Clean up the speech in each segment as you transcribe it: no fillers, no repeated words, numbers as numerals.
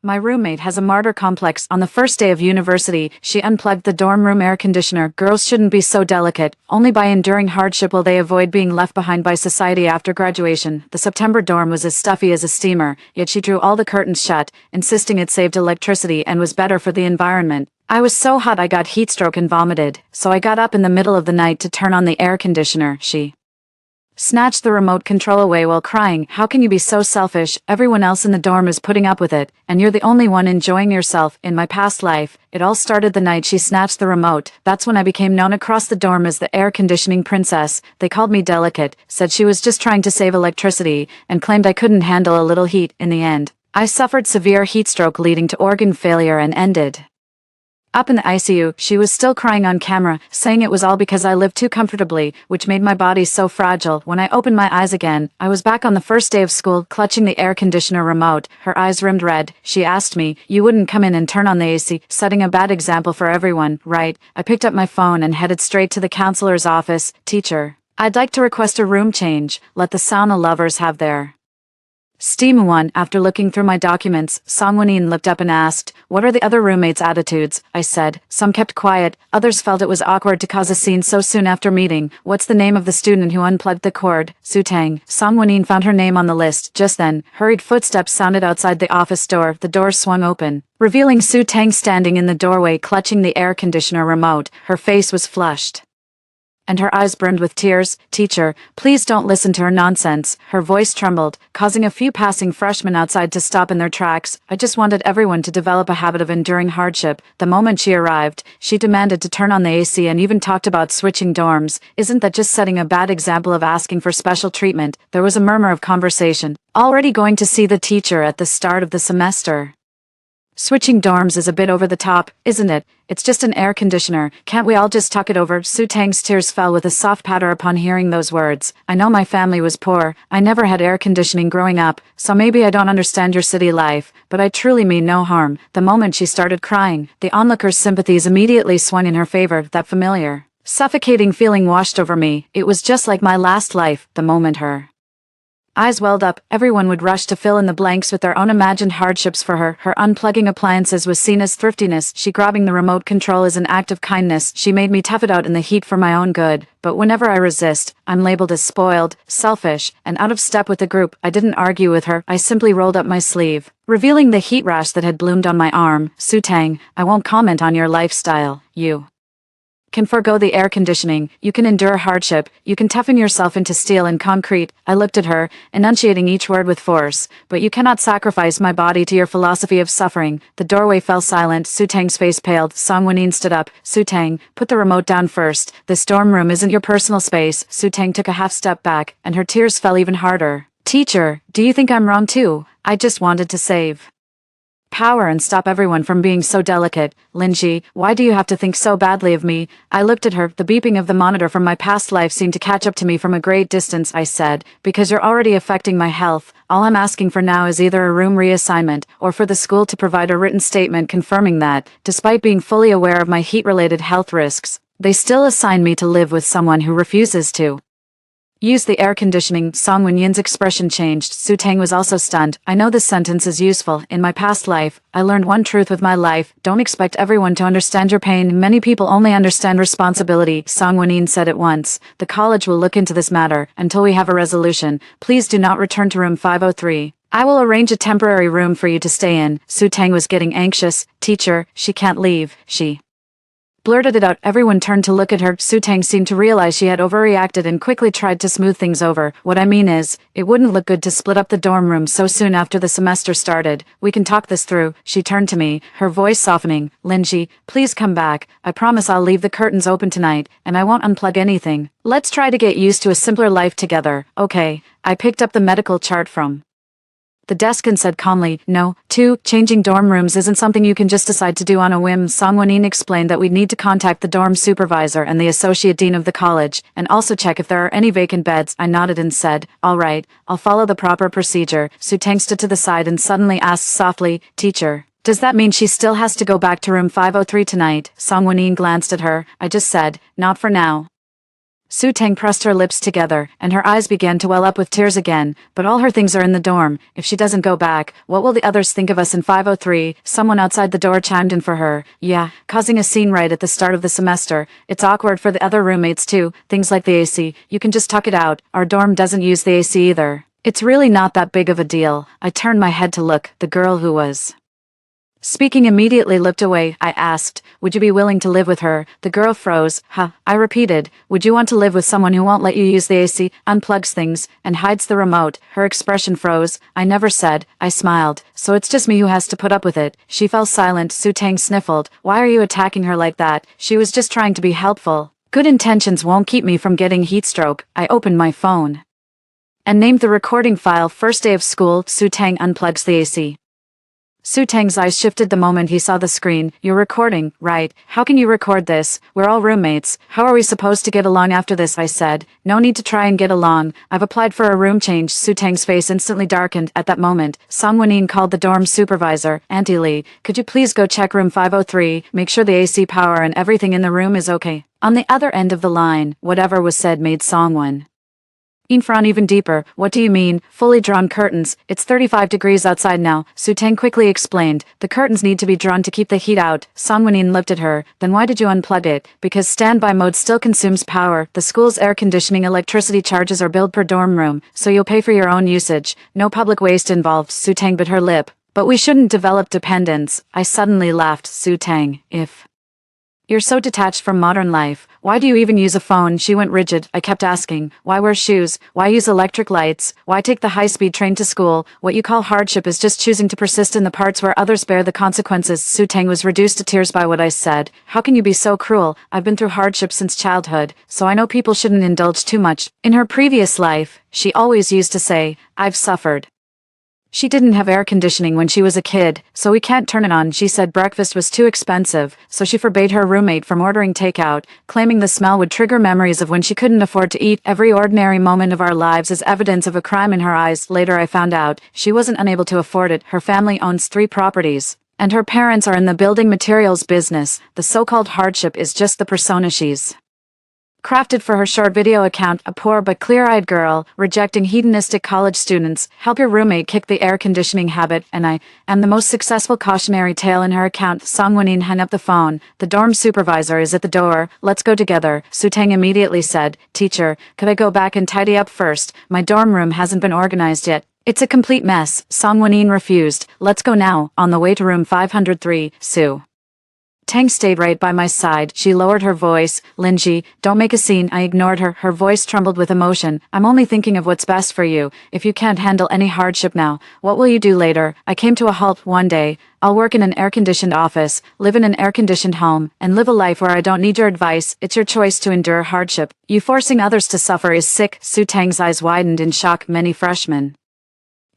My roommate has a martyr complex. On the first day of university, she unplugged the dorm room air conditioner. Girls shouldn't be so delicate. Only by enduring hardship will they avoid being left behind by society after graduation. The September dorm was as stuffy as a steamer, yet she drew all the curtains shut, insisting it saved electricity and was better for the environment. I was so hot I got heatstroke and vomited, so I got up in the middle of the night to turn on the air conditioner. She snatched the remote control away while crying, "How can you be so selfish? Everyone else in the dorm is putting up with it, and you're the only one enjoying yourself." In my past life, it all started the night she snatched the remote. That's when I became known across the dorm as the air conditioning princess. They called me delicate, said she was just trying to save electricity, and claimed I couldn't handle a little heat. In the end, I suffered severe heatstroke leading to organ failure and ended up in the ICU. She was still crying on camera, saying it was all because I lived too comfortably, which made my body so fragile. When I opened my eyes again, I was back on the first day of school, clutching the air conditioner remote, her eyes rimmed red. She asked me, "You wouldn't come in and turn on the AC, setting a bad example for everyone, right?" I picked up my phone and headed straight to the counselor's office. "Teacher, I'd like to request a room change. Let the sauna lovers have their Steam one." After looking through my documents, Songwon looked up and asked, "What are the other roommates' attitudes?" I said. Some kept quiet, others felt it was awkward to cause a scene so soon after meeting. "What's the name of the student who unplugged the cord?" "Soo-tang." Songwon found her name on the list. Just then, hurried footsteps sounded outside the office door. The door swung open, revealing Soo-tang standing in the doorway clutching the air conditioner remote. Her face was flushed, and her eyes brimmed with tears. "Teacher, please don't listen to her nonsense." Her voice trembled, causing a few passing freshmen outside to stop in their tracks. "I just wanted everyone to develop a habit of enduring hardship." The moment she arrived, she demanded to turn on the AC and even talked about switching dorms. "Isn't that just setting a bad example of asking for special treatment?" There was a murmur of conversation. "Already going to see the teacher at the start of the semester? Switching dorms is a bit over the top, isn't it? It's just an air conditioner. Can't we all just talk it over?" Soo-tang's tears fell with a soft patter upon hearing those words. "I know my family was poor. I never had air conditioning growing up, so maybe I don't understand your city life, but I truly mean no harm." The moment she started crying, the onlooker's sympathies immediately swung in her favor. That familiar, suffocating feeling washed over me. It was just like my last life. The moment her eyes welled up, everyone would rush to fill in the blanks with their own imagined hardships for her. Her unplugging appliances was seen as thriftiness. She grabbing the remote control as an act of kindness. She made me tough it out in the heat for my own good. But whenever I resist, I'm labeled as spoiled, selfish, and out of step with the group. I didn't argue with her. I simply rolled up my sleeve, revealing the heat rash that had bloomed on my arm. "Soo-tang, I won't comment on your lifestyle. You can forgo the air conditioning, you can endure hardship, you can toughen yourself into steel and concrete." I looked at her, enunciating each word with force. "But you cannot sacrifice my body to your philosophy of suffering." The doorway fell silent. Soo-tang's face paled. Songwon stood up. "Soo-tang, put the remote down first. This dorm room isn't your personal space." Soo-tang took a half step back, and her tears fell even harder. "Teacher, do you think I'm wrong too? I just wanted to save power and stop everyone from being so delicate." "Linji, why do you have to think so badly of me?" I looked at her. The beeping of the monitor from my past life seemed to catch up to me from a great distance. I said, "Because you're already affecting my health. All I'm asking for now is either a room reassignment, or for the school to provide a written statement confirming that, despite being fully aware of my heat-related health risks, they still assign me to live with someone who refuses to use the air conditioning." Songwon expression changed. Soo-tang was also stunned. "I know this sentence is useful. In my past life, I learned one truth with my life. Don't expect everyone to understand your pain. Many people only understand responsibility." Songwon said at once, "The college will look into this matter. Until we have a resolution, please do not return to room 503. I will arrange a temporary room for you to stay in." Soo-tang was getting anxious. "Teacher, she can't leave. She blurted it out. Everyone turned to look at her. Soo-tang seemed to realize she had overreacted and quickly tried to smooth things over. "What I mean is, it wouldn't look good to split up the dorm room so soon after the semester started. We can talk this through." She turned to me, her voice softening. "Linji, please come back. I promise I'll leave the curtains open tonight, and I won't unplug anything. Let's try to get used to a simpler life together, okay?" I picked up the medical chart from the desk and said calmly, "No, changing dorm rooms isn't something you can just decide to do on a whim." Songwon explained that we'd need to contact the dorm supervisor and the associate dean of the college, and also check if there are any vacant beds. I nodded and said, "All right, I'll follow the proper procedure." Soo-tang stood to the side and suddenly asked softly, "Teacher, does that mean she still has to go back to room 503 tonight?" Songwon glanced at her. I just said, "Not for now." Su Tang pressed her lips together, and her eyes began to well up with tears again. But all her things are in the dorm. If she doesn't go back, what will the others think of us in 503? Someone outside the door chimed in for her. Yeah, causing a scene right at the start of the semester. It's awkward for the other roommates too. Things like the AC. You can just tuck it out. Our dorm doesn't use the AC either. It's really not that big of a deal. I turned my head to look. The girl who was speaking immediately looked away. I asked, would you be willing to live with her? The girl froze. Huh, I repeated, would you want to live with someone who won't let you use the AC, unplugs things, and hides the remote? Her expression froze. I never said. I smiled. So it's just me who has to put up with it. She fell silent. Su Tang sniffled. Why are you attacking her like that? She was just trying to be helpful. Good intentions won't keep me from getting heat stroke. I opened my phone and named the recording file First Day of School. Su Tang unplugs the AC. Su Tang's eyes shifted the moment he saw the screen. You're recording, right? How can you record this? We're all roommates. How are we supposed to get along after this? I said. No need to try and get along. I've applied for a room change. Su Tang's face instantly darkened. At that moment, Song Wenin called the dorm supervisor. Auntie Lee, could you please go check room 503, make sure the AC power and everything in the room is okay? On the other end of the line, whatever was said made Song Wen frown even deeper. What do you mean? Fully drawn curtains. It's 35 degrees outside now. Su Tang quickly explained. The curtains need to be drawn to keep the heat out. Song Wenin looked at her. Then why did you unplug it? Because standby mode still consumes power. The school's air conditioning electricity charges are billed per dorm room, so you'll pay for your own usage. No public waste involved. Su Tang bit her lip. But we shouldn't develop dependence. I suddenly laughed. Su Tang, if you're so detached from modern life, why do you even use a phone? She went rigid. I kept asking, why wear shoes? Why use electric lights? Why take the high-speed train to school? What you call hardship is just choosing to persist in the parts where others bear the consequences. Su Tang was reduced to tears by what I said. How can you be so cruel? I've been through hardship since childhood, so I know people shouldn't indulge too much. In her previous life, she always used to say, I've suffered. She didn't have air conditioning when she was a kid, so we can't turn it on. She said breakfast was too expensive, so she forbade her roommate from ordering takeout, claiming the smell would trigger memories of when she couldn't afford to eat. Every ordinary moment of our lives is evidence of a crime in her eyes. Later I found out, she wasn't unable to afford it. Her family owns 3 properties, and her parents are in the building materials business. The so-called hardship is just the persona she's crafted for her short video account. A poor but clear-eyed girl, rejecting hedonistic college students. Help your roommate kick the air conditioning habit, and I am the most successful cautionary tale in her account. Song Wenin hung up the phone. The dorm supervisor is at the door. Let's go together. Su Tang immediately said, Teacher, could I go back and tidy up first? My dorm room hasn't been organized yet. It's a complete mess. Song Wenin refused. Let's go now. On the way to room 503, Su Tang stayed right by my side. She lowered her voice. Linji, don't make a scene. I ignored her. Her voice trembled with emotion. I'm only thinking of what's best for you. If you can't handle any hardship now, what will you do later? I came to a halt one day. I'll work in an air-conditioned office, live in an air-conditioned home, and live a life where I don't need your advice. It's your choice to endure hardship. You forcing others to suffer is sick. Su Tang's eyes widened in shock. Many freshmen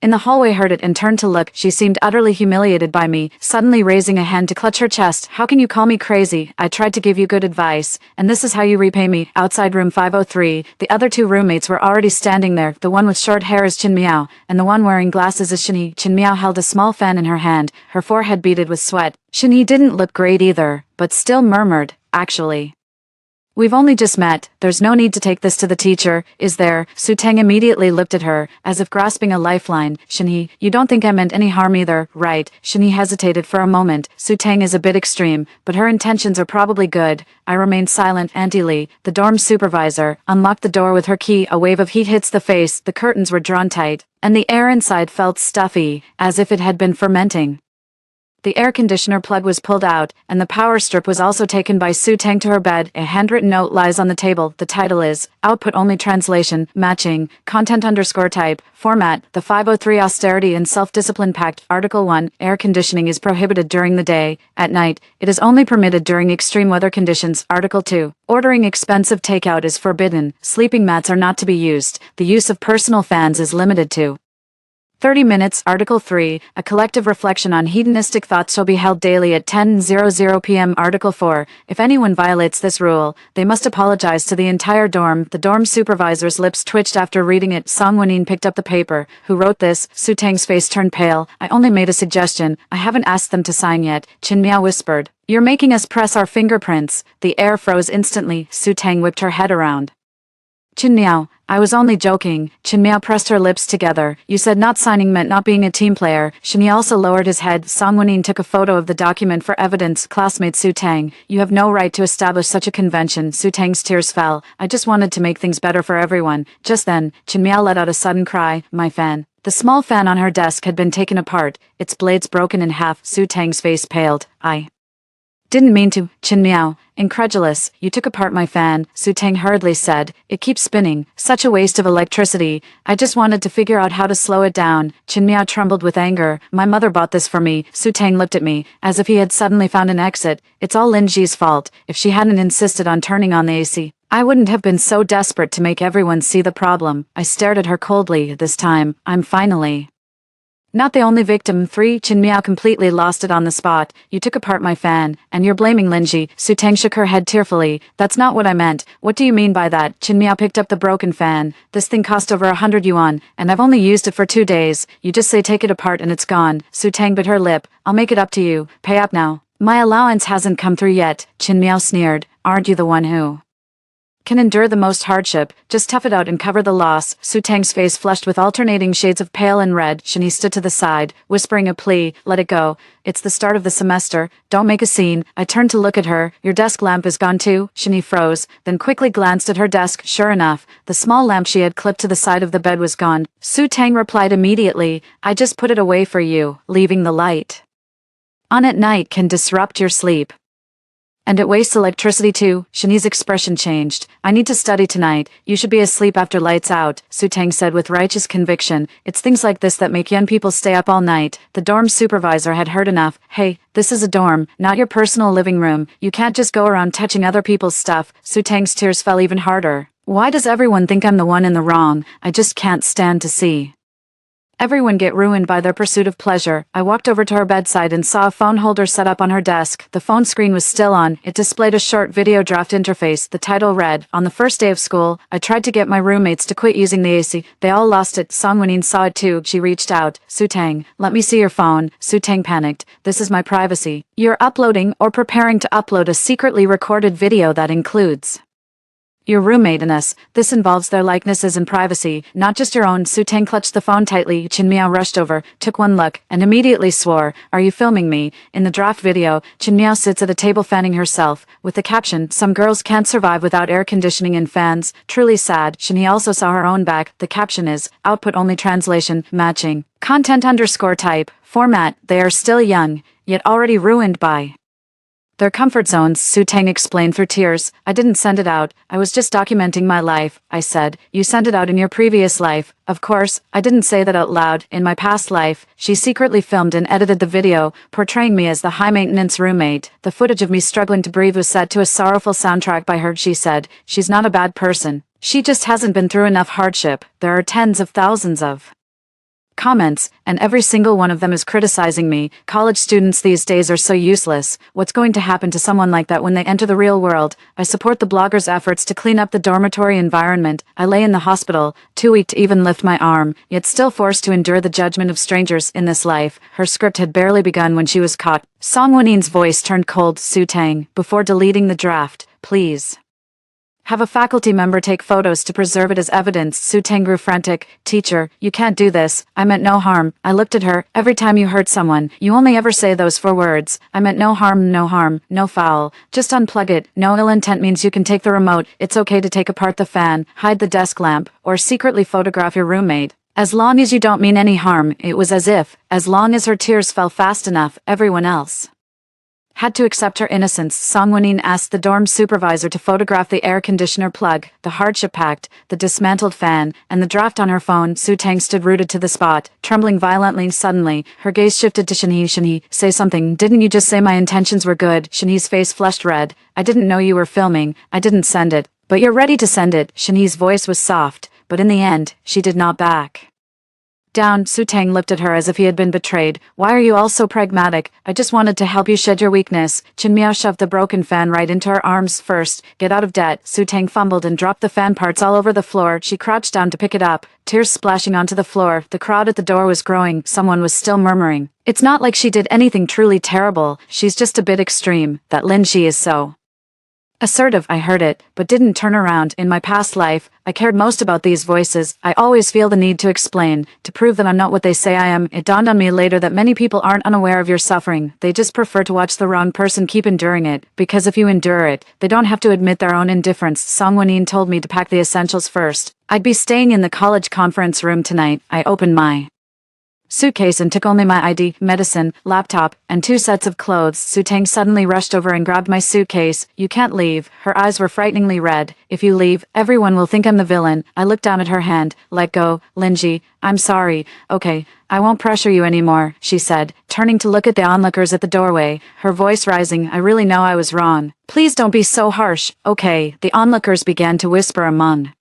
in the hallway heard it and turned to look. She seemed utterly humiliated by me, suddenly raising a hand to clutch her chest. How can you call me crazy? I tried to give you good advice, and this is how you repay me. Outside room 503, the other 2 roommates were already standing there. The one with short hair is Chin Miao, and the one wearing glasses is Shinhee. Chin Miao held a small fan in her hand, her forehead beaded with sweat. Shinhee didn't look great either, but still murmured, actually, we've only just met. There's no need to take this to the teacher, is there? Su Tang immediately looked at her, as if grasping a lifeline. Shinhee, you don't think I meant any harm either, right? Shinhee hesitated for a moment. Su Tang is a bit extreme, but her intentions are probably good. I remained silent. Auntie Lee, the dorm supervisor, unlocked the door with her key. A wave of heat hits the face. The curtains were drawn tight, and the air inside felt stuffy, as if it had been fermenting. The air conditioner plug was pulled out, and the power strip was also taken by Su Tang to her bed. A handwritten note lies on the table. The title is, Output Only Translation, Matching, Content_Type, Format, the 503 Austerity and Self-Discipline Pact. Article 1, Air conditioning is prohibited during the day. At night, it is only permitted during extreme weather conditions. Article 2, Ordering expensive takeout is forbidden. Sleeping mats are not to be used. The use of personal fans is limited to 30 minutes. Article 3, a collective reflection on hedonistic thoughts shall be held daily at 10:00 p.m. Article 4, if anyone violates this rule, they must apologize to the entire dorm. The dorm supervisor's lips twitched after reading it. Song Wenin picked up the paper. Who wrote this? Su Tang's face turned pale. I only made a suggestion. I haven't asked them to sign yet. Chin Miao whispered. You're making us press our fingerprints. The air froze instantly. Su Tang whipped her head around. Chin Miao, I was only joking. Chin Miao pressed her lips together. You said not signing meant not being a team player. Shen Yi also lowered his head. Song Wenyin took a photo of the document for evidence. Classmate Su Tang, you have no right to establish such a convention. Su Tang's tears fell. I just wanted to make things better for everyone. Just then, Chin Miao let out a sudden cry. My fan. The small fan on her desk had been taken apart, its blades broken in half. Su Tang's face paled. I didn't mean to. Chin Miao, incredulous, you took apart my fan, Su Tang hurriedly said. It keeps spinning. Such a waste of electricity. I just wanted to figure out how to slow it down. Chin Miao trembled with anger. My mother bought this for me. Su Tang looked at me, as if he had suddenly found an exit. It's all Lin Ji's fault. If she hadn't insisted on turning on the AC, I wouldn't have been so desperate to make everyone see the problem. I stared at her coldly. This time, I'm finally not the only victim. 3. Chin Miao completely lost it on the spot. You took apart my fan, and you're blaming Linji. Su Tang shook her head tearfully. That's not what I meant. What do you mean by that? Chin Miao picked up the broken fan. This thing cost over 100 yuan, and I've only used it for 2 days. You just say take it apart and it's gone. Su Tang bit her lip. I'll make it up to you. Pay up now. My allowance hasn't come through yet. Chin Miao sneered. Aren't you the one who can endure the most hardship? Just tough it out and cover the loss. Su Tang's face flushed with alternating shades of pale and red. Shen Yi stood to the side, whispering a plea. Let it go. It's the start of the semester. Don't make a scene. I turned to look at her. Your desk lamp is gone too. Shen Yi froze, then quickly glanced at her desk. Sure enough, the small lamp she had clipped to the side of the bed was gone. Su Tang replied immediately. I just put it away for you. Leaving the light on at night can disrupt your sleep. And it wastes electricity too. Shen Yi's expression changed. I need to study tonight. You should be asleep after lights out, Su Tang said with righteous conviction. It's things like this that make young people stay up all night. The dorm supervisor had heard enough. Hey, this is a dorm, not your personal living room. You can't just go around touching other people's stuff. Su Tang's tears fell even harder. Why does everyone think I'm the one in the wrong? I just can't stand to see everyone get ruined by their pursuit of pleasure. I walked over to her bedside and saw a phone holder set up on her desk. The phone screen was still on. It displayed a short video draft interface. The title read, On the first day of school, I tried to get my roommates to quit using the AC. They all lost it. Song Wenyin saw it too. She reached out. Su Tang, let me see your phone. Su Tang panicked. This is my privacy. You're uploading or preparing to upload a secretly recorded video that includes your roommate and us. This involves their likenesses and privacy, not just your own. Su Tang clutched the phone tightly. Chin Miao rushed over, took one look, and immediately swore, Are you filming me? In the draft video, Chin Miao sits at a table fanning herself, with the caption, Some girls can't survive without air conditioning and fans. Truly sad. Shen Yi also saw her own back. The caption is, Output only translation, matching. Content_type, format, they are still young, yet already ruined by their comfort zones, Su Tang explained through tears. I didn't send it out. I was just documenting my life. I said, You sent it out in your previous life. Of course, I didn't say that out loud. In my past life, she secretly filmed and edited the video, portraying me as the high-maintenance roommate. The footage of me struggling to breathe was set to a sorrowful soundtrack by her. She said, She's not a bad person. She just hasn't been through enough hardship. There are tens of thousands of comments, and every single one of them is criticizing me. College students these days are so useless. What's going to happen to someone like that when they enter the real world? I support the blogger's efforts to clean up the dormitory environment. I lay in the hospital, too weak to even lift my arm, yet still forced to endure the judgment of strangers in this life. Her script had barely begun when she was caught. Song Wenin's voice turned cold. Su Tang, before deleting the draft, please have a faculty member take photos to preserve it as evidence. Su Tang grew frantic. Teacher, you can't do this. I meant no harm. I looked at her. Every time you hurt someone, you only ever say those 4 words. I meant no harm, no foul. Just unplug it. No ill intent means you can take the remote. It's okay to take apart the fan, hide the desk lamp, or secretly photograph your roommate. As long as you don't mean any harm. It was as long as her tears fell fast enough, everyone else had to accept her innocence. Song Wenin asked the dorm supervisor to photograph the air conditioner plug, the hardship pact, the dismantled fan, and the draft on her phone. Su Tang stood rooted to the spot, trembling violently. Suddenly, her gaze shifted to Shen Yi. Shen Yi, say something. Didn't you just say my intentions were good? Shen Yi's face flushed red. I didn't know you were filming. I didn't send it. But you're ready to send it. Shen Yi's voice was soft, but in the end, she did not back down. Su Tang looked at her as if he had been betrayed. Why are you all so pragmatic? I just wanted to help you shed your weakness. Chin Miao shoved the broken fan right into her arms. First, get out of debt. Su Tang fumbled and dropped the fan parts all over the floor. She crouched down to pick it up, tears splashing onto the floor. The crowd at the door was growing. Someone was still murmuring, It's not like she did anything truly terrible. She's just a bit extreme. That Lin Shi is so Assertive, I heard it, but didn't turn around. In my past life, I cared most about these voices. I always feel the need to explain, to prove that I'm not what they say I am. It dawned on me later that many people aren't unaware of your suffering. They just prefer to watch the wrong person keep enduring it, because if you endure it, they don't have to admit their own indifference. Songwon told me to pack the essentials first. I'd be staying in the college conference room tonight. I opened my suitcase and took only my ID, medicine, laptop, and 2 sets of clothes. Sutang suddenly rushed over and grabbed my suitcase. You can't leave. Her eyes were frighteningly red. If you leave, everyone will think I'm the villain. I looked down at her hand. Let go, Linji. I'm sorry. Okay, I won't pressure you anymore, she said, turning to look at the onlookers at the doorway, her voice rising. I really know I was wrong. Please don't be so harsh. Okay, the onlookers began to whisper among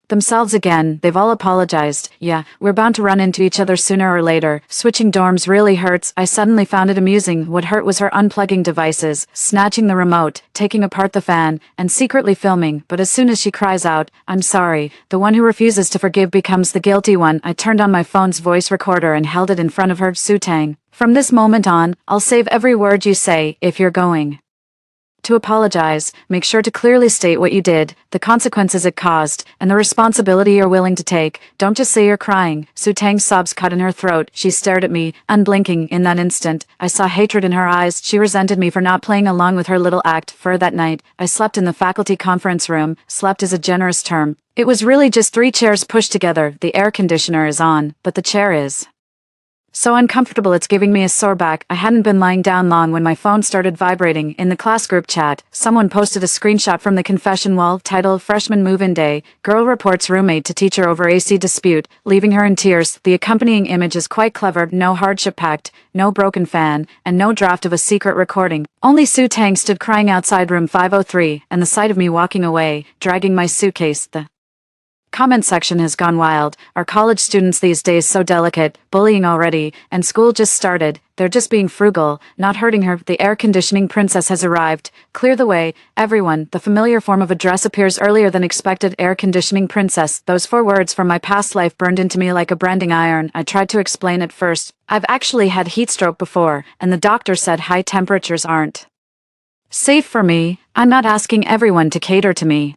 themselves again. They've all apologized. Yeah, we're bound to run into each other sooner or later. Switching dorms really hurts. I suddenly found it amusing. What hurt was her unplugging devices, snatching the remote, taking apart the fan, and secretly filming. But as soon as she cries out, I'm sorry, the one who refuses to forgive becomes the guilty one. I turned on my phone's voice recorder and held it in front of her. Sutang, from this moment on, I'll save every word you say. If you're going to apologize, make sure to clearly state what you did, the consequences it caused, and the responsibility you're willing to take. Don't just say you're crying. Sutang's sobs cut in her throat. She stared at me, unblinking. In that instant, I saw hatred in her eyes. She resented me for not playing along with her little act. For that night, I slept in the faculty conference room. Slept is a generous term. It was really just 3 chairs pushed together. The air conditioner is on, but the chair is so uncomfortable it's giving me a sore back. I hadn't been lying down long when my phone started vibrating. In the class group chat, someone posted a screenshot from the confession wall titled Freshman Move-In Day. Girl reports roommate to teacher over AC dispute, leaving her in tears. The accompanying image is quite clever. No hardship pact, no broken fan, and no draft of a secret recording. Only Sutang stood crying outside room 503, and the sight of me walking away, dragging my suitcase. The comment section has gone wild. Are college students these days so delicate? Bullying already, and school just started. They're just being frugal, not hurting her. The air conditioning princess has arrived. Clear the way, everyone. The familiar form of address appears earlier than expected. Air conditioning princess. Those 4 words from my past life burned into me like a branding iron. I tried to explain at first. I've actually had heat stroke before, and the doctor said high temperatures aren't safe for me. I'm not asking everyone to cater to me.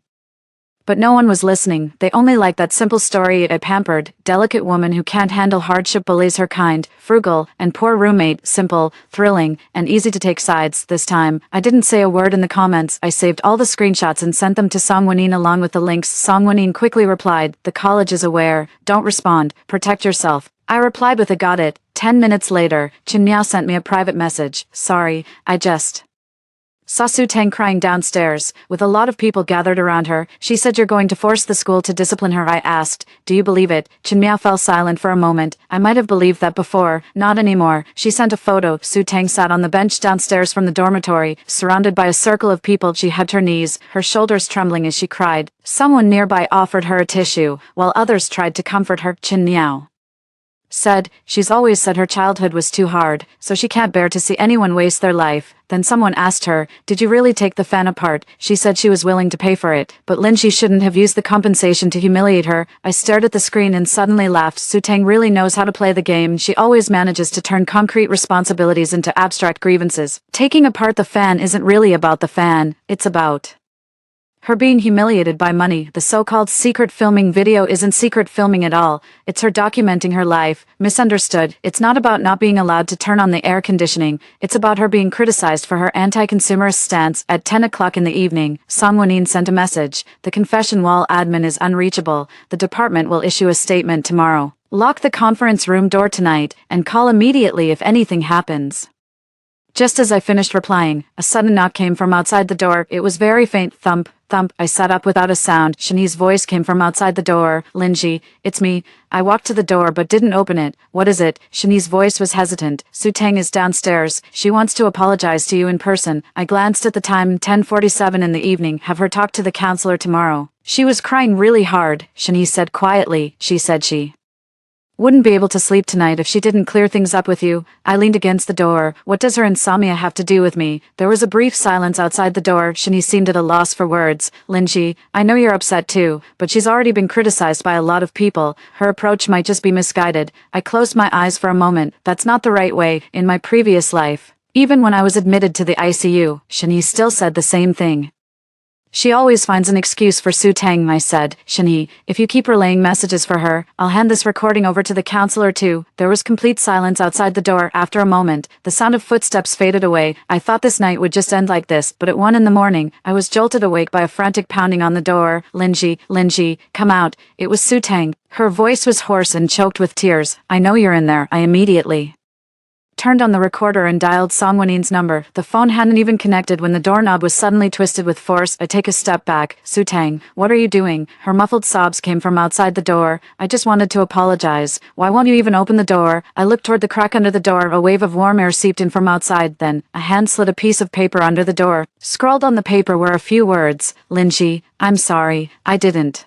But no one was listening. They only liked that simple story. A pampered, delicate woman who can't handle hardship bullies her kind, frugal, and poor roommate. Simple, thrilling, and easy to take sides. This time, I didn't say a word in the comments. I saved all the screenshots and sent them to Songwon along with the links. Songwon quickly replied, the college is aware. Don't respond. Protect yourself. I replied with a got it. 10 minutes later, Chin Miao sent me a private message. Sorry, I just saw Sutang crying downstairs, with a lot of people gathered around her. She said you're going to force the school to discipline her. I asked, do you believe it? Chin Miao fell silent for a moment. I might have believed that before, not anymore. She sent a photo. Sutang sat on the bench downstairs from the dormitory, surrounded by a circle of people. She hugged her knees, her shoulders trembling as she cried. Someone nearby offered her a tissue, while others tried to comfort her. Chin Miao said, she's always said her childhood was too hard, so she can't bear to see anyone waste their life. Then someone asked her, did you really take the fan apart? She said she was willing to pay for it, but Linji shouldn't have used the compensation to humiliate her. I stared at the screen and suddenly laughed. Sutang really knows how to play the game. She always manages to turn concrete responsibilities into abstract grievances. Taking apart the fan isn't really about the fan, it's about her being humiliated by money. The so-called secret filming video isn't secret filming at all. It's her documenting her life. Misunderstood. It's not about not being allowed to turn on the air conditioning. It's about her being criticized for her anti-consumerist stance. At 10 o'clock in the evening, Songwon sent a message. The confession wall admin is unreachable. The department will issue a statement tomorrow. Lock the conference room door tonight, and call immediately if anything happens. Just as I finished replying, a sudden knock came from outside the door. It was very faint. Thump, thump. I sat up without a sound. Shani's voice came from outside the door. Linji, it's me. I walked to the door but didn't open it. What is it? Shani's voice was hesitant. Sutang is downstairs. She wants to apologize to you in person. I glanced at the time, 10:47 in the evening. Have her talk to the counselor tomorrow. She was crying really hard, Shani said quietly. She said she wouldn't be able to sleep tonight if she didn't clear things up with you. I leaned against the door. What does her insomnia have to do with me? There was a brief silence outside the door. Shani seemed at a loss for words. Linji, I know you're upset too, but she's already been criticized by a lot of people. Her approach might just be misguided. I closed my eyes for a moment. That's not the right way. In my previous life, even when I was admitted to the ICU, Shani still said the same thing. She always finds an excuse for Su Tang, I said. Shinhee, if you keep relaying messages for her, I'll hand this recording over to the counselor too. There was complete silence outside the door. After a moment, the sound of footsteps faded away. I thought this night would just end like this, but at 1 a.m, I was jolted awake by a frantic pounding on the door. Linji, come out. It was Su Tang. Her voice was hoarse and choked with tears. I know you're in there. I immediately turned on the recorder and dialed Songwanin's number. The phone hadn't even connected when the doorknob was suddenly twisted with force. I take a step back. Su Tang, what are you doing? Her muffled sobs came from outside the door. I just wanted to apologize. Why won't you even open the door? I looked toward the crack under the door. A wave of warm air seeped in from outside. Then, a hand slid a piece of paper under the door. Scrawled on the paper were a few words. Linji, I'm sorry. I didn't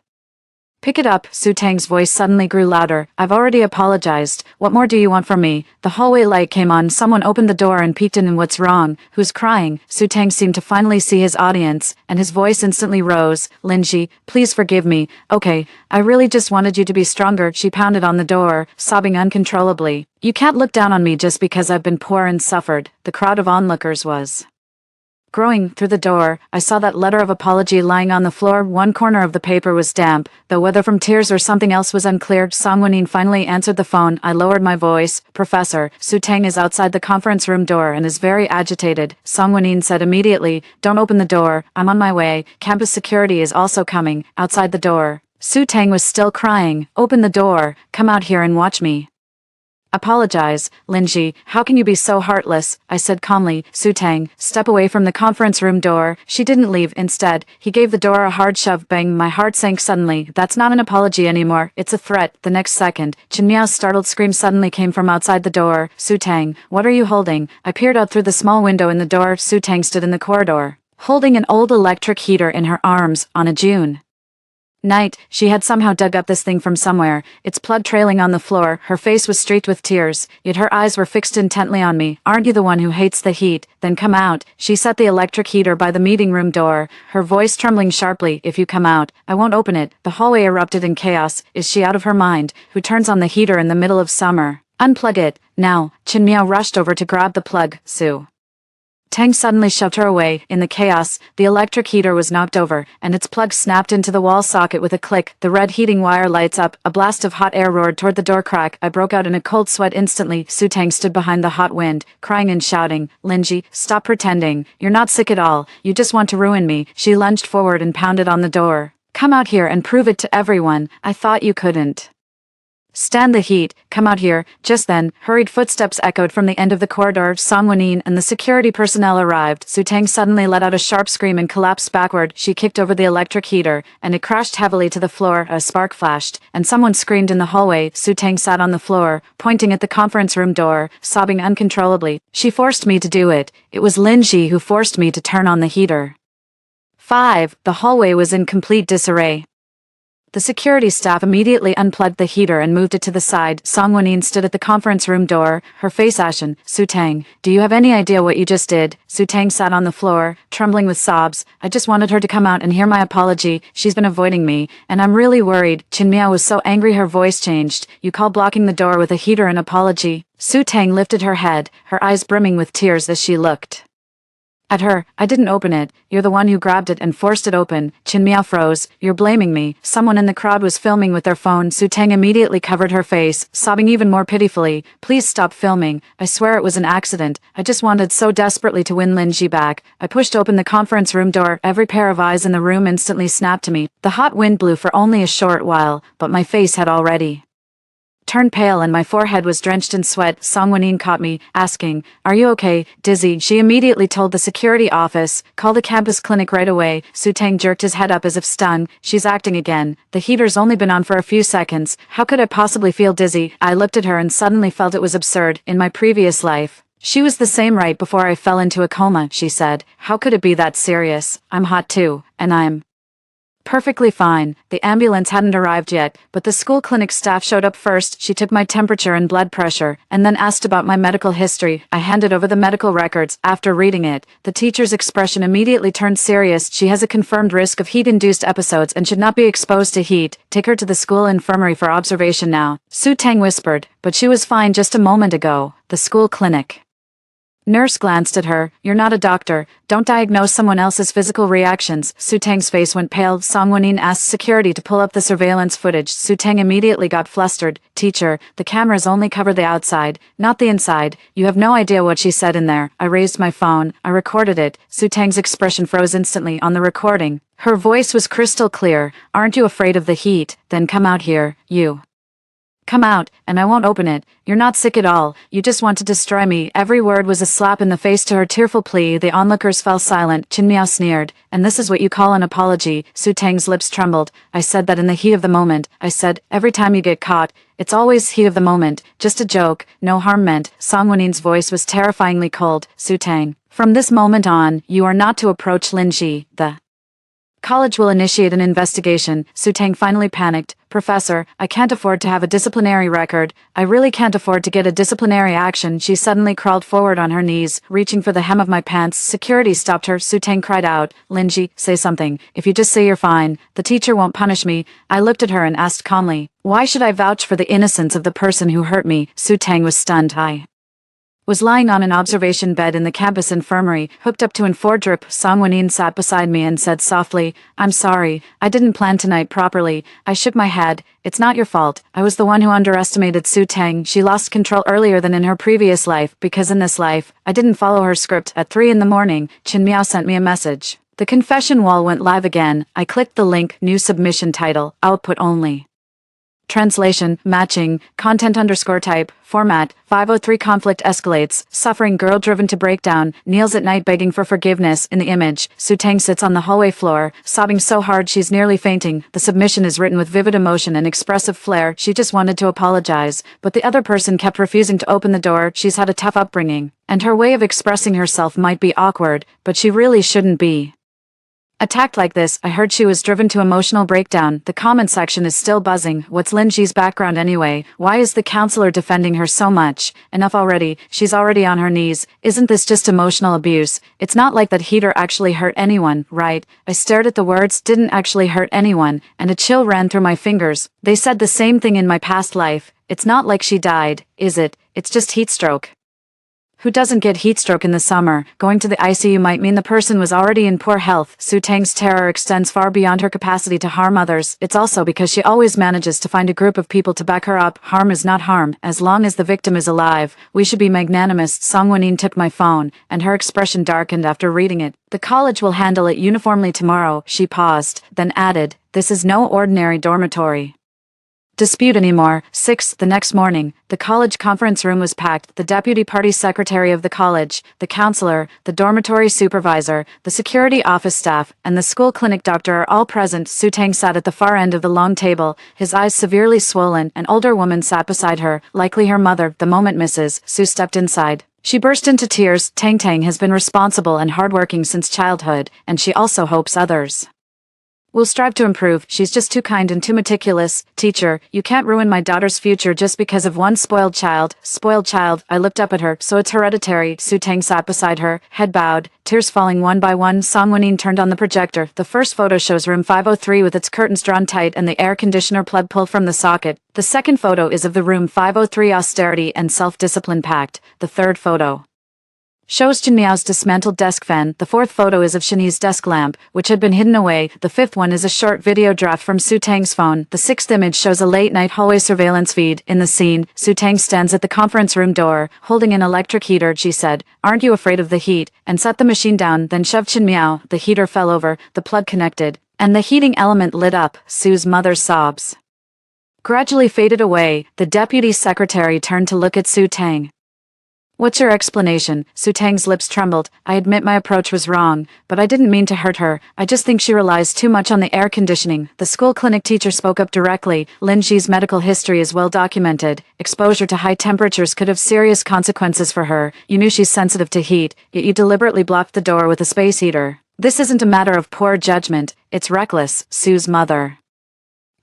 pick it up. Su Tang's voice suddenly grew louder. I've already apologized. What more do you want from me? The hallway light came on. Someone opened the door and peeked in. What's wrong? Who's crying? Su Tang seemed to finally see his audience, and his voice instantly rose. Linji, please forgive me. Okay, I really just wanted you to be stronger. She pounded on the door, sobbing uncontrollably. You can't look down on me just because I've been poor and suffered. The crowd of onlookers was growing. Through the door, I saw that letter of apology lying on the floor. One corner of the paper was damp, though whether from tears or something else was unclear. Songwanin finally answered the phone. I lowered my voice. Professor, Su Tang is outside the conference room door and is very agitated. Songwanin said immediately, don't open the door. I'm on my way. Campus security is also coming. Outside the door. Su Tang was still crying. Open the door. Come out here and watch me apologize. Linji, how can you be so heartless? I said calmly. Su Tang, step away from the conference room door. She didn't leave. Instead, he gave the door a hard shove. Bang, my heart sank suddenly. That's not an apology anymore. It's a threat. The next second, Chen Miao's startled scream suddenly came from outside the door. Su Tang, what are you holding? I peered out through the small window in the door. Su Tang stood in the corridor, holding an old electric heater in her arms. On a June night, she had somehow dug up this thing from somewhere, its plug trailing on the floor. Her face was streaked with tears, yet her eyes were fixed intently on me. Aren't you the one who hates the heat? Then come out. She set the electric heater by the meeting room door, her voice trembling sharply. If you come out, I won't open it. The hallway erupted in chaos. Is she out of her mind? Who turns on the heater in the middle of summer? Unplug it, now. Chen Miao rushed over to grab the plug. Su Tang suddenly shoved her away. In the chaos, the electric heater was knocked over, and its plug snapped into the wall socket with a click. The red heating wire lights up. A blast of hot air roared toward the door crack. I broke out in a cold sweat instantly. Su Tang stood behind the hot wind, crying and shouting. Linji, stop pretending. You're not sick at all. You just want to ruin me. She lunged forward and pounded on the door. Come out here and prove it to everyone. I thought you couldn't stand the heat. Come out here. Just then, hurried footsteps echoed from the end of the corridor. Songwanin and the security personnel arrived. Su Tang suddenly let out a sharp scream and collapsed backward. She kicked over the electric heater, and it crashed heavily to the floor. A spark flashed, and someone screamed in the hallway. Su Tang sat on the floor, pointing at the conference room door, sobbing uncontrollably. She forced me to do it. It was Linji who forced me to turn on the heater. 5. The hallway was in complete disarray. The security staff immediately unplugged the heater and moved it to the side. Songwanin stood at the conference room door, her face ashen. Su Tang, do you have any idea what you just did? Su Tang sat on the floor, trembling with sobs. I just wanted her to come out and hear my apology. She's been avoiding me, and I'm really worried. Chen Miao was so angry her voice changed. You call blocking the door with a heater an apology? Su Tang lifted her head, her eyes brimming with tears as she looked at her. I didn't open it. You're the one who grabbed it and forced it open. Chen Miao froze. You're blaming me. Someone in the crowd was filming with their phone. Su Tang immediately covered her face, sobbing even more pitifully. Please stop filming. I swear it was an accident. I just wanted so desperately to win Linji back. I pushed open the conference room door. Every pair of eyes in the room instantly snapped to me. The hot wind blew for only a short while, but my face had already turned pale and my forehead was drenched in sweat. Songwanin caught me, asking, are you okay, dizzy? She immediately told the security office, call the campus clinic right away. Su Tang jerked his head up as if stung. She's acting again. The heater's only been on for a few seconds. How could I possibly feel dizzy? I looked at her and suddenly felt it was absurd. In my previous life, she was the same right before I fell into a coma, she said. How could it be that serious? I'm hot too, and I'm perfectly fine. The ambulance hadn't arrived yet, but the school clinic staff showed up first. She took my temperature and blood pressure, and then asked about my medical history. I handed over the medical records. After reading it, the teacher's expression immediately turned serious. She has a confirmed risk of heat-induced episodes and should not be exposed to heat. Take her to the school infirmary for observation now. Su Tang whispered, but she was fine just a moment ago. The school clinic Nurse glanced at her. You're not a doctor. Don't diagnose someone else's physical reactions. Su Tang's face went pale. Song Wenyin asked security to pull up the surveillance footage. Su Tang immediately got flustered. Teacher, the cameras only cover the outside, not the inside. You have no idea what she said in there. I raised my phone. I recorded it. Su Tang's expression froze instantly on the recording. Her voice was crystal clear. Aren't you afraid of the heat? Then come out here, you. Come out, and I won't open it. You're not sick at all. You just want to destroy me. Every word was a slap in the face to her tearful plea. The onlookers fell silent. Qin Miao sneered. And this is what you call an apology. Su Tang's lips trembled. I said that in the heat of the moment. I said, every time you get caught, it's always heat of the moment. Just a joke. No harm meant. Song Wenin's voice was terrifyingly cold. Su Tang. From this moment on, you are not to approach Lin Ji. The college will initiate an investigation. Su Tang finally panicked. Professor, I can't afford to have a disciplinary record. I really can't afford to get a disciplinary action. She suddenly crawled forward on her knees, reaching for the hem of my pants. Security stopped her. Su Tang cried out. Linji, say something. If you just say you're fine, the teacher won't punish me. I looked at her and asked calmly, why should I vouch for the innocence of the person who hurt me? Su Tang was stunned. I was lying on an observation bed in the campus infirmary, hooked up to an 4-drip. Song Wenin sat beside me and said softly, I'm sorry, I didn't plan tonight properly. I shook my head. It's not your fault. I was the one who underestimated Su Tang. She lost control earlier than in her previous life, because in this life, I didn't follow her script. At 3 in the morning, Qin Miao sent me a message. The confession wall went live again. I clicked the link, new submission title, output only. Translation, matching, content _type, format, 503 conflict escalates, suffering girl driven to breakdown, kneels at night begging for forgiveness. In the image, Su Tang sits on the hallway floor, sobbing so hard she's nearly fainting. The submission is written with vivid emotion and expressive flair. She just wanted to apologize, but the other person kept refusing to open the door. She's had a tough upbringing, and her way of expressing herself might be awkward, but she really shouldn't be attacked like this. I heard she was driven to emotional breakdown. The comment section is still buzzing. What's Lin Ji's background anyway? Why is the counselor defending her so much? Enough already. She's already on her knees. Isn't this just emotional abuse? It's not like that heater actually hurt anyone, right? I stared at the words, didn't actually hurt anyone, and a chill ran through my fingers. They said the same thing in my past life. It's not like she died, is it? It's just heat stroke. Who doesn't get heat stroke in the summer? Going to the ICU might mean the person was already in poor health. Su Tang's terror extends far beyond her capacity to harm others. It's also because she always manages to find a group of people to back her up. Harm is not harm, as long as the victim is alive. We should be magnanimous. Song Wenin took my phone, and her expression darkened after reading it. The college will handle it uniformly tomorrow. She paused, then added, this is no ordinary dormitory dispute anymore. 6. The next morning, the college conference room was packed. The deputy party secretary of the college, the counselor, the dormitory supervisor, the security office staff, and the school clinic doctor are all present. Su Tang sat at the far end of the long table, his eyes severely swollen. An older woman sat beside her, likely her mother. The moment Mrs. Su stepped inside, she burst into tears. Tang has been responsible and hardworking since childhood, and she also hopes others will strive to improve. She's just too kind and too meticulous. Teacher, you can't ruin my daughter's future just because of one spoiled child. Spoiled child. I looked up at her. So it's hereditary. Su Tang sat beside her, head bowed, tears falling one by one. Song Wenin turned on the projector. The first photo shows room 503 with its curtains drawn tight and the air conditioner plug pulled from the socket. The second photo is of the room 503 austerity and self-discipline packed. The third photo shows Qin Miao's dismantled desk fan. The fourth photo is of Shini's desk lamp, which had been hidden away. The fifth one is a short video draft from Su Tang's phone. The sixth image shows a late-night hallway surveillance feed. In the scene, Su Tang stands at the conference room door, holding an electric heater. She said, aren't you afraid of the heat? And set the machine down, then shoved Qin Miao. The heater fell over, the plug connected, and the heating element lit up. Su's mother's sobs gradually faded away. The deputy secretary turned to look at Su Tang. What's your explanation? Su Tang's lips trembled. I admit my approach was wrong, but I didn't mean to hurt her. I just think she relies too much on the air conditioning. The school clinic teacher spoke up directly. Lin Ji's medical history is well documented. Exposure to high temperatures could have serious consequences for her. You knew she's sensitive to heat, yet you deliberately blocked the door with a space heater. This isn't a matter of poor judgment. It's reckless. Su's mother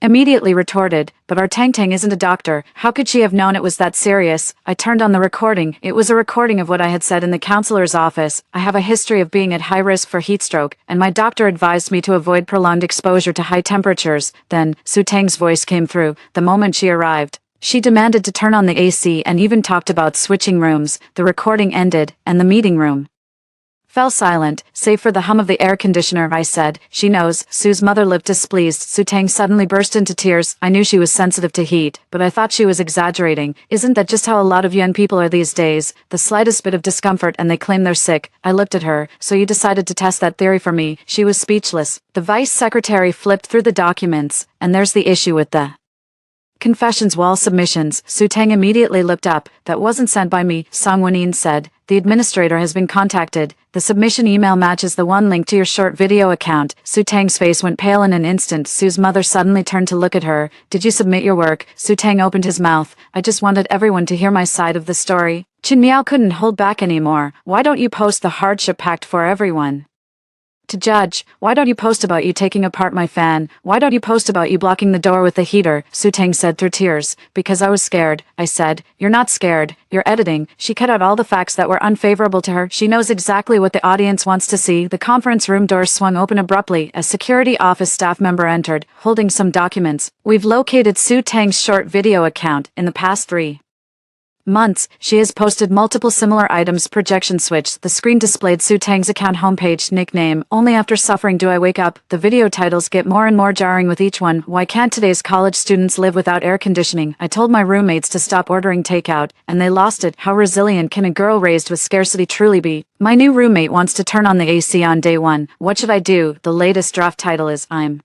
immediately retorted, but our Tang isn't a doctor. How could she have known it was that serious? I turned on the recording. It was a recording of what I had said in the counselor's office. I have a history of being at high risk for heat stroke, and my doctor advised me to avoid prolonged exposure to high temperatures. Then, Su Tang's voice came through. The moment she arrived, She demanded to turn on the AC and even talked about switching rooms. The recording ended, and the meeting room fell silent, save for the hum of the air conditioner. I said, "She knows." Sue's mother looked displeased. Su Tang suddenly burst into tears. I knew she was sensitive to heat, but I thought she was exaggerating. Isn't that just how a lot of young people are these days? The slightest bit of discomfort and they claim they're sick. I looked at her. "So you decided to test that theory for me?" She was speechless. The vice secretary flipped through the documents, and there's the issue with the confessions wall submissions. Su Tang immediately looked up. "That wasn't sent by me," Song Wenin said. "The administrator has been contacted. The submission email matches the one linked to your short video account." Su Tang's face went pale in an instant. Sue's mother suddenly turned to look at her. "Did you submit your work?" Su Tang opened his mouth. "I just wanted everyone to hear my side of the story." Chin Miao couldn't hold back anymore. "Why don't you post the hardship pact for everyone to judge? Why don't you post about you taking apart my fan? Why don't you post about you blocking the door with the heater?" Su Tang said through tears. "Because I was scared." I said. "You're not scared. You're editing." She cut out all the facts that were unfavorable to her. She knows exactly what the audience wants to see. The conference room doors swung open abruptly. A security office staff member entered, holding some documents. "We've located Su Tang's short video account. In the past 3 months, she has posted multiple similar items. Projection switch. The screen displayed Su Tang's account homepage. Nickname, "Only After Suffering Do I Wake Up." The video titles get more and more jarring with each one. "Why can't today's college students live without air conditioning?" I told my roommates to stop ordering takeout, and they lost it. "How resilient can a girl raised with scarcity truly be?" My new roommate wants to turn on the AC on day one. What should I do? The latest draft title is "I'm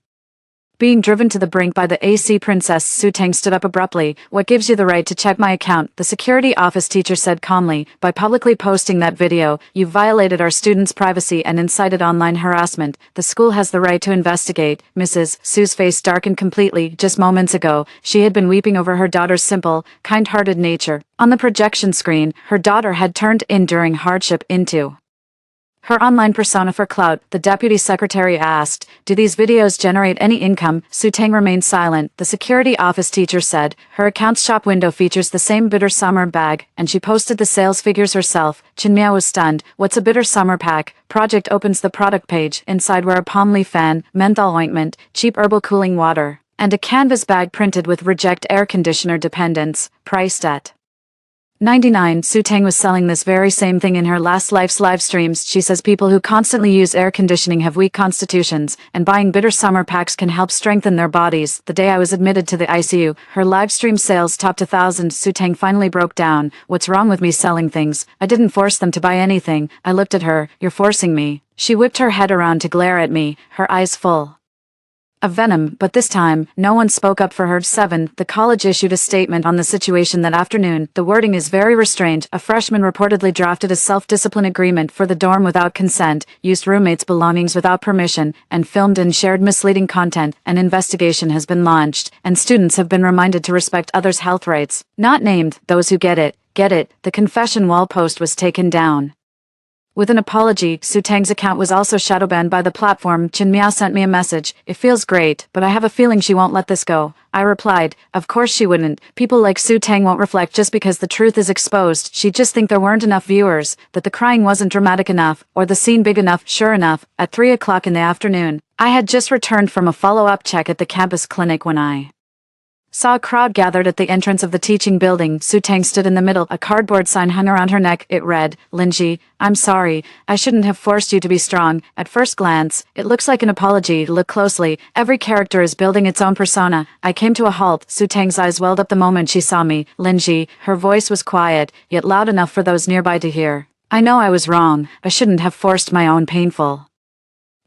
being driven to the brink by the AC princess." Su Tang stood up abruptly. "What gives you the right to check my account?" The security office teacher said calmly. "By publicly posting that video, you've violated our students' privacy and incited online harassment. The school has the right to investigate." Mrs. Su's face darkened completely. Just moments ago, she had been weeping over her daughter's simple, kind-hearted nature. On the projection screen, her daughter had turned enduring hardship into her online persona for clout. The deputy secretary asked, "Do these videos generate any income?" Su Tang remained silent. The security office teacher said, "Her account's shop window features the same Bitter Summer bag, and she posted the sales figures herself." Chin Miao was stunned. "What's a Bitter Summer pack?" Project opens the product page. Inside were a palm leaf fan, menthol ointment, cheap herbal cooling water, and a canvas bag printed with "Reject Air Conditioner Dependence," priced at $99. Su Tang was selling this very same thing in her last life's live streams. She says people who constantly use air conditioning have weak constitutions, and buying Bitter Summer packs can help strengthen their bodies. The day I was admitted to the ICU, her live stream sales topped 1,000. Su Tang finally broke down. "What's wrong with me selling things? I didn't force them to buy anything." I looked at her. "You're forcing me." She whipped her head around to glare at me, her eyes full of venom, but this time, no one spoke up for her. 7. The college issued a statement on the situation that afternoon. The wording is very restrained. A freshman reportedly drafted a self-discipline agreement for the dorm without consent, used roommates' belongings without permission, and filmed and shared misleading content. An investigation has been launched, and students have been reminded to respect others' health rights. Not named. Those who get it, get it. The confession wall post was taken down with an apology. Su Tang's account was also shadowbanned by the platform. Chin Miao sent me a message. "It feels great, but I have a feeling she won't let this go." I replied, "Of course she wouldn't. People like Su Tang won't reflect just because the truth is exposed. She'd just think there weren't enough viewers, that the crying wasn't dramatic enough, or the scene big enough." Sure enough, at 3 o'clock in the afternoon, I had just returned from a follow-up check at the campus clinic when I saw a crowd gathered at the entrance of the teaching building. Su Tang stood in the middle. A cardboard sign hung around her neck. It read, "Linji, I'm sorry. I shouldn't have forced you to be strong." At first glance, it looks like an apology. Look closely. Every character is building its own persona. I came to a halt. Su Tang's eyes welled up the moment she saw me. "Linji." Her voice was quiet, yet loud enough for those nearby to hear. "I know I was wrong. I shouldn't have forced my own painful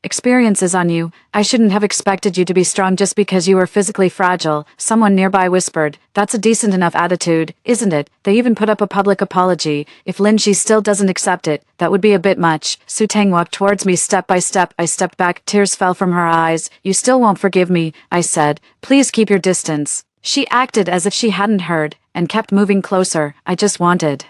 experiences on you. I shouldn't have expected you to be strong just because you were physically fragile." Someone nearby whispered, "That's a decent enough attitude, isn't it?" They even put up a public apology. If Linji still doesn't accept it, that would be a bit much. Su Tang walked towards me step by step. I stepped back. Tears fell from her eyes. "You still won't forgive me," I said. "Please keep your distance." She acted as if she hadn't heard, and kept moving closer. "I just wanted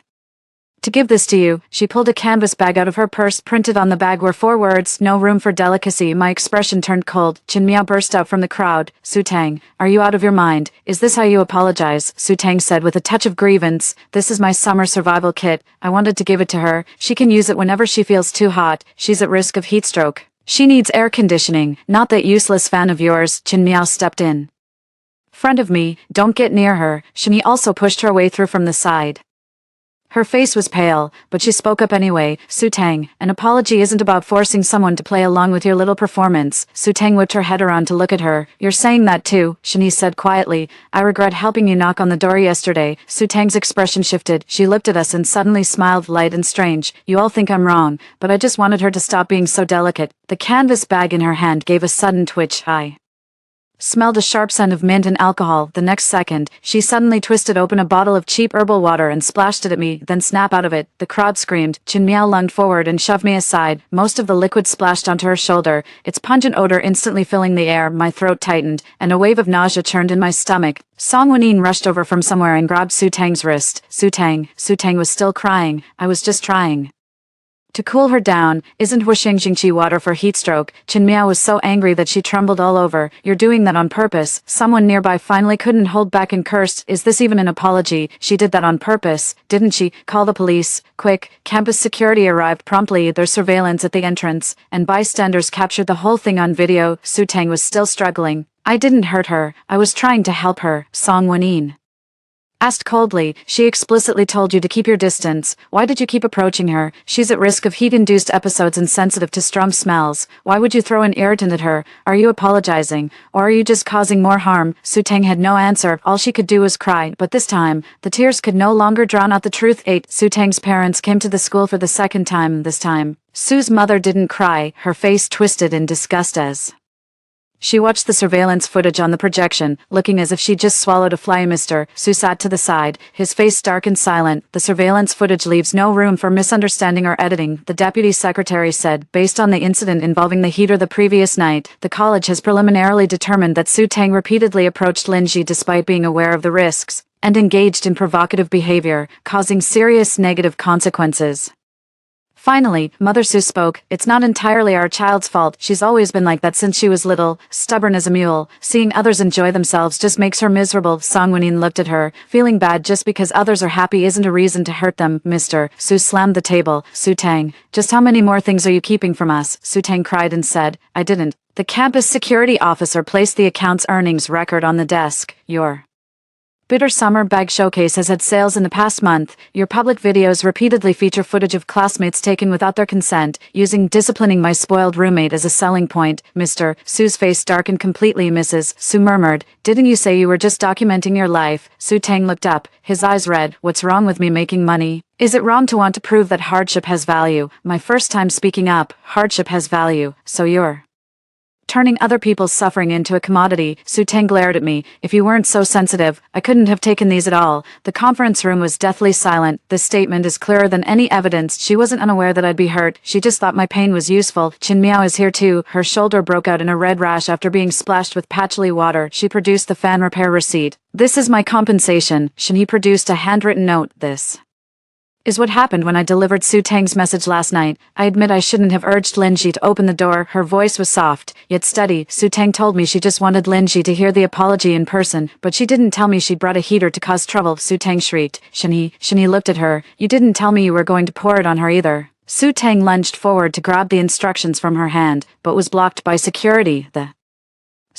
to give this to you." She pulled a canvas bag out of her purse. Printed on the bag were 4 words, "No room for delicacy." My expression turned cold. Chin Miao burst out from the crowd. "Su Tang, are you out of your mind? Is this how you apologize?" Su Tang said with a touch of grievance, "This is my summer survival kit. I wanted to give it to her. She can use it whenever she feels too hot. She's at risk of heat stroke. She needs air conditioning, not that useless fan of yours." Chin Miao stepped in Friend of me, don't get near her. Shani also pushed her way through from the side. Her face was pale, but she spoke up anyway. Su Tang, an apology isn't about forcing someone to play along with your little performance. Su Tang whipped her head around to look at her. You're saying that too, Shani said quietly. I regret helping you knock on the door yesterday. Su Tang's expression shifted. She looked at us and suddenly smiled light and strange. You all think I'm wrong, but I just wanted her to stop being so delicate. The canvas bag in her hand gave a sudden twitch. I smelled a sharp scent of mint and alcohol. The next second, she suddenly twisted open a bottle of cheap herbal water and splashed it at me, then snapped out of it. The crowd screamed. Chin Miao lunged forward and shoved me aside. Most of the liquid splashed onto her shoulder, its pungent odor instantly filling the air. My throat tightened, and a wave of nausea churned in my stomach. Song Wenyin rushed over from somewhere and grabbed Su Tang's wrist. Su Tang was still crying. I was just trying to cool her down. Isn't Wuxing Jingqi water for heat stroke? Chin Miao was so angry that she trembled all over. You're doing that on purpose. Someone nearby finally couldn't hold back and cursed. Is this even an apology? She did that on purpose, didn't she? Call the police. Quick. Campus security arrived promptly. There's surveillance at the entrance, and bystanders captured the whole thing on video. Su Tang was still struggling. I didn't hurt her. I was trying to help her. Song Wenyin asked coldly. She explicitly told you to keep your distance. Why did you keep approaching her? She's at risk of heat-induced episodes and sensitive to strong smells. Why would you throw an irritant at her? Are you apologizing? Or are you just causing more harm? Su Tang had no answer. All she could do was cry. But this time, the tears could no longer drown out the truth. 8. Su Tang's parents came to the school for the second time. This time, Su's mother didn't cry. Her face twisted in disgust as she watched the surveillance footage on the projection, looking as if she'd just swallowed a fly. Mr. Su sat to the side, his face stark and silent. The surveillance footage leaves no room for misunderstanding or editing, the deputy secretary said. Based on the incident involving the heater the previous night, the college has preliminarily determined that Su Tang repeatedly approached Lin Ji despite being aware of the risks, and engaged in provocative behavior, causing serious negative consequences. Finally, Mother Su spoke. It's not entirely our child's fault. She's always been like that since she was little, stubborn as a mule. Seeing others enjoy themselves just makes her miserable. Song Wenyin looked at her. Feeling bad just because others are happy isn't a reason to hurt them, Mr. Su slammed the table. Su Tang, just how many more things are you keeping from us? Su Tang cried and said, I didn't. The campus security officer placed the account's earnings record on the desk. Your Bitter Summer Bag Showcase has had sales in the past month. Your public videos repeatedly feature footage of classmates taken without their consent, using disciplining my spoiled roommate as a selling point. Mr. Su's face darkened completely. Mrs. Su murmured, didn't you say you were just documenting your life? Su Tang looked up, his eyes red. What's wrong with me making money? Is it wrong to want to prove that hardship has value? My first time speaking up. Hardship has value, so you're turning other people's suffering into a commodity. Su Tang glared at me. If you weren't so sensitive, I couldn't have taken these at all. The conference room was deathly silent. This statement is clearer than any evidence. She wasn't unaware that I'd be hurt. She just thought my pain was useful. Chin Miao is here too. Her shoulder broke out in a red rash after being splashed with patchouli water. She produced the fan repair receipt. This is my compensation. He produced a handwritten note. This is what happened when I delivered Su Tang's message last night. I admit I shouldn't have urged Lin Ji to open the door. Her voice was soft, yet steady. Su Tang told me she just wanted Lin Ji to hear the apology in person, but she didn't tell me she'd brought a heater to cause trouble. Su Tang shrieked. Shani looked at her. You didn't tell me you were going to pour it on her either. Su Tang lunged forward to grab the instructions from her hand, but was blocked by security. The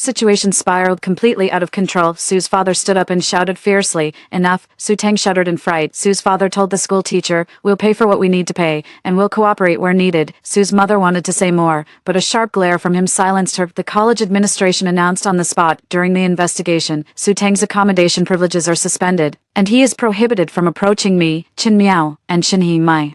situation spiraled completely out of control. Su's father stood up and shouted fiercely, enough. Su Tang shuddered in fright. Su's father told the school teacher, we'll pay for what we need to pay, and we'll cooperate where needed. Su's mother wanted to say more, but a sharp glare from him silenced her. The college administration announced on the spot, during the investigation, Su Tang's accommodation privileges are suspended, and he is prohibited from approaching me, Chin Miao, and Shinhe my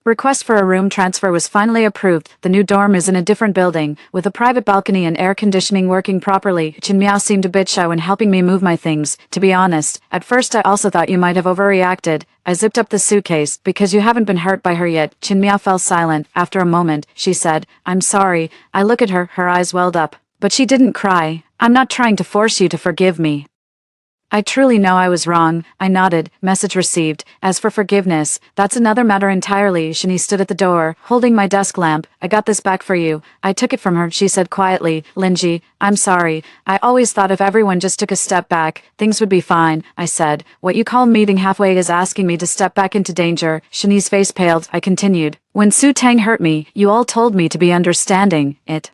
request for a room transfer was finally approved. The new dorm is in a different building, with a private balcony and air conditioning working properly. Chin Miao seemed a bit shy when helping me move my things. To be honest, at first I also thought you might have overreacted. I zipped up the suitcase, because you haven't been hurt by her yet. Chin Miao fell silent. After a moment, she said, I'm sorry. I look at her, her eyes welled up. But she didn't cry. I'm not trying to force you to forgive me. I truly know I was wrong. I nodded. Message received. As for forgiveness, that's another matter entirely. Shani stood at the door, holding my desk lamp. I got this back for you. I took it from her, she said quietly. Lin Ji, I'm sorry. I always thought if everyone just took a step back, things would be fine. I said, what you call meeting halfway is asking me to step back into danger. Shani's face paled. I continued. When Su Tang hurt me, you all told me to be understanding. It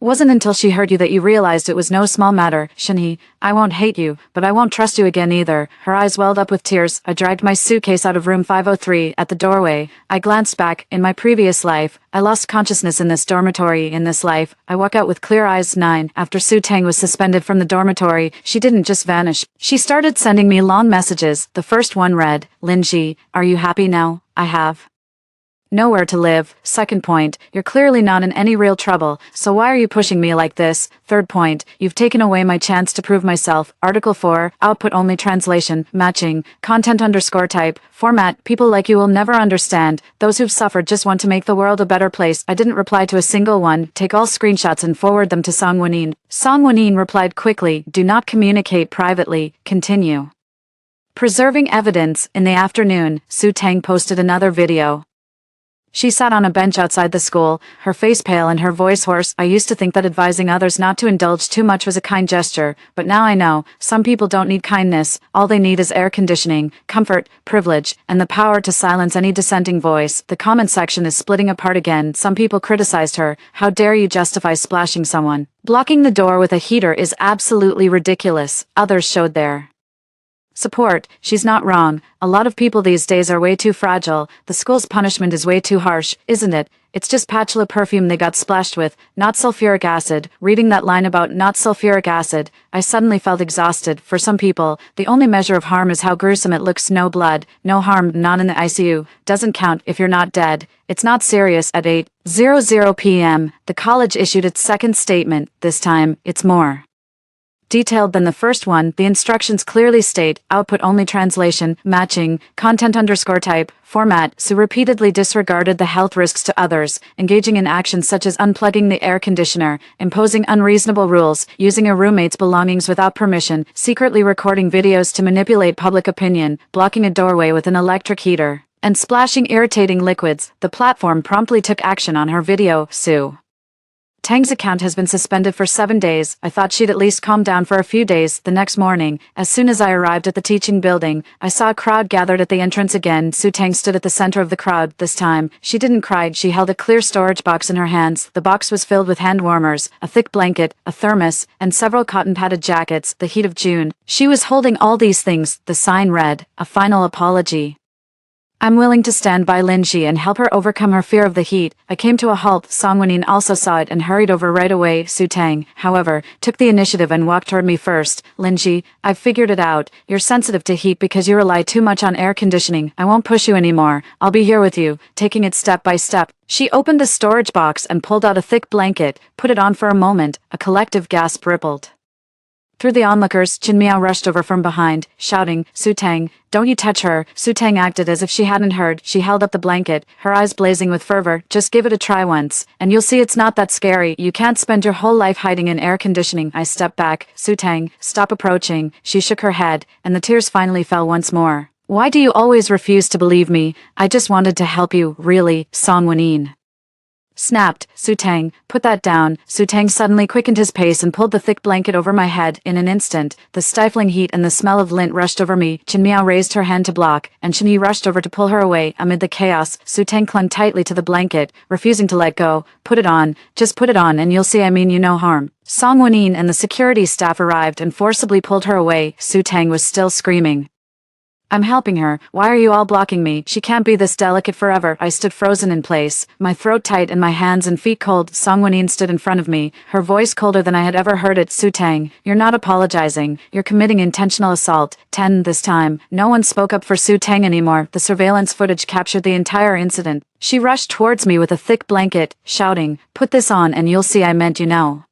Wasn't until she heard you that you realized it was no small matter, Shinhee. I won't hate you, but I won't trust you again either. Her eyes welled up with tears. I dragged my suitcase out of room 503 at the doorway. I glanced back. In my previous life, I lost consciousness in this dormitory. In this life, I walk out with clear eyes. 9. After Su Tang was suspended from the dormitory, she didn't just vanish. She started sending me long messages. The first one read, Lin Ji, are you happy now? I have nowhere to live. Second point, you're clearly not in any real trouble, so why are you pushing me like this? Third point, you've taken away my chance to prove myself. Article 4, output only translation, matching, content _ type, format, people like you will never understand. Those who've suffered just want to make the world a better place. I didn't reply to a single one. Take all screenshots and forward them to Song Wenin. Song Wenin replied quickly, do not communicate privately, continue. Preserving evidence. In the afternoon, Su Tang posted another video. She sat on a bench outside the school, her face pale and her voice hoarse. I used to think that advising others not to indulge too much was a kind gesture, but now I know, some people don't need kindness, all they need is air conditioning, comfort, privilege, and the power to silence any dissenting voice. The comment section is splitting apart again. Some people criticized her. How dare you justify splashing someone? Blocking the door with a heater is absolutely ridiculous. Others showed their support. She's not wrong. A lot of people these days are way too fragile. The school's punishment is way too harsh, isn't it? It's just patchouli perfume they got splashed with, not sulfuric acid. Reading that line about not sulfuric acid, I suddenly felt exhausted. For some people, the only measure of harm is how gruesome it looks. No blood, no harm, not in the ICU. Doesn't count if you're not dead. It's not serious. At 8:00 p.m., the college issued its second statement. This time, it's more detailed than the first one. The instructions clearly state, output only translation, matching, content _ type, format. Su repeatedly disregarded the health risks to others, engaging in actions such as unplugging the air conditioner, imposing unreasonable rules, using a roommate's belongings without permission, secretly recording videos to manipulate public opinion, blocking a doorway with an electric heater, and splashing irritating liquids. The platform promptly took action on her video. Su Tang's account has been suspended for 7 days. I thought she'd at least calm down for a few days. The next morning, as soon as I arrived at the teaching building, I saw a crowd gathered at the entrance again. Su Tang stood at the center of the crowd. This time, she didn't cry. She held a clear storage box in her hands. The box was filled with hand warmers, a thick blanket, a thermos, and several cotton-padded jackets. The heat of June. She was holding all these things. The sign read, a final apology. I'm willing to stand by Lin Ji and help her overcome her fear of the heat. I came to a halt. Song Wenin also saw it and hurried over right away. Su Tang, however, took the initiative and walked toward me first. Lin Ji, I've figured it out. You're sensitive to heat because you rely too much on air conditioning. I won't push you anymore. I'll be here with you, taking it step by step. She opened the storage box and pulled out a thick blanket, put it on for a moment. A collective gasp rippled through the onlookers. Chin Miao rushed over from behind, shouting, Su Tang, don't you touch her. Su Tang acted as if she hadn't heard. She held up the blanket, her eyes blazing with fervor. Just give it a try once, and you'll see it's not that scary. You can't spend your whole life hiding in air conditioning. I stepped back. Su Tang, stop approaching. She shook her head, and the tears finally fell once more. Why do you always refuse to believe me? I just wanted to help you, really. Song Wenin snapped. Su Tang, put that down. Su Tang suddenly quickened his pace and pulled the thick blanket over my head. In an instant, the stifling heat and the smell of lint rushed over me. Chin Miao raised her hand to block, and Shinhee rushed over to pull her away. Amid the chaos, Su Tang clung tightly to the blanket, refusing to let go. Put it on. Just put it on and you'll see I mean you no harm. Song Wenin and the security staff arrived and forcibly pulled her away. Su Tang was still screaming. I'm helping her. Why are you all blocking me? She can't be this delicate forever. I stood frozen in place, my throat tight and my hands and feet cold. Song Wenin stood in front of me, her voice colder than I had ever heard it. Su Tang, you're not apologizing. You're committing intentional assault. 10 this time. No one spoke up for Su Tang anymore. The surveillance footage captured the entire incident. She rushed towards me with a thick blanket, shouting, put this on and you'll see I meant you no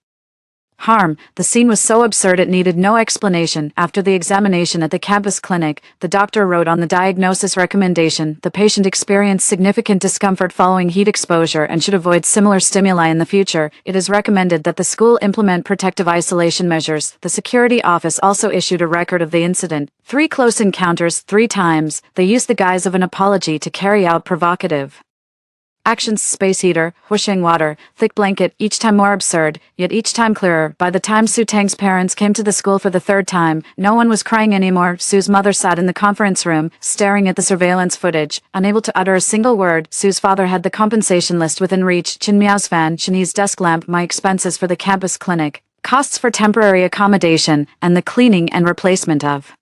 harm. The scene was so absurd it needed no explanation. After the examination at the campus clinic, the doctor wrote on the diagnosis recommendation, the patient experienced significant discomfort following heat exposure and should avoid similar stimuli in the future. It is recommended that the school implement protective isolation measures. The security office also issued a record of the incident. 3 close encounters 3 times. They used the guise of an apology to carry out provocative Actions: space heater, whooshing water, thick blanket, each time more absurd, yet each time clearer. By the time Su Tang's parents came to the school for the third time, no one was crying anymore. Su's mother sat in the conference room, staring at the surveillance footage, unable to utter a single word. Su's father had the compensation list within reach: Chin Miao's fan, Chinese desk lamp, my expenses for the campus clinic, costs for temporary accommodation, and the cleaning and replacement of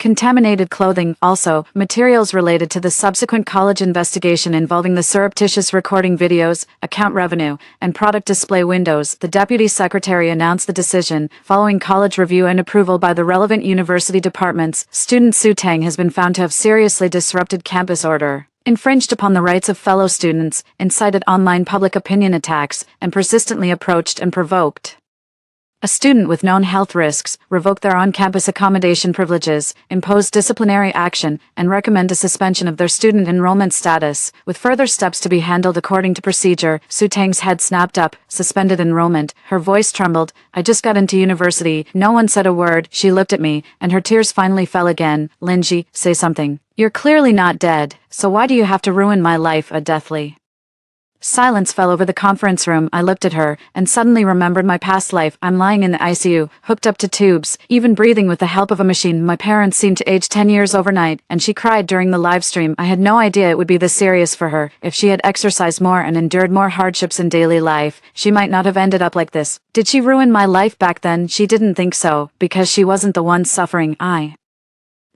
contaminated clothing. Also, materials related to the subsequent college investigation involving the surreptitious recording videos, account revenue, and product display windows. The deputy secretary announced the decision. Following college review and approval by the relevant university departments, student Su Tang has been found to have seriously disrupted campus order, infringed upon the rights of fellow students, incited online public opinion attacks, and persistently approached and provoked a student with known health risks, revoked their on-campus accommodation privileges, imposed disciplinary action, and recommend a suspension of their student enrollment status, with further steps to be handled according to procedure. Su Tang's head snapped up. Suspended enrollment. Her voice trembled. I just got into university. No one said a word. She looked at me, and her tears finally fell again. Linji, say something. You're clearly not dead, so why do you have to ruin my life? A deathly silence fell over the conference room. I looked at her, and suddenly remembered my past life. I'm lying in the ICU, hooked up to tubes, even breathing with the help of a machine. My parents seemed to age 10 years overnight, and she cried during the live stream. I had no idea it would be this serious for her. If she had exercised more and endured more hardships in daily life, she might not have ended up like this. Did she ruin my life back then? She didn't think so, because she wasn't the one suffering. I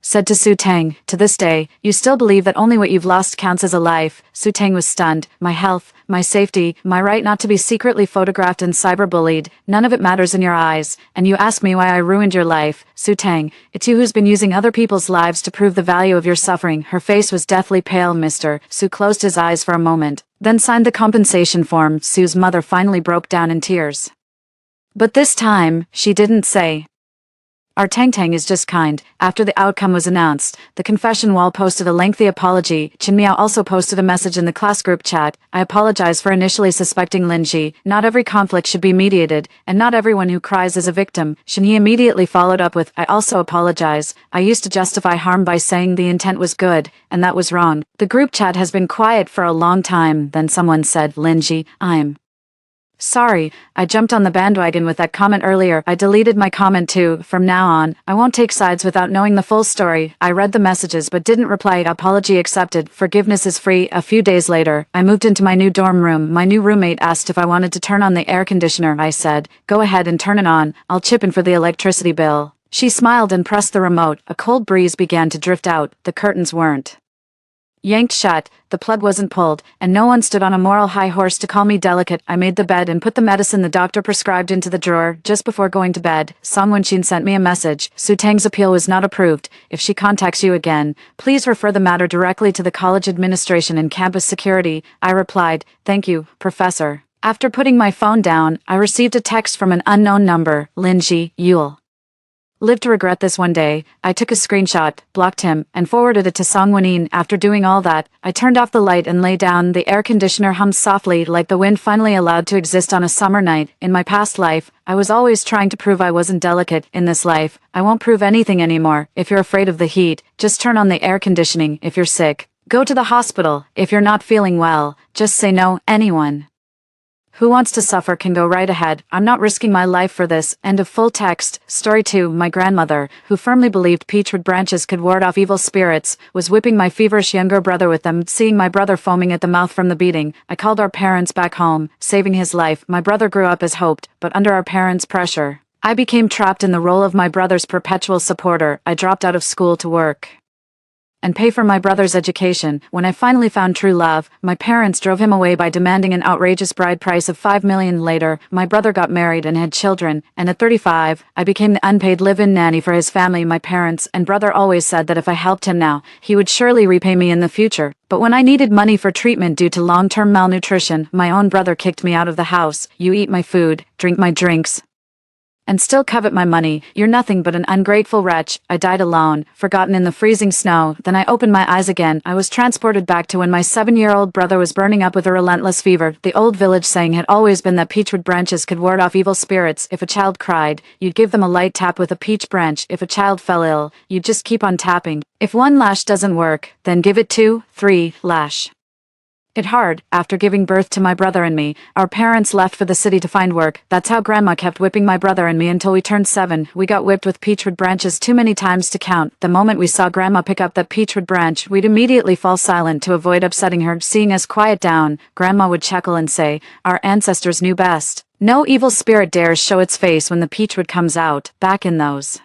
said to Su Tang, to this day, you still believe that only what you've lost counts as a life. Su Tang was stunned. My health, my safety, my right not to be secretly photographed and cyberbullied, none of it matters in your eyes, and you ask me why I ruined your life. Su Tang, it's you who's been using other people's lives to prove the value of your suffering. Her face was deathly pale. Mr. Su closed his eyes for a moment, then signed the compensation form. Su's mother finally broke down in tears. But this time, she didn't say, our Tang Tang is just kind. After the outcome was announced, the confession wall posted a lengthy apology. Chin Miao also posted a message in the class group chat. I apologize for initially suspecting Linji. Not every conflict should be mediated, and not everyone who cries is a victim. Shin He immediately followed up with, I also apologize. I used to justify harm by saying the intent was good, and that was wrong. The group chat has been quiet for a long time. Then someone said, Linji, I'm sorry, I jumped on the bandwagon with that comment earlier. I deleted my comment too. From now on, I won't take sides without knowing the full story. I read the messages but didn't reply. Apology accepted. Forgiveness is free. A few days later, I moved into my new dorm room. My new roommate asked if I wanted to turn on the air conditioner. I said, go ahead and turn it on. I'll chip in for the electricity bill. She smiled and pressed the remote. A cold breeze began to drift out. The curtains weren't yanked shut, the plug wasn't pulled, and no one stood on a moral high horse to call me delicate. I made the bed and put the medicine the doctor prescribed into the drawer. Just before going to bed, Song Wenshin sent me a message. Su Tang's appeal was not approved. If she contacts you again, please refer the matter directly to the college administration and campus security. I replied, thank you, Professor. After putting my phone down, I received a text from an unknown number. Linji, you'll live to regret this one day. I took a screenshot, blocked him, and forwarded it to Song Wenin. After doing all that, I turned off the light and lay down. The air conditioner hummed softly like the wind finally allowed to exist on a summer night. In my past life, I was always trying to prove I wasn't delicate. In this life, I won't prove anything anymore. If you're afraid of the heat, just turn on the air conditioning. If you're sick, go to the hospital. If you're not feeling well, just say no. Anyone who wants to suffer can go right ahead. I'm not risking my life for this. End of full text. Story 2. My grandmother, who firmly believed peachwood branches could ward off evil spirits, was whipping my feverish younger brother with them. Seeing my brother foaming at the mouth from the beating, I called our parents back home, saving his life. My brother grew up as hoped, but under our parents' pressure, I became trapped in the role of my brother's perpetual supporter. I dropped out of school to work and pay for my brother's education. When I finally found true love, my parents drove him away by demanding an outrageous bride price of $5 million. Later, my brother got married and had children, and at 35, I became the unpaid live-in nanny for his family. My parents and brother always said that if I helped him now, he would surely repay me in the future. But when I needed money for treatment due to long-term malnutrition, my own brother kicked me out of the house. You eat my food, drink my drinks, and still covet my money. You're nothing but an ungrateful wretch. I died alone, forgotten in the freezing snow. Then I opened my eyes again. I was transported back to when my 7-year-old brother was burning up with a relentless fever. The old village saying had always been that peachwood branches could ward off evil spirits. If a child cried, you'd give them a light tap with a peach branch. If a child fell ill, you'd just keep on tapping. If one lash doesn't work, then give it 2, 3 lash. It hard. After giving birth to my brother and me, our parents left for the city to find work. That's how Grandma kept whipping my brother and me until we turned 7. We got whipped with peachwood branches too many times to count. The moment we saw Grandma pick up that peachwood branch, we'd immediately fall silent to avoid upsetting her. Seeing us quiet down, Grandma would chuckle and say, "Our ancestors knew best. No evil spirit dares show its face when the peachwood comes out." Back in those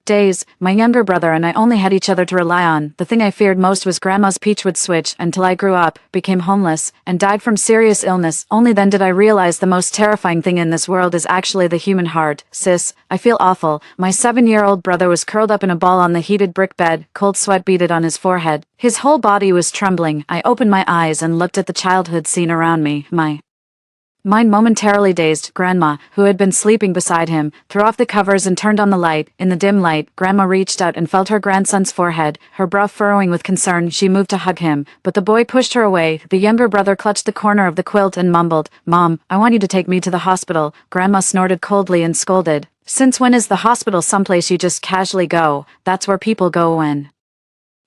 days, my younger brother and I only had each other to rely on. The thing I feared most was Grandma's peachwood switch until I grew up, became homeless, and died from serious illness. Only then did I realize the most terrifying thing in this world is actually the human heart. Sis, I feel awful. My 7-year-old brother was curled up in a ball on the heated brick bed, cold sweat beaded on his forehead. His whole body was trembling. I opened my eyes and looked at the childhood scene around me. My mind momentarily dazed. Grandma, who had been sleeping beside him, threw off the covers and turned on the light. In the dim light, Grandma reached out and felt her grandson's forehead, her brow furrowing with concern. She moved to hug him, but the boy pushed her away. The younger brother clutched the corner of the quilt and mumbled, "Mom, I want you to take me to the hospital." Grandma snorted coldly and scolded, "Since when is the hospital someplace you just casually go? That's where people go when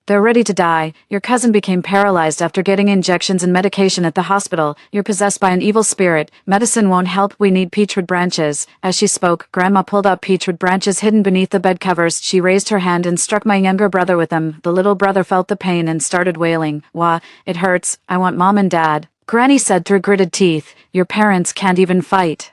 they're ready to die. Your cousin became paralyzed after getting injections and medication at the hospital. You're possessed by an evil spirit. Medicine won't help. We need peachwood branches." As she spoke, Grandma pulled out peachwood branches hidden beneath the bed covers. She raised her hand and struck my younger brother with them. The little brother felt the pain and started wailing. "Wah, it hurts. I want Mom and Dad." Granny said through gritted teeth, "Your parents can't even fight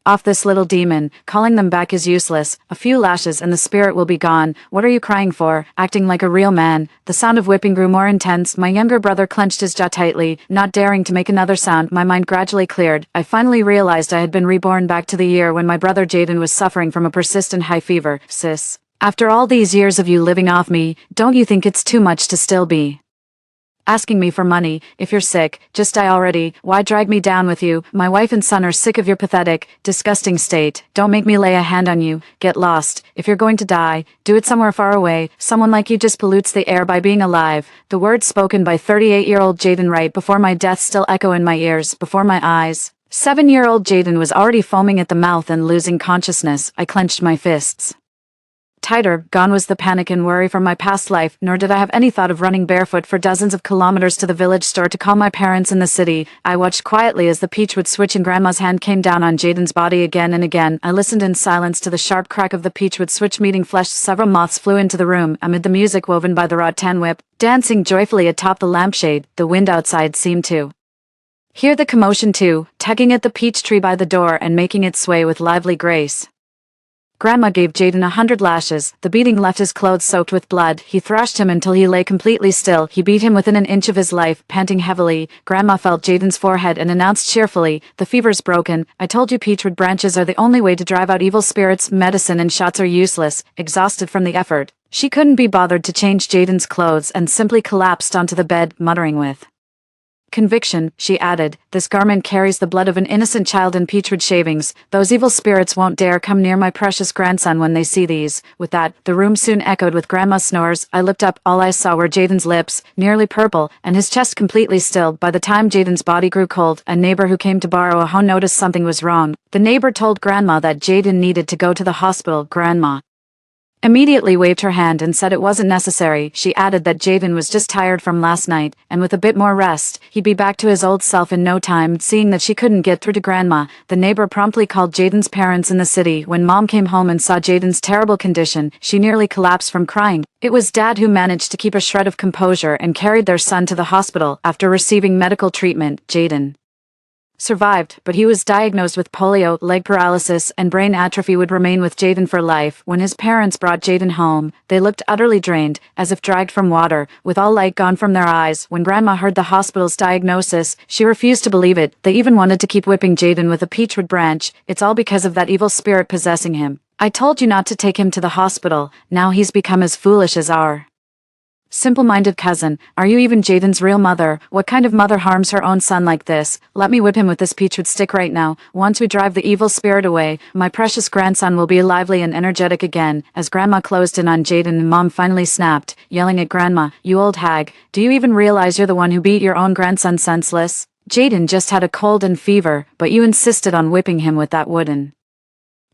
off this little demon. Calling them back is useless. A few lashes and the spirit will be gone. What are you crying for? Acting like a real man." The sound of whipping grew more intense. My younger brother clenched his jaw tightly, not daring to make another sound. My mind gradually cleared. I finally realized I had been reborn back to the year when my brother Jaden was suffering from a persistent high fever. Sis, after all these years of you living off me, don't you think it's too much to still be asking me for money? If you're sick, just die already. Why drag me down with you? My wife and son are sick of your pathetic, disgusting state. Don't make me lay a hand on you. Get lost. If you're going to die, do it somewhere far away. Someone like you just pollutes the air by being alive. The words spoken by 38-year-old Jaden right before my death still echo in my ears, before my eyes. 7-year-old Jaden was already foaming at the mouth and losing consciousness. I clenched my fists tighter. Gone was the panic and worry from my past life, nor did I have any thought of running barefoot for dozens of kilometers to the village store to call my parents in the city. I watched quietly as the peachwood switch in Grandma's hand came down on Jaden's body again and again. I listened in silence to the sharp crack of the peachwood switch meeting flesh. Several moths flew into the room amid the music woven by the rattan whip, dancing joyfully atop the lampshade. The wind outside seemed to hear the commotion too, tugging at the peach tree by the door and making it sway with lively grace. Grandma gave Jaden 100 lashes. The beating left his clothes soaked with blood. He thrashed him until he lay completely still. He beat him within an inch of his life, panting heavily. Grandma felt Jaden's forehead and announced cheerfully, "The fever's broken. I told you peachwood branches are the only way to drive out evil spirits. Medicine and shots are useless." Exhausted from the effort, she couldn't be bothered to change Jaden's clothes and simply collapsed onto the bed, muttering with conviction. She added, "This garment carries the blood of an innocent child in peachwood shavings. Those evil spirits won't dare come near my precious grandson when they see these." With that, the room soon echoed with Grandma's snores. I looked up. All I saw were Jaden's lips, nearly purple, and his chest completely still. By the time Jaden's body grew cold, a neighbor who came to borrow a hoe noticed something was wrong. The neighbor told Grandma that Jaden needed to go to the hospital. Grandma immediately waved her hand and said it wasn't necessary. She added that Jaden was just tired from last night, and with a bit more rest, he'd be back to his old self in no time. Seeing that she couldn't get through to Grandma, the neighbor promptly called Jaden's parents in the city. When Mom came home and saw Jaden's terrible condition, she nearly collapsed from crying. It was Dad who managed to keep a shred of composure and carried their son to the hospital. After receiving medical treatment, Jaden survived, but he was diagnosed with polio, leg paralysis, and brain atrophy would remain with Jaden for life. When his parents brought Jaden home, they looked utterly drained, as if dragged from water, with all light gone from their eyes. When Grandma heard the hospital's diagnosis, she refused to believe it. They even wanted to keep whipping Jaden with a peachwood branch. It's all because of that evil spirit possessing him. I told you not to take him to the hospital. Now he's become as foolish as our simple-minded cousin. Are you even Jaden's real mother? What kind of mother harms her own son like this? Let me whip him with this peachwood stick right now. Once we drive the evil spirit away, my precious grandson will be lively and energetic again. As Grandma closed in on Jaden, Mom finally snapped, yelling at Grandma, "You old hag, do you even realize you're the one who beat your own grandson senseless? Jaden just had a cold and fever, but you insisted on whipping him with that wooden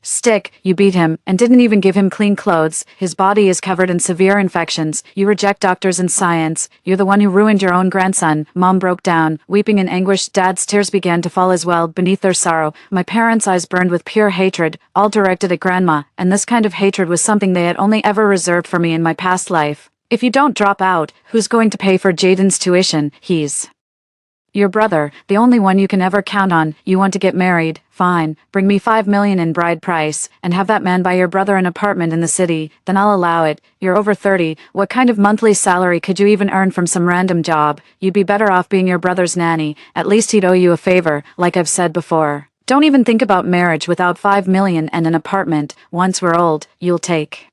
Stick, you beat him, and didn't even give him clean clothes. His body is covered in severe infections. You reject doctors and science. You're the one who ruined your own grandson. Mom broke down, weeping in anguish. Dad's tears began to fall as well, beneath their sorrow. My parents' eyes burned with pure hatred, all directed at Grandma, and this kind of hatred was something they had only ever reserved for me in my past life. If you don't drop out, who's going to pay for Jaden's tuition? He's your brother, the only one you can ever count on. You want to get married? Fine, bring me $5 million in bride price, and have that man buy your brother an apartment in the city, then I'll allow it. You're over 30, what kind of monthly salary could you even earn from some random job? You'd be better off being your brother's nanny, at least he'd owe you a favor, like I've said before. Don't even think about marriage without $5 million and an apartment. Once we're old, you'll take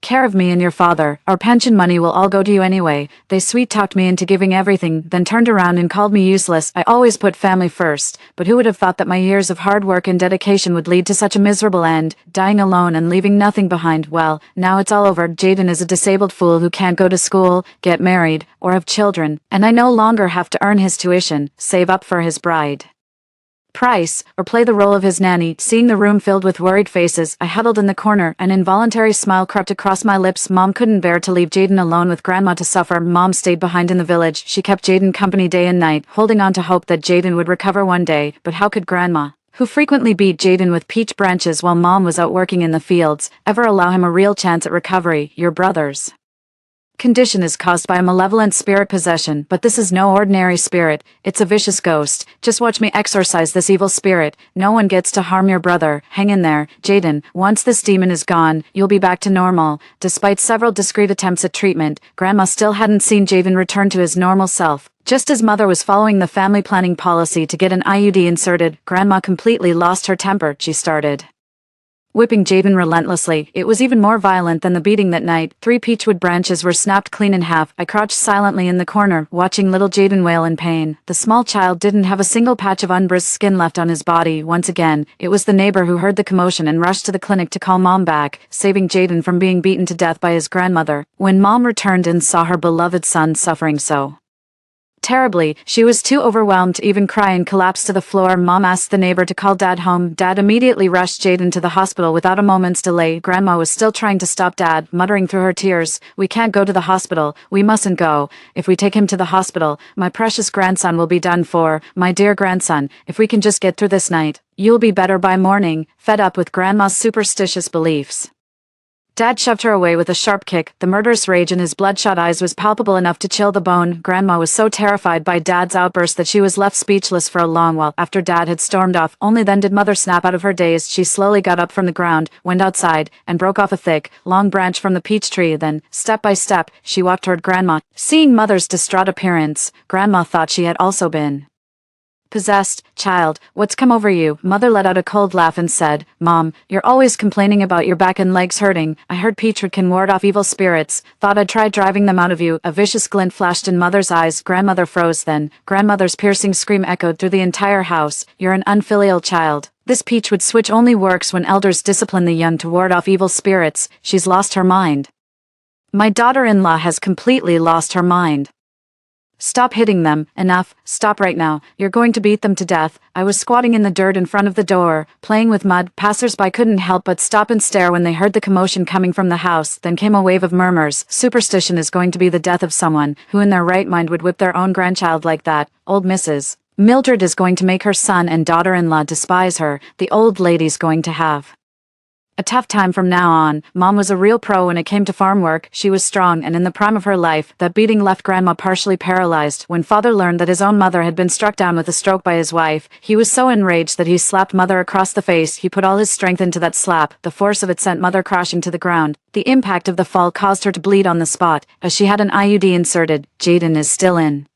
care of me and your father. Our pension money will all go to you anyway. They sweet-talked me into giving everything, then turned around and called me useless. I always put family first, but who would have thought that my years of hard work and dedication would lead to such a miserable end, dying alone and leaving nothing behind? Well, now it's all over. Jaden is a disabled fool who can't go to school, get married, or have children, and I no longer have to earn his tuition, save up for his bride price, or play the role of his nanny. Seeing the room filled with worried faces, I huddled in the corner. An involuntary smile crept across my lips. Mom couldn't bear to leave Jaden alone with Grandma to suffer. Mom stayed behind in the village. She kept Jaden company day and night, holding on to hope that Jaden would recover one day. But how could Grandma, who frequently beat Jaden with peach branches while Mom was out working in the fields, ever allow him a real chance at recovery? Your brother's condition is caused by a malevolent spirit possession, but this is no ordinary spirit. It's a vicious ghost. Just watch me exorcise this evil spirit. No one gets to harm your brother. Hang in there, Jaden. Once this demon is gone, you'll be back to normal. Despite several discreet attempts at treatment, Grandma still hadn't seen Jaden return to his normal self. Just as Mother was following the family planning policy to get an IUD inserted, Grandma completely lost her temper. She started whipping Jaden relentlessly. It was even more violent than the beating that night. 3 peachwood branches were snapped clean in half. I crouched silently in the corner, watching little Jaden wail in pain. The small child didn't have a single patch of unbruised skin left on his body. Once again, it was the neighbor who heard the commotion and rushed to the clinic to call Mom back, saving Jaden from being beaten to death by his grandmother. When Mom returned and saw her beloved son suffering so terribly, she was too overwhelmed to even cry and collapsed to the floor. Mom asked the neighbor to call Dad home. Dad immediately rushed Jaden to the hospital without a moment's delay. Grandma was still trying to stop Dad, muttering through her tears, "We can't go to the hospital. We mustn't go. If we take him to the hospital, my precious grandson will be done for. My dear grandson, if we can just get through this night, you'll be better by morning." Fed up with Grandma's superstitious beliefs, Dad shoved her away with a sharp kick. The murderous rage in his bloodshot eyes was palpable enough to chill the bone. Grandma was so terrified by Dad's outburst that she was left speechless for a long while. After Dad had stormed off, only then did Mother snap out of her daze. She slowly got up from the ground, went outside, and broke off a thick, long branch from the peach tree. Then, step by step, she walked toward Grandma. Seeing Mother's distraught appearance, Grandma thought she had also been possessed. "Child, what's come over you?" Mother let out a cold laugh and said, "Mom, you're always complaining about your back and legs hurting. I heard peachwood can ward off evil spirits. Thought I'd try driving them out of you." A vicious glint flashed in Mother's eyes. Grandmother froze. Then, Grandmother's piercing scream echoed through the entire house. "You're an unfilial child. This peachwood switch only works when elders discipline the young to ward off evil spirits. She's lost her mind. My daughter-in-law has completely lost her mind. Stop hitting them. Enough. Stop right now. You're going to beat them to death." I was squatting in the dirt in front of the door, playing with mud. Passers-by couldn't help but stop and stare when they heard the commotion coming from the house. Then came a wave of murmurs. Superstition is going to be the death of someone who in their right mind would whip their own grandchild like that. Old Mrs. Mildred is going to make her son and daughter-in-law despise her. The old lady's going to have a tough time from now on. Mom was a real pro when it came to farm work. She was strong and in the prime of her life. That beating left Grandma partially paralyzed. When Father learned that his own mother had been struck down with a stroke by his wife, he was so enraged that he slapped Mother across the face. He put all his strength into that slap. The force of it sent Mother crashing to the ground. The impact of the fall caused her to bleed on the spot, as she had an IUD inserted. Jaden is still in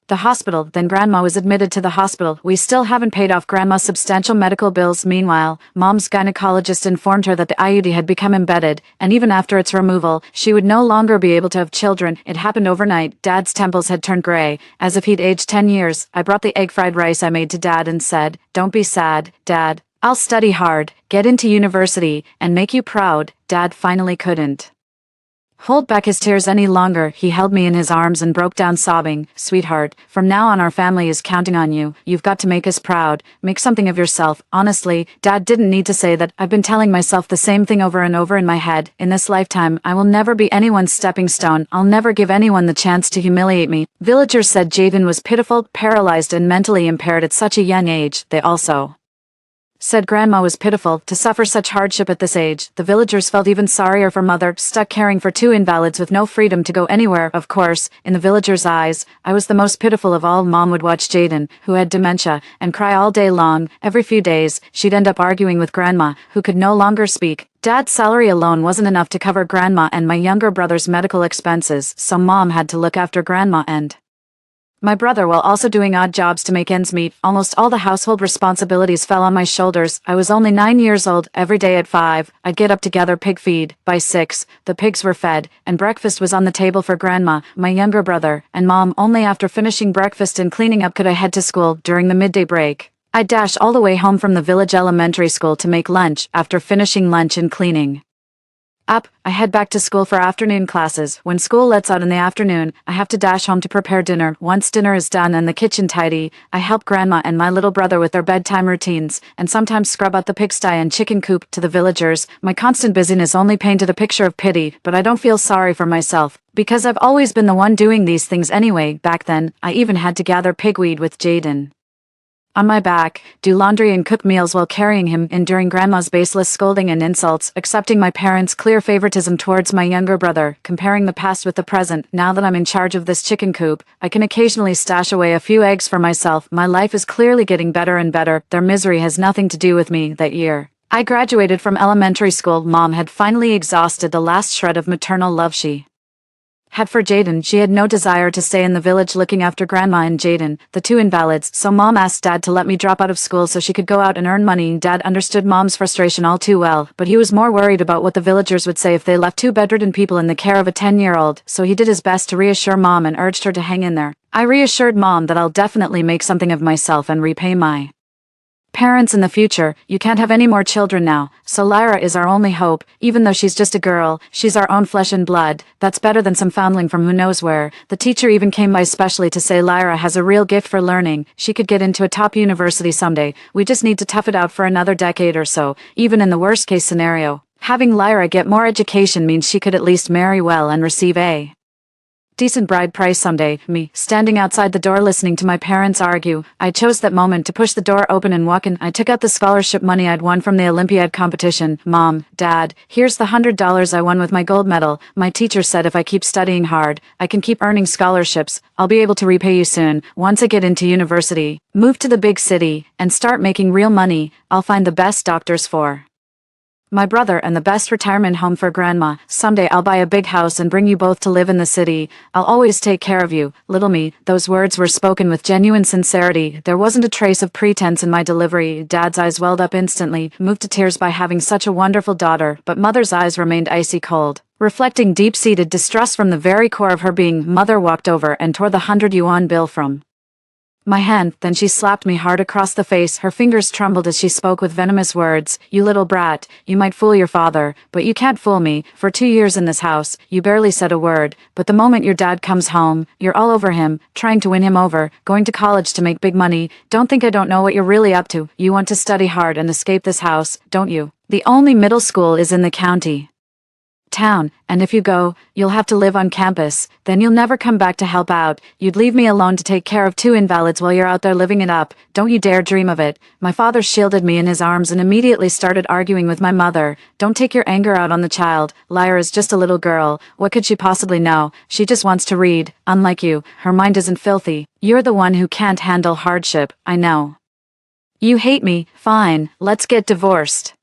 the hospital. Then Grandma was admitted to the hospital. We still haven't paid off Grandma's substantial medical bills. Meanwhile, Mom's gynecologist informed her that the IUD had become embedded, and even after its removal, she would no longer be able to have children. It happened overnight. Dad's temples had turned gray, as if he'd aged 10 years. I brought the egg fried rice I made to Dad and said, "Don't be sad, Dad. I'll study hard, get into university, and make you proud." Dad finally couldn't hold back his tears any longer. He held me in his arms and broke down sobbing. Sweetheart, from now on our family is counting on you. You've got to make us proud. Make something of yourself. Honestly, Dad didn't need to say that. I've been telling myself the same thing over and over in my head. In this lifetime, I will never be anyone's stepping stone. I'll never give anyone the chance to humiliate me. Villagers said Jaden was pitiful, paralyzed and mentally impaired at such a young age. They also said Grandma was pitiful to suffer such hardship at this age. The villagers felt even sorrier for Mother, stuck caring for two invalids with no freedom to go anywhere. Of course, in the villagers' eyes, I was the most pitiful of all. Mom would watch Jaden, who had dementia, and cry all day long. Every few days, she'd end up arguing with Grandma, who could no longer speak. Dad's salary alone wasn't enough to cover Grandma and my younger brother's medical expenses, so Mom had to look after Grandma and my brother while also doing odd jobs to make ends meet. Almost all the household responsibilities fell on my shoulders. I was only 9 years old. Every day at 5, I'd get up to gather pig feed. By 6, the pigs were fed, and breakfast was on the table for Grandma, my younger brother, and Mom. Only after finishing breakfast and cleaning up could I head to school. During the midday break, I'd dash all the way home from the village elementary school to make lunch. After finishing lunch and cleaning up, I head back to school for afternoon classes. When school lets out in the afternoon, I have to dash home to prepare dinner. Once dinner is done and the kitchen tidy, I help Grandma and my little brother with their bedtime routines, and sometimes scrub out the pigsty and chicken coop. To the villagers, my constant busyness only painted a picture of pity, but I don't feel sorry for myself, because I've always been the one doing these things anyway. Back then, I even had to gather pigweed with Jaden on my back, do laundry and cook meals while carrying him, enduring Grandma's baseless scolding and insults, accepting my parents' clear favoritism towards my younger brother, comparing the past with the present. Now that I'm in charge of this chicken coop, I can occasionally stash away a few eggs for myself. My life is clearly getting better and better. Their misery has nothing to do with me. That year I graduated from elementary school, Mom had finally exhausted the last shred of maternal love she had for Jaden. She had no desire to stay in the village looking after Grandma and Jaden, the two invalids, so Mom asked Dad to let me drop out of school so she could go out and earn money. Dad understood Mom's frustration all too well, but he was more worried about what the villagers would say if they left two bedridden people in the care of a 10-year-old, so he did his best to reassure Mom and urged her to hang in there. I reassured Mom that I'll definitely make something of myself and repay my parents in the future. You can't have any more children now, so Lyra is our only hope. Even though she's just a girl, she's our own flesh and blood. That's better than some foundling from who knows where. The teacher even came by specially to say Lyra has a real gift for learning. She could get into a top university someday. We just need to tough it out for another decade or so. Even in the worst case scenario, having Lyra get more education means she could at least marry well and receive a decent bride price someday. Me, standing outside the door listening to my parents argue, I chose that moment to push the door open and walk in. I took out the scholarship money I'd won from the Olympiad competition. Mom, Dad, here's the $100 I won with my gold medal. My teacher said if I keep studying hard, I can keep earning scholarships. I'll be able to repay you soon. Once I get into university, move to the big city, and start making real money, I'll find the best doctors for my brother and the best retirement home for Grandma. Someday I'll buy a big house and bring you both to live in the city. I'll always take care of you, little me. Those words were spoken with genuine sincerity. There wasn't a trace of pretense in my delivery. Dad's eyes welled up instantly, moved to tears by having such a wonderful daughter, but Mother's eyes remained icy cold, reflecting deep-seated distrust from the very core of her being. Mother walked over and tore the 100 yuan bill from my hand, then she slapped me hard across the face. Her fingers trembled as she spoke with venomous words. You little brat, you might fool your father, but you can't fool me. For 2 years in this house, you barely said a word, but the moment your dad comes home, you're all over him, trying to win him over, going to college to make big money. Don't think I don't know what you're really up to. You want to study hard and escape this house, don't you? The only middle school is in the town, and if you go, you'll have to live on campus. Then you'll never come back to help out. You'd leave me alone to take care of two invalids while you're out there living it up. Don't you dare dream of it. My father shielded me in his arms and immediately started arguing with my mother. Don't take your anger out on the child. Lyra's just a little girl. What could she possibly know? She just wants to read. Unlike you, her mind isn't filthy. You're the one who can't handle hardship, I know. You hate me. Fine, let's get divorced.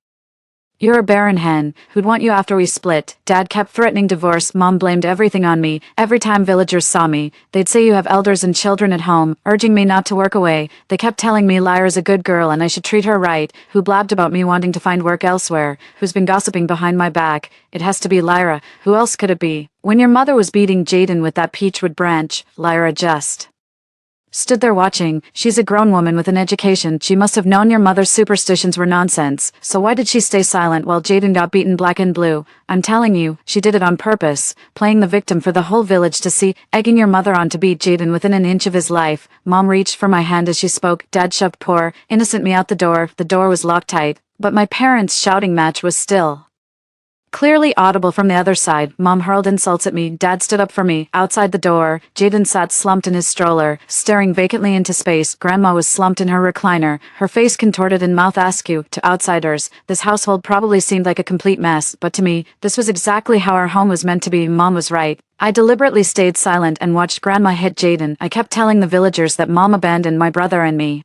You're a barren hen, who'd want you after we split. Dad kept threatening divorce. Mom blamed everything on me. Every time villagers saw me, they'd say you have elders and children at home, urging me not to work away. They kept telling me Lyra's a good girl and I should treat her right. Who blabbed about me wanting to find work elsewhere? Who's been gossiping behind my back? It has to be Lyra. Who else could it be? When your mother was beating Jaden with that peachwood branch, Lyra just Stood there watching. She's a grown woman with an education. She must have known your mother's superstitions were nonsense. So why did she stay silent while Jaden got beaten black and blue? I'm telling you, she did it on purpose, playing the victim for the whole village to see, egging your mother on to beat Jaden within an inch of his life. Mom reached for my hand as she spoke. Dad shoved poor, innocent me out the door. The door was locked tight, but my parents' shouting match was still clearly audible from the other side. Mom hurled insults at me. Dad stood up for me. Outside the door, Jaden sat slumped in his stroller, staring vacantly into space. Grandma was slumped in her recliner, her face contorted and mouth askew. To outsiders, this household probably seemed like a complete mess, but to me, this was exactly how our home was meant to be. Mom was right. I deliberately stayed silent and watched Grandma hit Jaden. I kept telling the villagers that Mom abandoned my brother and me,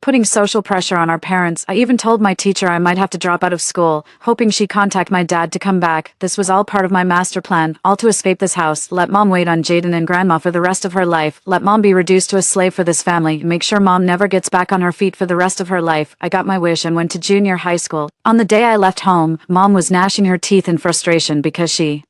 putting social pressure on our parents. I even told my teacher I might have to drop out of school, hoping she'd contact my dad to come back. This was all part of my master plan, all to escape this house, let Mom wait on Jaden and Grandma for the rest of her life, let Mom be reduced to a slave for this family, make sure Mom never gets back on her feet for the rest of her life. I got my wish and went to junior high school. On the day I left home, Mom was gnashing her teeth in frustration because she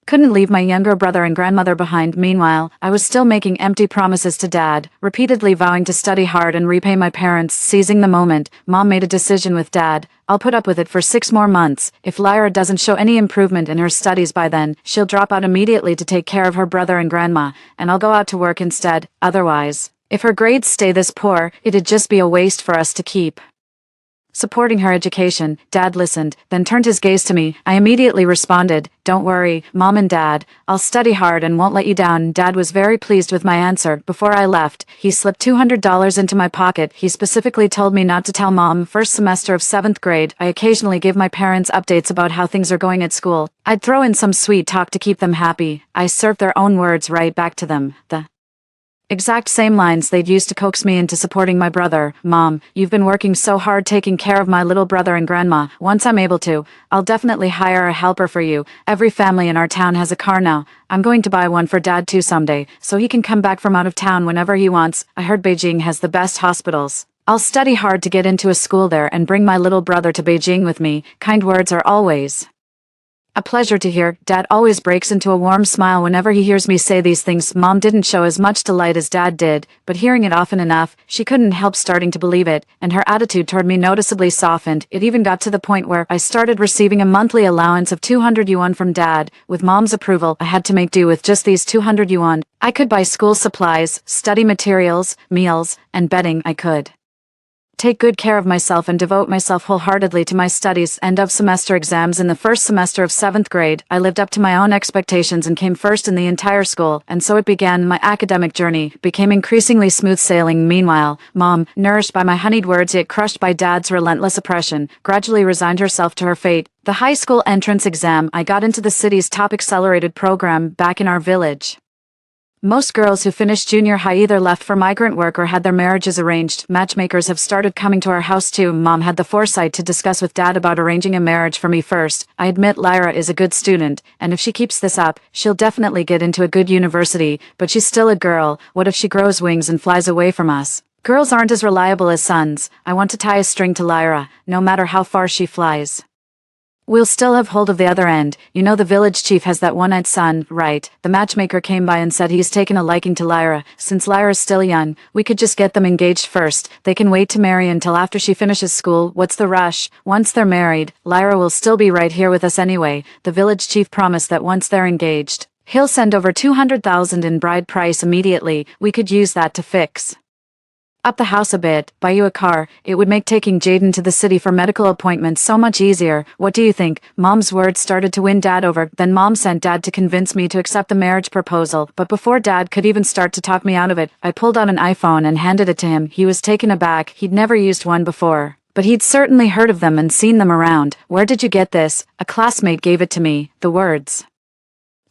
couldn't leave my younger brother and grandmother behind. Meanwhile, I was still making empty promises to Dad, repeatedly vowing to study hard and repay my parents. Seizing the moment, Mom made a decision with Dad. I'll put up with it for 6 more months. If Lyra doesn't show any improvement in her studies by then, she'll drop out immediately to take care of her brother and grandma, and I'll go out to work instead. Otherwise, if her grades stay this poor, it'd just be a waste for us to keep supporting her education. Dad listened, then turned his gaze to me. I immediately responded, "Don't worry, Mom and Dad. I'll study hard and won't let you down." Dad was very pleased with my answer. Before I left, he slipped $200 into my pocket. He specifically told me not to tell Mom. First semester of 7th grade, I occasionally give my parents updates about how things are going at school. I'd throw in some sweet talk to keep them happy. I served their own words right back to them. The exact same lines they'd used to coax me into supporting my brother. "Mom, you've been working so hard taking care of my little brother and grandma. Once I'm able to, I'll definitely hire a helper for you. Every family in our town has a car now. I'm going to buy one for Dad too someday, so he can come back from out of town whenever he wants. I heard Beijing has the best hospitals. I'll study hard to get into a school there and bring my little brother to Beijing with me." Kind words are always a pleasure to hear. Dad always breaks into a warm smile whenever he hears me say these things. Mom didn't show as much delight as Dad did, but hearing it often enough, she couldn't help starting to believe it, and her attitude toward me noticeably softened. It even got to the point where I started receiving a monthly allowance of 200 yuan from Dad. With Mom's approval, I had to make do with just these 200 yuan. I could buy school supplies, study materials, meals, and bedding. I could take good care of myself and devote myself wholeheartedly to my studies. End of semester exams. In the first semester of 7th grade, I lived up to my own expectations and came first in the entire school, and so it began. My academic journey became increasingly smooth sailing. Meanwhile, Mom, nourished by my honeyed words yet crushed by Dad's relentless oppression, gradually resigned herself to her fate. The high school entrance exam, I got into the city's top accelerated program back in our village. Most girls who finished junior high either left for migrant work or had their marriages arranged. Matchmakers have started coming to our house too. Mom had the foresight to discuss with Dad about arranging a marriage for me first. I admit Lyra is a good student, and if she keeps this up, she'll definitely get into a good university, but she's still a girl. What if she grows wings and flies away from us? Girls aren't as reliable as sons. I want to tie a string to Lyra, no matter how far she flies. We'll still have hold of the other end. You know the village chief has that one-eyed son, right? The matchmaker came by and said he's taken a liking to Lyra. Since Lyra's still young, we could just get them engaged first. They can wait to marry until after she finishes school. What's the rush? Once they're married, Lyra will still be right here with us anyway. The village chief promised that once they're engaged, he'll send over 200,000 in bride price immediately. We could use that to fix up the house a bit, buy you a car. It would make taking Jaden to the city for medical appointments so much easier. What do you think? Mom's words started to win Dad over. Then Mom sent Dad to convince me to accept the marriage proposal. But before Dad could even start to talk me out of it, I pulled out an iPhone and handed it to him. He was taken aback. He'd never used one before, but he'd certainly heard of them and seen them around. "Where did you get this?" "A classmate gave it to me." The words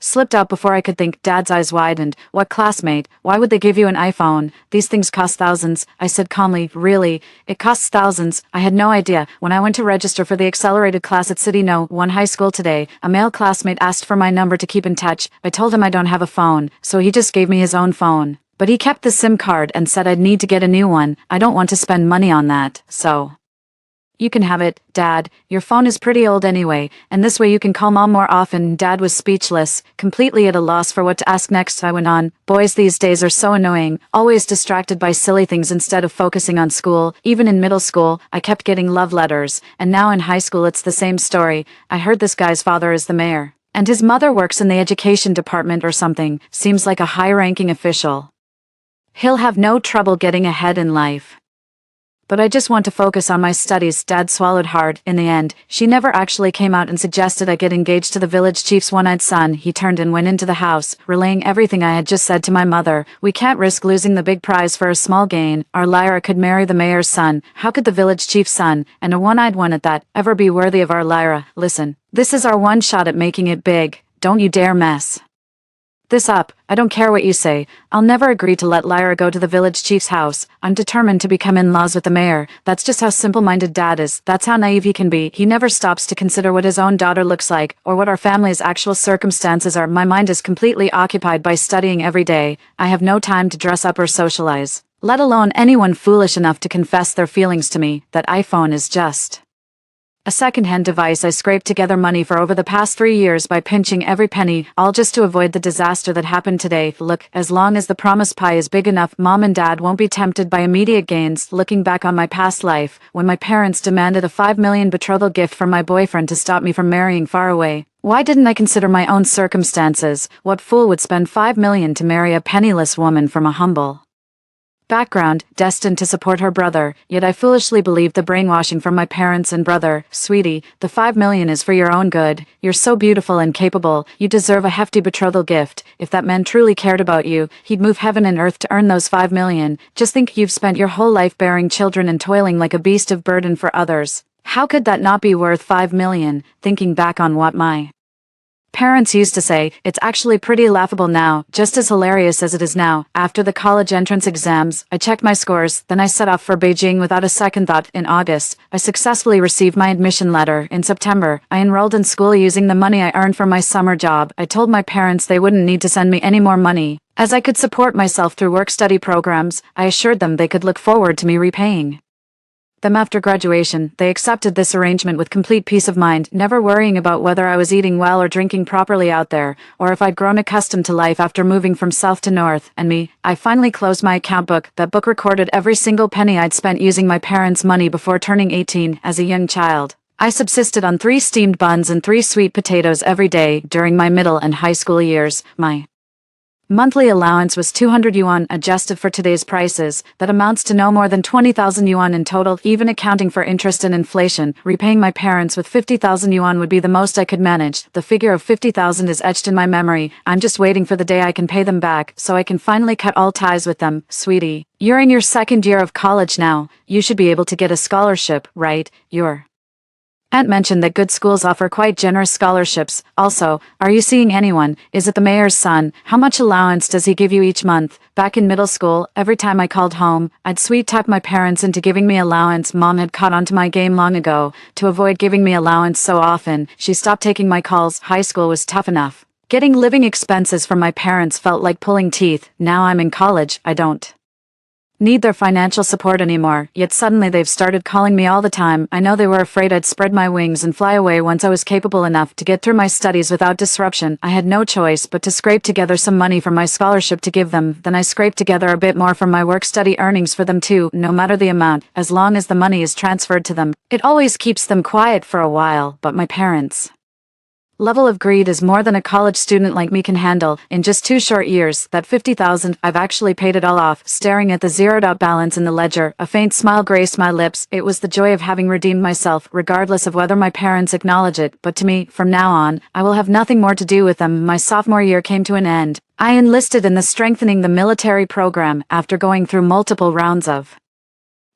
slipped out before I could think. Dad's eyes widened. "What classmate? Why would they give you an iPhone? These things cost thousands." I said calmly, "Really? It costs thousands?" I had no idea. When I went to register for the accelerated class at City No. 1 high school today, a male classmate asked for my number to keep in touch. I told him I don't have a phone, so he just gave me his own phone. But he kept the SIM card and said I'd need to get a new one. I don't want to spend money on that, so You can have it, Dad. Your phone is pretty old anyway, and this way you can call Mom more often. Dad was speechless, completely at a loss for what to ask next. I went on, boys these days are so annoying, always distracted by silly things instead of focusing on school. Even in middle school, I kept getting love letters, and now in high school it's the same story. I heard this guy's father is the mayor, and his mother works in the education department or something, seems like a high-ranking official. He'll have no trouble getting ahead in life. But I just want to focus on my studies. Dad swallowed hard. In the end, she never actually came out and suggested I get engaged to the village chief's one-eyed son. He turned and went into the house, relaying everything I had just said to my mother. We can't risk losing the big prize for a small gain. Our Lyra could marry the mayor's son. How could the village chief's son, and a one-eyed one at that, ever be worthy of our Lyra? Listen, this is our one shot at making it big. Don't you dare mess this up. I don't care what you say. I'll never agree to let Lyra go to the village chief's house. I'm determined to become in-laws with the mayor. That's just how simple-minded Dad is. That's how naive he can be. He never stops to consider what his own daughter looks like, or what our family's actual circumstances are. My mind is completely occupied by studying every day. I have no time to dress up or socialize, let alone anyone foolish enough to confess their feelings to me. That iPhone is just a second-hand device I scraped together money for over the past 3 years by pinching every penny, all just to avoid the disaster that happened today. Look, as long as the promised pie is big enough, Mom and Dad won't be tempted by immediate gains. Looking back on my past life, when my parents demanded a $5 million betrothal gift from my boyfriend to stop me from marrying far away, why didn't I consider my own circumstances? What fool would spend $5 million to marry a penniless woman from a humble background, destined to support her brother? Yet I foolishly believed the brainwashing from my parents and brother. Sweetie, the $5 million is for your own good. You're so beautiful and capable, you deserve a hefty betrothal gift. If that man truly cared about you, he'd move heaven and earth to earn those $5 million. Just think, you've spent your whole life bearing children and toiling like a beast of burden for others. How could that not be worth $5 million? Thinking back on what my parents used to say, it's actually pretty laughable now, just as hilarious as it is now. After the college entrance exams, I checked my scores, then I set off for Beijing without a second thought. In August, I successfully received my admission letter. In September, I enrolled in school using the money I earned from my summer job. I told my parents they wouldn't need to send me any more money, as I could support myself through work-study programs. I assured them they could look forward to me repaying them after graduation. They accepted this arrangement with complete peace of mind, never worrying about whether I was eating well or drinking properly out there, or if I'd grown accustomed to life after moving from south to north. And me, I finally closed my account book. That book recorded every single penny I'd spent using my parents' money before turning 18. As a young child, I subsisted on 3 steamed buns and 3 sweet potatoes every day during my middle and high school years. My monthly allowance was 200 yuan. Adjusted for today's prices, that amounts to no more than 20,000 yuan in total, even accounting for interest and inflation. Repaying my parents with 50,000 yuan would be the most I could manage. The figure of 50,000 is etched in my memory. I'm just waiting for the day I can pay them back, so I can finally cut all ties with them. Sweetie, you're in your second year of college now. You should be able to get a scholarship, right? Your aunt mentioned that good schools offer quite generous scholarships. Also, are you seeing anyone? Is it the mayor's son? How much allowance does he give you each month? Back in middle school, every time I called home, I'd sweet-talk my parents into giving me allowance. Mom had caught on to my game long ago. To avoid giving me allowance so often, she stopped taking my calls. High school was tough enough. Getting living expenses from my parents felt like pulling teeth. Now I'm in college, I don't need their financial support anymore, yet suddenly they've started calling me all the time. I know they were afraid I'd spread my wings and fly away once I was capable enough to get through my studies without disruption. I had no choice but to scrape together some money from my scholarship to give them. Then I scraped together a bit more from my work-study earnings for them too. No matter the amount, as long as the money is transferred to them, it always keeps them quiet for a while. But my parents' level of greed is more than a college student like me can handle. In just 2 short years, that 50,000, I've actually paid it all off. Staring at the zeroed-out balance in the ledger, a faint smile graced my lips. It was the joy of having redeemed myself, regardless of whether my parents acknowledge it. But to me, from now on, I will have nothing more to do with them. My sophomore year came to an end. I enlisted in the strengthening the military program. After going through multiple rounds of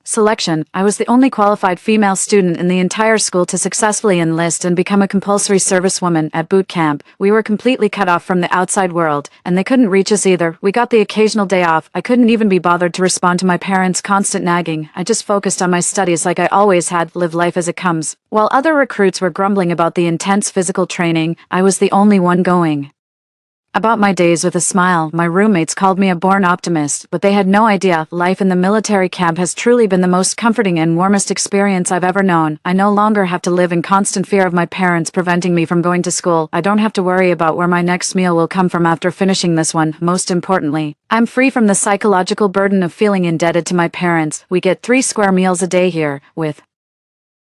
selection, I was the only qualified female student in the entire school to successfully enlist and become a compulsory servicewoman. At boot camp, we were completely cut off from the outside world, and they couldn't reach us either. We got the occasional day off. I couldn't even be bothered to respond to my parents' constant nagging. I just focused on my studies like I always had, live life as it comes. While other recruits were grumbling about the intense physical training, I was the only one going About my days with a smile, my roommates called me a born optimist, but they had no idea life in the military camp has truly been the most comforting and warmest experience I've ever known. I no longer have to live in constant fear of my parents preventing me from going to school. I don't have to worry about where my next meal will come from after finishing this one. Most importantly, I'm free from the psychological burden of feeling indebted to my parents. We get 3 square meals a day here, with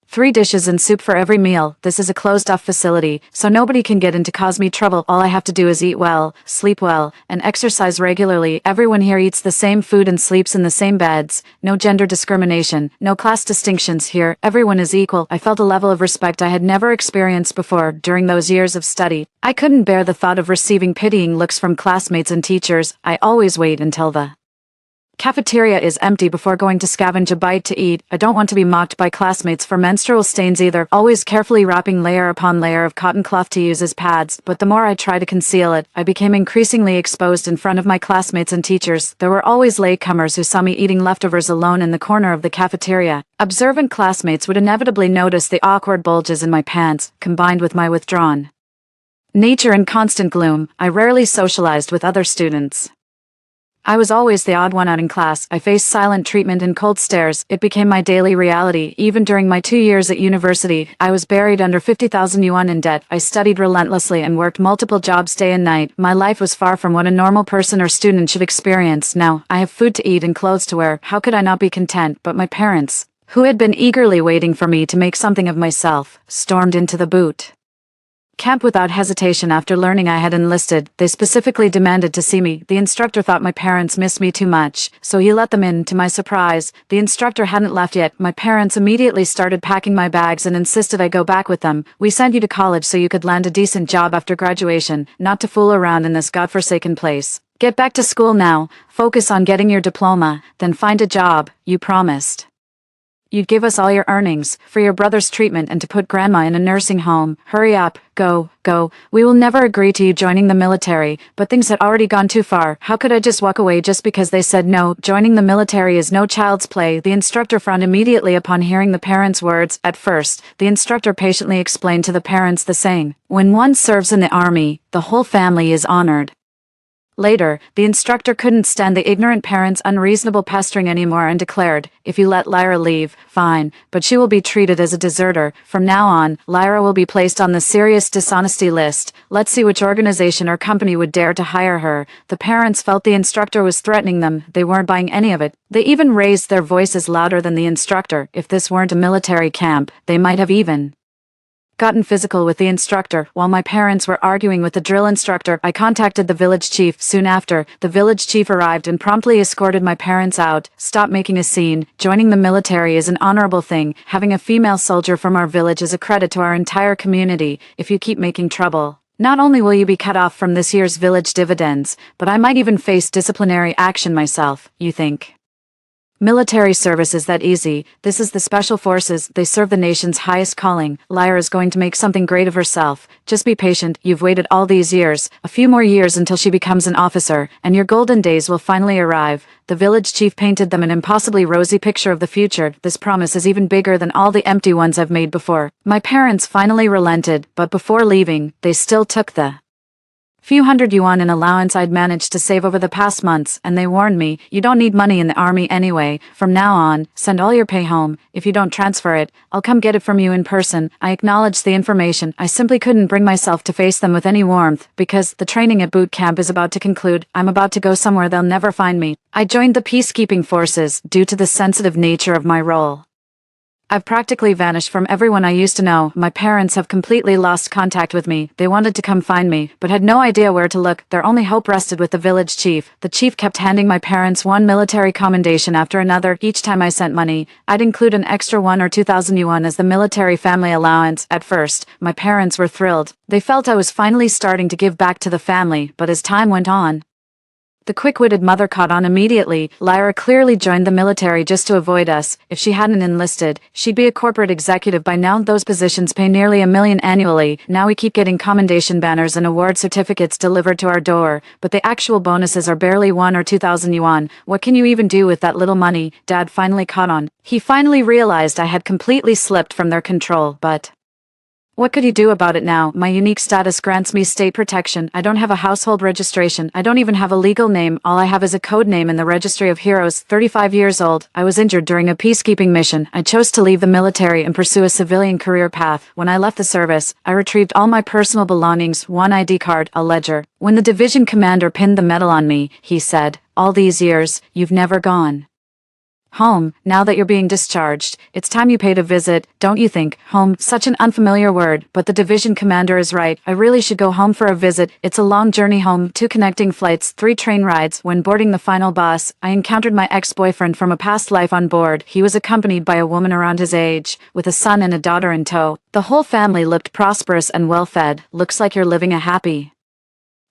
3 dishes and soup for every meal. This is a closed-off facility, so nobody can get in to cause me trouble. All I have to do is eat well, sleep well, and exercise regularly. Everyone here eats the same food and sleeps in the same beds. No gender discrimination, no class distinctions here. Everyone is equal. I felt a level of respect I had never experienced before during those years of study. I couldn't bear the thought of receiving pitying looks from classmates and teachers. I always wait until the cafeteria is empty before going to scavenge a bite to eat. I don't want to be mocked by classmates for menstrual stains either, always carefully wrapping layer upon layer of cotton cloth to use as pads, but the more I try to conceal it, I became increasingly exposed in front of my classmates and teachers. There were always latecomers who saw me eating leftovers alone in the corner of the cafeteria. Observant classmates would inevitably notice the awkward bulges in my pants, combined with my withdrawn nature and constant gloom. I rarely socialized with other students. I was always the odd one out in class. I faced silent treatment and cold stares. It became my daily reality. Even during my 2 years at university, I was buried under 50,000 yuan in debt. I studied relentlessly and worked multiple jobs day and night. My life was far from what a normal person or student should experience. Now, I have food to eat and clothes to wear. How could I not be content? But my parents, who had been eagerly waiting for me to make something of myself, stormed into the boot camp without hesitation after learning I had enlisted. They specifically demanded to see me. The instructor thought my parents missed me too much, so he let them in. To my surprise, the instructor hadn't left yet. My parents immediately started packing my bags and insisted I go back with them. "We sent you to college so you could land a decent job after graduation, not to fool around in this godforsaken place. Get back to school now, focus on getting your diploma, then find a job. You promised you'd give us all your earnings for your brother's treatment and to put grandma in a nursing home. Hurry up, go. We will never agree to you joining the military." But things had already gone too far. How could I just walk away just because they said no? Joining the military is no child's play. The instructor frowned immediately upon hearing the parents' words. At first, the instructor patiently explained to the parents the saying, "When one serves in the army, the whole family is honored." Later, the instructor couldn't stand the ignorant parents' unreasonable pestering anymore and declared, "If you let Lyra leave, fine, but she will be treated as a deserter. From now on, Lyra will be placed on the serious dishonesty list. Let's see which organization or company would dare to hire her." The parents felt the instructor was threatening them. They weren't buying any of it. They even raised their voices louder than the instructor. If this weren't a military camp, they might have even gotten physical with the instructor. While my parents were arguing with the drill instructor, I contacted the village chief. Soon after, the village chief arrived and promptly escorted my parents out. "Stop making a scene. Joining the military is an honorable thing. Having a female soldier from our village is a credit to our entire community. If you keep making trouble, not only will you be cut off from this year's village dividends, but I might even face disciplinary action myself." You think military service is that easy? This is the special forces. They serve the nation's highest calling. Lyra is going to make something great of herself. Just be patient. You've waited all these years. A few more years until she becomes an officer, and your golden days will finally arrive. The village chief painted them an impossibly rosy picture of the future. This promise is even bigger than all the empty ones I've made before. My parents finally relented, but before leaving, they still took the few hundred yuan in allowance I'd managed to save over the past months, and they warned me, "You don't need money in the army anyway. From now on, send all your pay home. If you don't transfer it, I'll come get it from you in person." I acknowledged the information. I simply couldn't bring myself to face them with any warmth, because the training at boot camp is about to conclude. I'm about to go somewhere they'll never find me. I joined the peacekeeping forces due to the sensitive nature of my role. I've practically vanished from everyone I used to know. My parents have completely lost contact with me. They wanted to come find me, but had no idea where to look. Their only hope rested with the village chief. The chief kept handing my parents one military commendation after another. Each time I sent money, I'd include an extra 1 or 2,000 yuan as the military family allowance. At first, my parents were thrilled. They felt I was finally starting to give back to the family, but as time went on, the quick-witted mother caught on immediately. Lyra clearly joined the military just to avoid us. If she hadn't enlisted, she'd be a corporate executive by now. Those positions pay nearly $1 million annually. Now we keep getting commendation banners and award certificates delivered to our door, but the actual bonuses are barely 1 or 2,000 yuan. What can you even do with that little money? Dad finally caught on. He finally realized I had completely slipped from their control, but What could you do about it now? My unique status grants me state protection. I don't have a household registration. I don't even have a legal name. All I have is a code name in the Registry of Heroes. 35 years old. I was injured during a peacekeeping mission. I chose to leave the military and pursue a civilian career path. When I left the service, I retrieved all my personal belongings, one ID card, a ledger. When the division commander pinned the medal on me, he said, "All these years, you've never gone home. Now that you're being discharged, it's time you paid a visit, don't you think?" Home, such an unfamiliar word, but the division commander is right. I really should go home for a visit. It's a long journey home, 2 connecting flights, 3 train rides. When boarding the final bus, I encountered my ex-boyfriend from a past life on board. He was accompanied by a woman around his age, with a son and a daughter in tow. The whole family looked prosperous and well-fed. "Looks like you're living a happy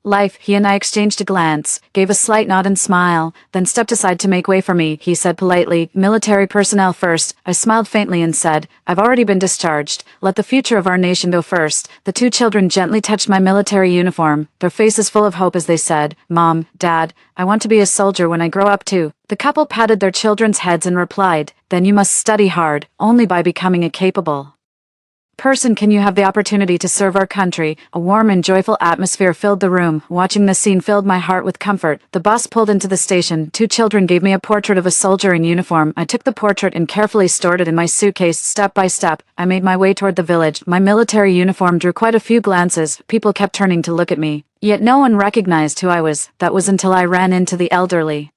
life." He and I exchanged a glance, gave a slight nod and smile, then stepped aside to make way for me. He said politely, "Military personnel first." I smiled faintly and said, "I've already been discharged. Let the future of our nation go first." The 2 children gently touched my military uniform, their faces full of hope as they said, "Mom, Dad, I want to be a soldier when I grow up too." The couple patted their children's heads and replied, "Then you must study hard. Only by becoming a capable person can you have the opportunity to serve our country." A warm and joyful atmosphere filled the room. Watching the scene filled my heart with comfort. The bus pulled into the station. 2 children gave me a portrait of a soldier in uniform. I took the portrait and carefully stored it in my suitcase. Step by step, I made my way toward the village. My military uniform drew quite a few glances. People kept turning to look at me. Yet no one recognized who I was. That was until I ran into the elderly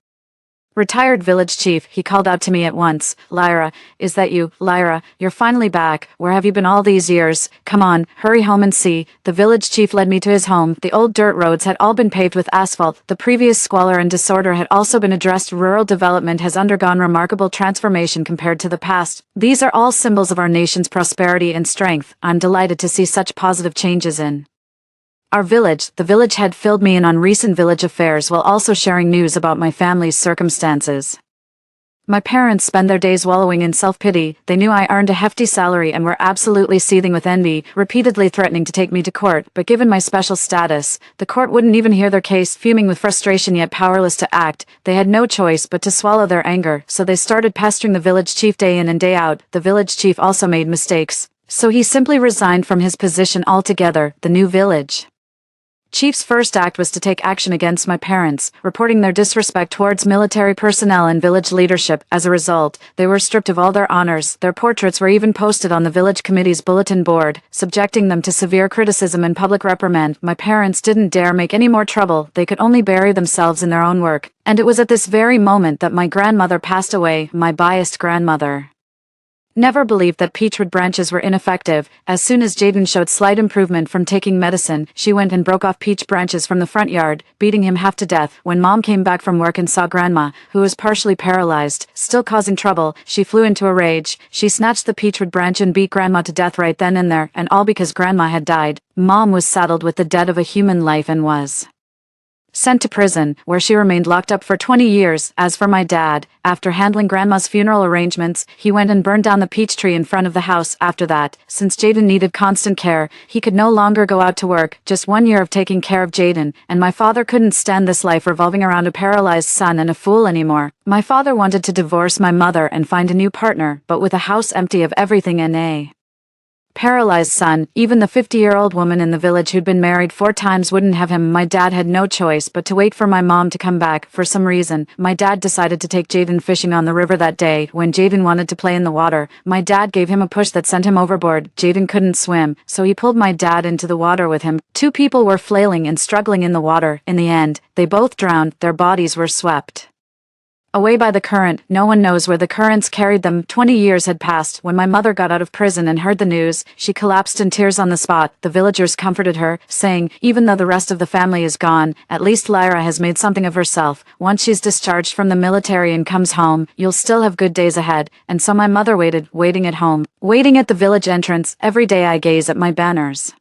retired village chief. He called out to me at once, "Lyra, is that you? Lyra, you're finally back. Where have you been all these years? Come on, hurry home and see." The village chief led me to his home. The old dirt roads had all been paved with asphalt. The previous squalor and disorder had also been addressed. Rural development has undergone remarkable transformation compared to the past. These are all symbols of our nation's prosperity and strength. I'm delighted to see such positive changes in our village. The village head filled me in on recent village affairs while also sharing news about my family's circumstances. My parents spend their days wallowing in self-pity. They knew I earned a hefty salary and were absolutely seething with envy, repeatedly threatening to take me to court, but given my special status, the court wouldn't even hear their case. Fuming with frustration yet powerless to act, they had no choice but to swallow their anger, so they started pestering the village chief day in and day out. The village chief also made mistakes, so he simply resigned from his position altogether. The new village chief's first act was to take action against my parents, reporting their disrespect towards military personnel and village leadership. As a result, they were stripped of all their honors. Their portraits were even posted on the village committee's bulletin board, subjecting them to severe criticism and public reprimand. My parents didn't dare make any more trouble. They could only bury themselves in their own work. And it was at this very moment that my grandmother passed away. My biased grandmother never believed that peachwood branches were ineffective. As soon as Jaden showed slight improvement from taking medicine, she went and broke off peach branches from the front yard, beating him half to death. When Mom came back from work and saw Grandma, who was partially paralyzed, still causing trouble, she flew into a rage. She snatched the peachwood branch and beat Grandma to death right then and there, and all because Grandma had died. Mom was saddled with the debt of a human life and was sent to prison, where she remained locked up for 20 years. As for my dad, after handling Grandma's funeral arrangements, he went and burned down the peach tree in front of the house. After that, since Jaden needed constant care, he could no longer go out to work. Just 1 year of taking care of Jaden, and my father couldn't stand this life revolving around a paralyzed son and a fool anymore. My father wanted to divorce my mother and find a new partner, but with a house empty of everything and a paralyzed son, even the 50-year-old woman in the village who'd been married 4 times wouldn't have him. My dad had no choice but to wait for my mom to come back. For some reason, my dad decided to take Jaden fishing on the river that day. When Jaden wanted to play in the water, my dad gave him a push that sent him overboard. Jaden couldn't swim, so he pulled my dad into the water with him. 2 people were flailing and struggling in the water. In the end, they both drowned. Their bodies were swept away by the current. No one knows where the currents carried them. 20 years had passed. When my mother got out of prison and heard the news, she collapsed in tears on the spot. The villagers comforted her, saying, "Even though the rest of the family is gone, at least Lyra has made something of herself. Once she's discharged from the military and comes home, you'll still have good days ahead." And so my mother waiting at home, waiting at the village entrance. Every day I gaze at my banners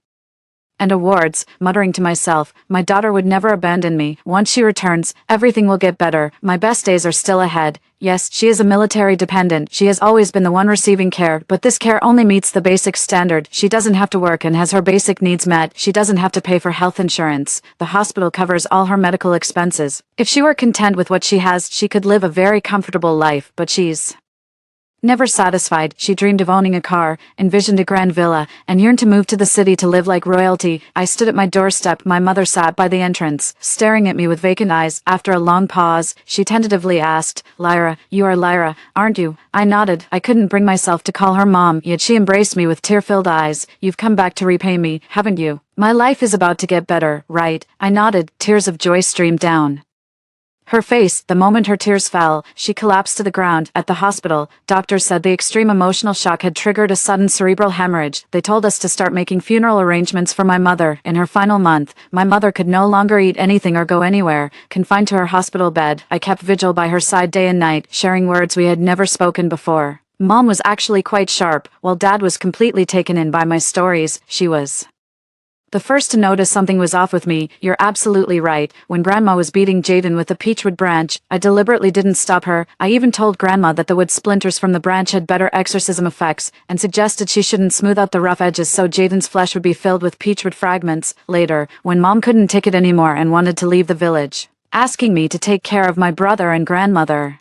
and awards, muttering to myself, my daughter would never abandon me. Once she returns, everything will get better. My best days are still ahead. Yes, she is a military dependent. She has always been the one receiving care, but this care only meets the basic standard. She doesn't have to work and has her basic needs met. She doesn't have to pay for health insurance. The hospital covers all her medical expenses. If she were content with what she has, she could live a very comfortable life, but she's Never satisfied, she dreamed of owning a car, envisioned a grand villa, and yearned to move to the city to live like royalty. I stood at my doorstep, my mother sat by the entrance, staring at me with vacant eyes. After a long pause, she tentatively asked, "Lyra, you are Lyra, aren't you?" I nodded. I couldn't bring myself to call her mom, yet she embraced me with tear-filled eyes. "You've come back to repay me, haven't you? My life is about to get better, right?" I nodded. Tears of joy streamed down her face. The moment her tears fell, she collapsed to the ground. At the hospital, doctors said the extreme emotional shock had triggered a sudden cerebral hemorrhage. They told us to start making funeral arrangements for my mother. In her final month, my mother could no longer eat anything or go anywhere. Confined to her hospital bed, I kept vigil by her side day and night, sharing words we had never spoken before. Mom was actually quite sharp, while Dad was completely taken in by my stories. She was the first to notice something was off with me. "You're absolutely right. When Grandma was beating Jaden with a peachwood branch, I deliberately didn't stop her. I even told Grandma that the wood splinters from the branch had better exorcism effects, and suggested she shouldn't smooth out the rough edges so Jaden's flesh would be filled with peachwood fragments." Later, when Mom couldn't take it anymore and wanted to leave the village, asking me to take care of my brother and grandmother,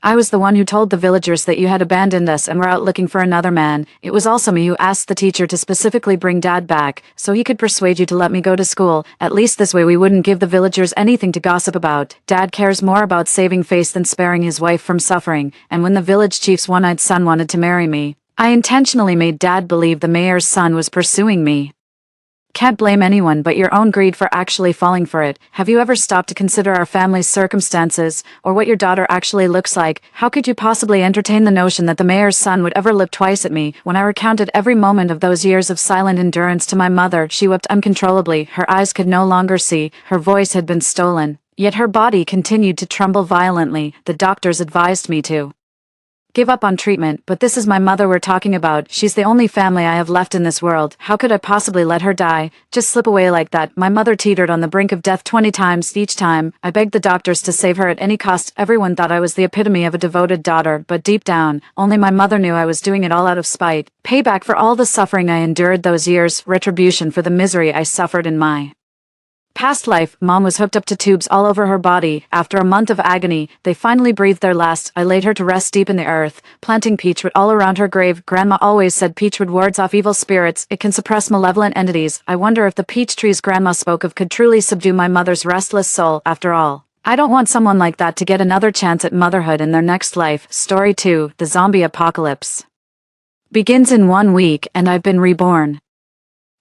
I was the one who told the villagers that you had abandoned us and were out looking for another man. It was also me who asked the teacher to specifically bring Dad back, so he could persuade you to let me go to school. At least this way we wouldn't give the villagers anything to gossip about. Dad cares more about saving face than sparing his wife from suffering, and when the village chief's one-eyed son wanted to marry me, I intentionally made Dad believe the mayor's son was pursuing me. Can't blame anyone but your own greed for actually falling for it. Have you ever stopped to consider our family's circumstances, or what your daughter actually looks like? How could you possibly entertain the notion that the mayor's son would ever look twice at me? When I recounted every moment of those years of silent endurance to my mother, she wept uncontrollably. Her eyes could no longer see, her voice had been stolen. Yet her body continued to tremble violently. The doctors advised me to give up on treatment, but this is my mother we're talking about. She's the only family I have left in this world. How could I possibly let her die? Just slip away like that? My mother teetered on the brink of death 20 times. Each time, I begged the doctors to save her at any cost. Everyone thought I was the epitome of a devoted daughter, but deep down, only my mother knew I was doing it all out of spite. Payback for all the suffering I endured those years, retribution for the misery I suffered in my past life. Mom was hooked up to tubes all over her body. After a month of agony, they finally breathed their last. I laid her to rest deep in the earth, planting peachwood all around her grave. Grandma always said peachwood wards off evil spirits. It can suppress malevolent entities. I wonder if the peach trees Grandma spoke of could truly subdue my mother's restless soul. After all, I don't want someone like that to get another chance at motherhood in their next life. Story 2. The zombie apocalypse begins in 1 week, and I've been reborn.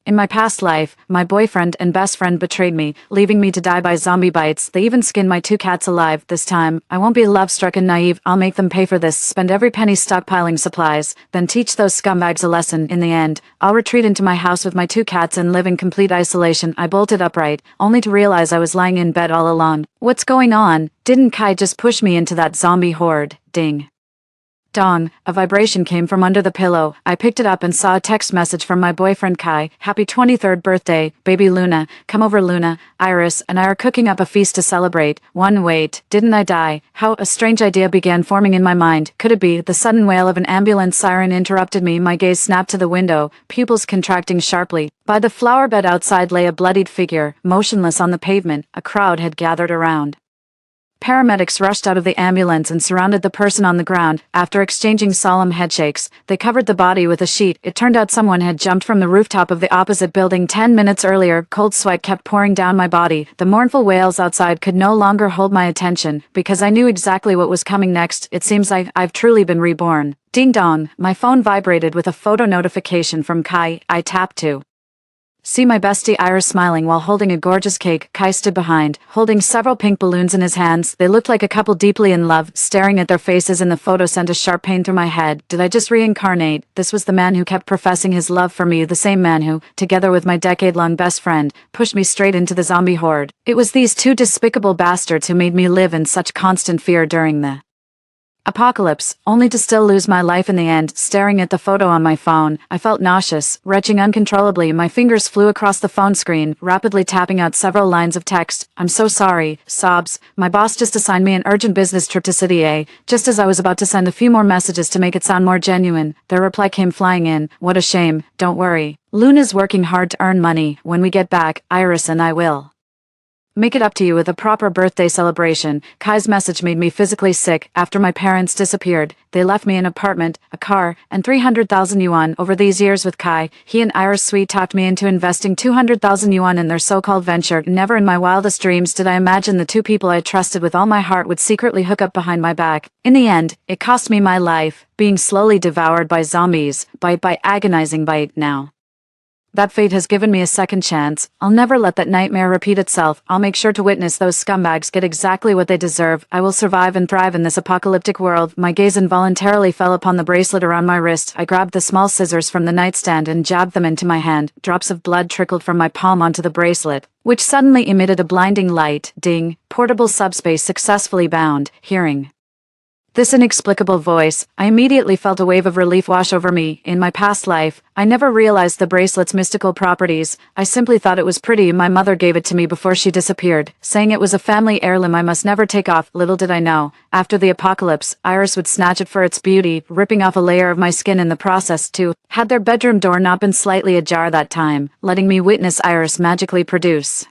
In my past life, my boyfriend and best friend betrayed me, leaving me to die by zombie bites. They even skinned my 2 cats alive. This time, I won't be love-struck and naive. I'll make them pay for this, spend every penny stockpiling supplies, then teach those scumbags a lesson. In the end, I'll retreat into my house with my 2 cats and live in complete isolation. I bolted upright, only to realize I was lying in bed all alone. What's going on? Didn't Kai just push me into that zombie horde? Ding. Dong, a vibration came from under the pillow. I picked it up and saw a text message from my boyfriend Kai. "Happy 23rd birthday, baby Luna. Come over Luna. Iris and I are cooking up a feast to celebrate." Wait, didn't I die? How? A strange idea began forming in my mind. Could it be? The sudden wail of an ambulance siren interrupted me. My gaze snapped to the window, pupils contracting sharply. By the flower bed outside lay a bloodied figure, motionless on the pavement. A crowd had gathered around. Paramedics rushed out of the ambulance and surrounded the person on the ground. After exchanging solemn headshakes, they covered the body with a sheet. It turned out someone had jumped from the rooftop of the opposite building 10 minutes earlier. Cold sweat kept pouring down my body. The mournful wails outside could no longer hold my attention, because I knew exactly what was coming next. It seems I've truly been reborn. Ding dong, my phone vibrated with a photo notification from Kai. I tapped to see my bestie Iris smiling while holding a gorgeous cake. Kai stood behind, holding several pink balloons in his hands. They looked like a couple deeply in love. Staring at their faces in the photo sent a sharp pain through my head. Did I just reincarnate? This was the man who kept professing his love for me, the same man who, together with my decade-long best friend, pushed me straight into the zombie horde. It was these 2 despicable bastards who made me live in such constant fear during the apocalypse, only to still lose my life in the end. Staring at the photo on my phone, I felt nauseous, retching uncontrollably. My fingers flew across the phone screen, rapidly tapping out several lines of text. "I'm so sorry," sobs. "My boss just assigned me an urgent business trip to City A." Just as I was about to send a few more messages to make it sound more genuine, their reply came flying in. "What a shame. Don't worry. Luna's working hard to earn money. When we get back, Iris and I will Make it up to you with a proper birthday celebration. Kai's message made me physically sick. After my parents disappeared, they left me an apartment, a car, and 300,000 yuan. Over these years with Kai, he and Iris Sweet talked me into investing 200,000 yuan in their so-called venture. Never in my wildest dreams did I imagine the two people I trusted with all my heart would secretly hook up behind my back. In the end, it cost me my life, being slowly devoured by zombies, bite by agonizing bite. Now that fate has given me a second chance, I'll never let that nightmare repeat itself. I'll make sure to witness those scumbags get exactly what they deserve. I will survive and thrive in this apocalyptic world. My gaze involuntarily fell upon the bracelet around my wrist. I grabbed the small scissors from the nightstand and jabbed them into my hand. Drops of blood trickled from my palm onto the bracelet, which suddenly emitted a blinding light. Ding. Portable subspace successfully bound. Hearing this inexplicable voice, I immediately felt a wave of relief wash over me. In my past life, I never realized the bracelet's mystical properties. I simply thought it was pretty. My mother gave it to me before she disappeared, saying it was a family heirloom I must never take off. Little did I know, after the apocalypse, Iris would snatch it for its beauty, ripping off a layer of my skin in the process too. Had their bedroom door not been slightly ajar that time, letting me witness Iris magically produce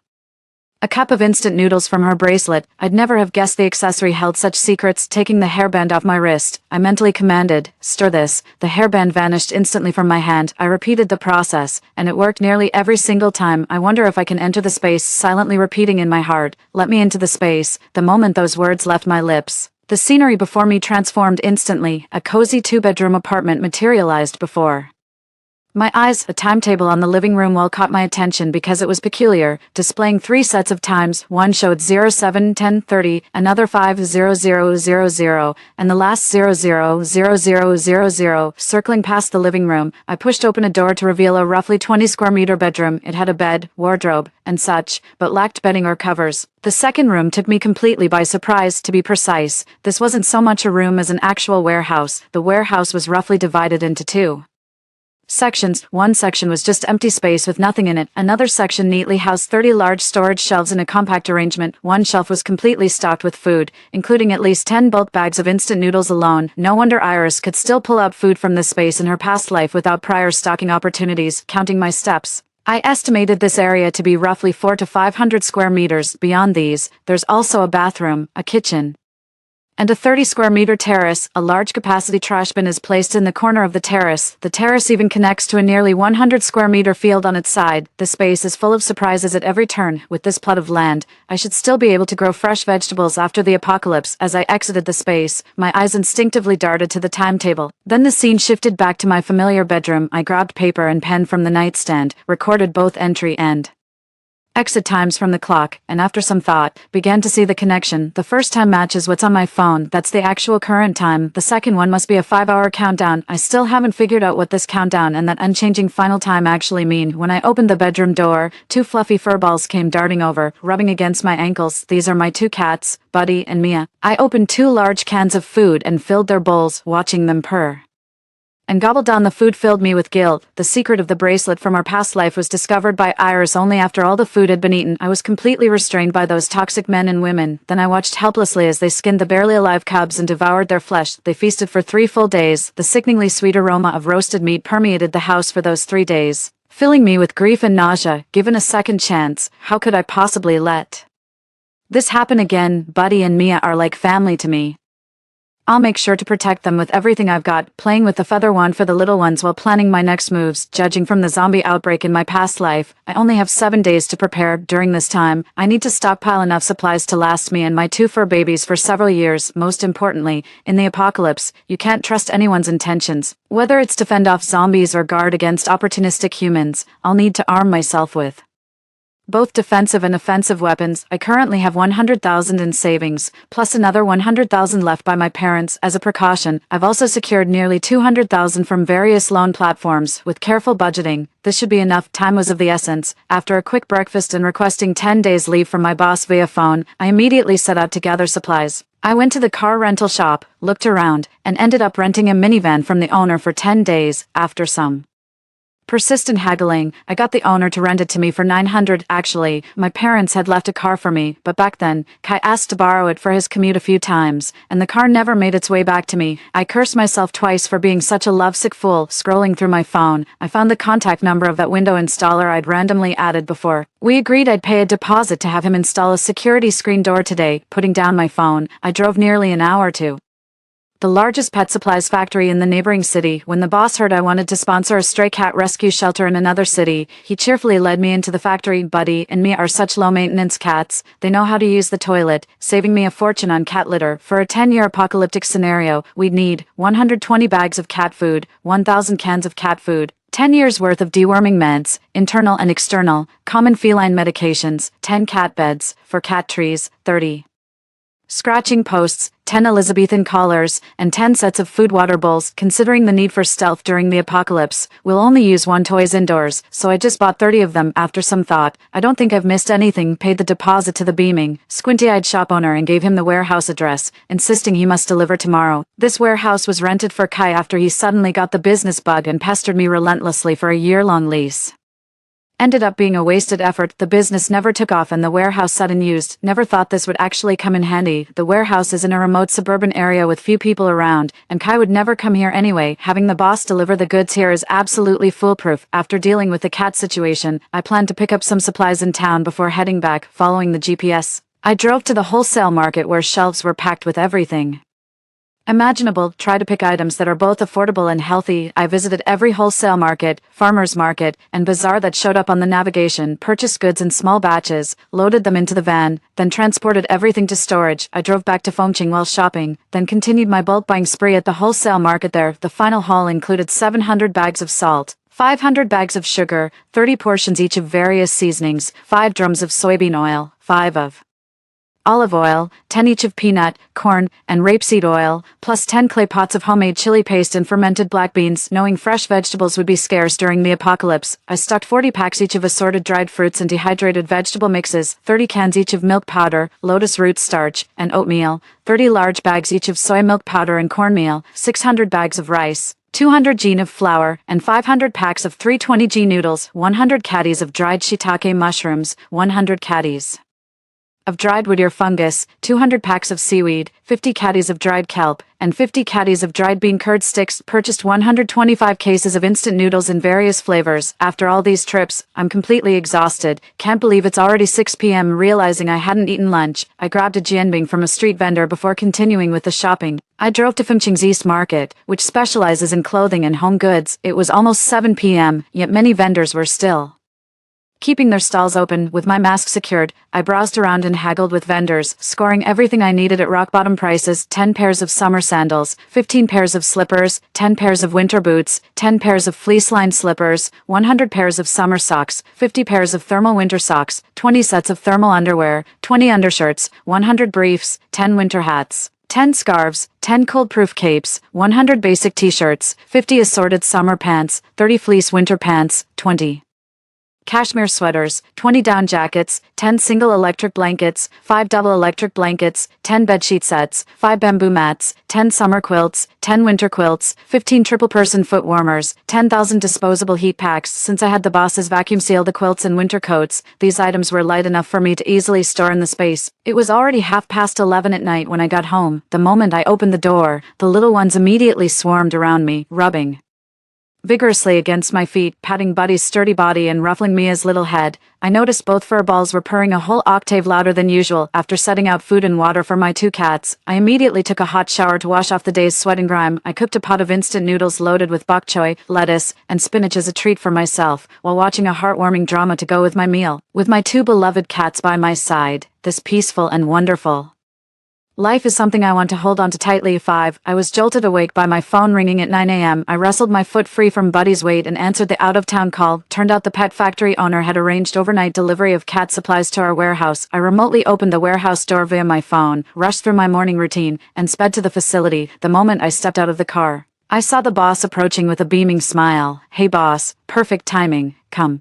a cup of instant noodles from her bracelet, I'd never have guessed the accessory held such secrets. Taking the hairband off my wrist, I mentally commanded, "Stir this." The hairband vanished instantly from my hand. I repeated the process, and it worked nearly every single time. I wonder if I can enter the space, silently repeating in my heart, "Let me into the space." The moment those words left my lips, the scenery before me transformed instantly. A cozy two-bedroom apartment materialized before my eyes. A timetable on the living room wall caught my attention because it was peculiar, displaying 3 sets of times. One showed 07:10:30, another 5:00:00, and the last 00:00:00. Circling past the living room, I pushed open a door to reveal a roughly 20 square meter bedroom. It had a bed, wardrobe, and such, but lacked bedding or covers. The second room took me completely by surprise. To be precise, this wasn't so much a room as an actual warehouse. The warehouse was roughly divided into 2 sections. One section was just empty space with nothing in it. Another section neatly housed 30 large storage shelves in a compact arrangement. One shelf was completely stocked with food, including at least 10 bulk bags of instant noodles alone. No wonder Iris could still pull out food from this space in her past life without prior stocking opportunities. Counting my steps, I estimated this area to be roughly 400 to 500 square meters. Beyond these, there's also a bathroom, a kitchen, and a 30 square meter terrace. A large capacity trash bin is placed in the corner of the terrace. The terrace even connects to a nearly 100 square meter field on its side. The space is full of surprises at every turn. With this plot of land, I should still be able to grow fresh vegetables after the apocalypse. As I exited the space, my eyes instinctively darted to the timetable. Then the scene shifted back to my familiar bedroom. I grabbed paper and pen from the nightstand, recorded both entry and exit times from the clock, and after some thought, began to see the connection. The first time matches what's on my phone. That's the actual current time. The second one must be a 5-hour countdown. I still haven't figured out what this countdown and that unchanging final time actually mean. When I opened the bedroom door, 2 fluffy furballs came darting over, rubbing against my ankles. These are my 2 cats, Buddy and Mia. I opened 2 large cans of food and filled their bowls. Watching them purr and gobbled down the food filled me with guilt. The secret of the bracelet from our past life was discovered by Iris only after all the food had been eaten. I was completely restrained by those toxic men and women. Then I watched helplessly as they skinned the barely alive cubs and devoured their flesh. They feasted for 3 full days. The sickeningly sweet aroma of roasted meat permeated the house for those 3 days, filling me with grief and nausea. Given a second chance, how could I possibly let this happen again? Buddy and Mia are like family to me. I'll make sure to protect them with everything I've got, playing with the feather wand for the little ones while planning my next moves. Judging from the zombie outbreak in my past life, I only have 7 days to prepare. During this time, I need to stockpile enough supplies to last me and my 2 fur babies for several years. Most importantly, in the apocalypse, you can't trust anyone's intentions. Whether it's to fend off zombies or guard against opportunistic humans, I'll need to arm myself with both defensive and offensive weapons. I currently have 100,000 in savings, plus another 100,000 left by my parents. As a precaution, I've also secured nearly 200,000 from various loan platforms. With careful budgeting, this should be enough. Time was of the essence. After a quick breakfast and requesting 10 days leave from my boss via phone, I immediately set out to gather supplies. I went to the car rental shop, looked around, and ended up renting a minivan from the owner for 10 days. After some Persistent haggling, I got the owner to rent it to me for $900. Actually, my parents had left a car for me, but back then, Kai asked to borrow it for his commute a few times, and the car never made its way back to me. I cursed myself twice for being such a lovesick fool. Scrolling through my phone, I found the contact number of that window installer I'd randomly added before. We agreed I'd pay a deposit to have him install a security screen door today. Putting down my phone, I drove nearly an hour to the largest pet supplies factory in the neighboring city. When the boss heard I wanted to sponsor a stray cat rescue shelter in another city, he cheerfully led me into the factory. Buddy and me are such low-maintenance cats. They know how to use the toilet, saving me a fortune on cat litter. For a 10-year apocalyptic scenario, we'd need 120 bags of cat food, 1,000 cans of cat food, 10 years worth of deworming meds, internal and external, common feline medications, 10 cat beds, for cat trees, 30 scratching posts, 10 Elizabethan collars, and 10 sets of food water bowls. Considering the need for stealth during the apocalypse, we'll only use one toys indoors, so I just bought 30 of them. After some thought, I don't think I've missed anything. Paid the deposit to the beaming, squinty-eyed shop owner and gave him the warehouse address, insisting he must deliver tomorrow. This warehouse was rented for Kai after he suddenly got the business bug and pestered me relentlessly for a year-long lease. Ended up being a wasted effort. The business never took off and the warehouse sat unused. Never thought this would actually come in handy. The warehouse is in a remote suburban area with few people around, and Kai would never come here anyway. Having the boss deliver the goods here is absolutely foolproof. After dealing with the cat situation, I planned to pick up some supplies in town before heading back. Following the GPS, I drove to the wholesale market where shelves were packed with everything imaginable. Try to pick items that are both affordable and healthy. I visited every wholesale market, farmers market, and bazaar that showed up on the navigation, purchased goods in small batches, loaded them into the van, then transported everything to storage. I drove back to Fengcheng while shopping, then continued my bulk buying spree at the wholesale market there. The final haul included 700 bags of salt, 500 bags of sugar, 30 portions each of various seasonings, 5 drums of soybean oil, 5 of olive oil, 10 each of peanut, corn, and rapeseed oil, plus 10 clay pots of homemade chili paste and fermented black beans. Knowing fresh vegetables would be scarce during the apocalypse, I stocked 40 packs each of assorted dried fruits and dehydrated vegetable mixes, 30 cans each of milk powder, lotus root starch, and oatmeal, 30 large bags each of soy milk powder and cornmeal, 600 bags of rice, 200 g of flour, and 500 packs of 320 g noodles, 100 caddies of dried shiitake mushrooms, 100 caddies of dried wood ear fungus, 200 packs of seaweed, 50 caddies of dried kelp, and 50 caddies of dried bean curd sticks. Purchased 125 cases of instant noodles in various flavors. After all these trips, I'm completely exhausted. Can't believe it's already 6 p.m. Realizing I hadn't eaten lunch, I grabbed a jianbing from a street vendor before continuing with the shopping. I drove to Fengcheng's East Market, which specializes in clothing and home goods. It was almost 7 p.m., yet many vendors were still keeping their stalls open. With my mask secured, I browsed around and haggled with vendors, scoring everything I needed at rock-bottom prices: 10 pairs of summer sandals, 15 pairs of slippers, 10 pairs of winter boots, 10 pairs of fleece-lined slippers, 100 pairs of summer socks, 50 pairs of thermal winter socks, 20 sets of thermal underwear, 20 undershirts, 100 briefs, 10 winter hats, 10 scarves, 10 cold-proof capes, 100 basic t-shirts, 50 assorted summer pants, 30 fleece winter pants, 20 cashmere sweaters, 20 down jackets, 10 single electric blankets, 5 double electric blankets, 10 bedsheet sets, 5 bamboo mats, 10 summer quilts, 10 winter quilts, 15 triple-person foot warmers, 10,000 disposable heat packs. Since I had the bosses vacuum seal the quilts and winter coats, these items were light enough for me to easily store in the space. It was already 11:30 at night when I got home. The moment I opened the door, the little ones immediately swarmed around me, rubbing vigorously against my feet, patting Buddy's sturdy body and ruffling Mia's little head. I noticed both fur balls were purring a whole octave louder than usual. After setting out food and water for my 2 cats, I immediately took a hot shower to wash off the day's sweat and grime. I cooked a pot of instant noodles loaded with bok choy, lettuce, and spinach as a treat for myself, while watching a heartwarming drama to go with my meal. With my 2 beloved cats by my side, this peaceful and wonderful life is something I want to hold on to tightly. 5. I was jolted awake by my phone ringing at 9 a.m. I wrestled my foot free from Buddy's weight and answered the out-of-town call. Turned out the pet factory owner had arranged overnight delivery of cat supplies to our warehouse. I remotely opened the warehouse door via my phone, rushed through my morning routine, and sped to the facility. The moment I stepped out of the car, I saw the boss approaching with a beaming smile. "Hey boss, perfect timing, come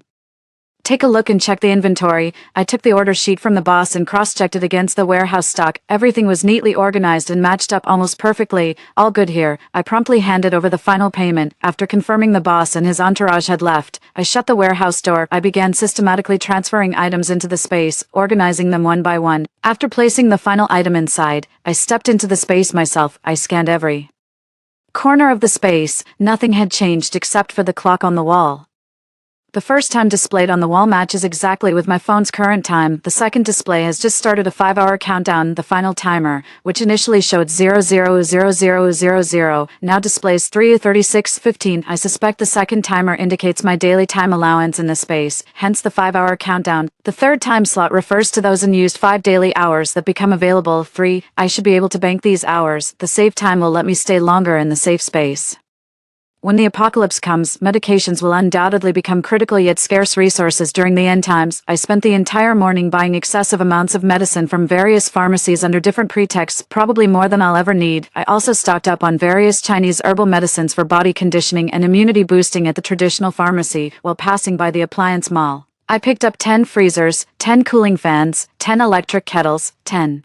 Take a look and check the inventory. I took the order sheet from the boss and cross-checked it against the warehouse stock. Everything was neatly organized and matched up almost perfectly. All good here. I promptly handed over the final payment. After confirming the boss and his entourage had left, I shut the warehouse door. I began systematically transferring items into the space, organizing them one by one. After placing the final item inside, I stepped into the space myself. I scanned every corner of the space. Nothing had changed except for the clock on the wall. The first time displayed on the wall matches exactly with my phone's current time. The second display has just started a 5-hour countdown. The final timer, which initially showed 000000, now displays 3:36:15. I suspect the second timer indicates my daily time allowance in the space, hence the 5-hour countdown. The third time slot refers to those unused 5 daily hours that become available. 3. I should be able to bank these hours. The save time will let me stay longer in the safe space. When the apocalypse comes, medications will undoubtedly become critical yet scarce resources during the end times. I spent the entire morning buying excessive amounts of medicine from various pharmacies under different pretexts, probably more than I'll ever need. I also stocked up on various Chinese herbal medicines for body conditioning and immunity boosting at the traditional pharmacy while passing by the appliance mall. I picked up 10 freezers, 10 cooling fans, 10 electric kettles, 10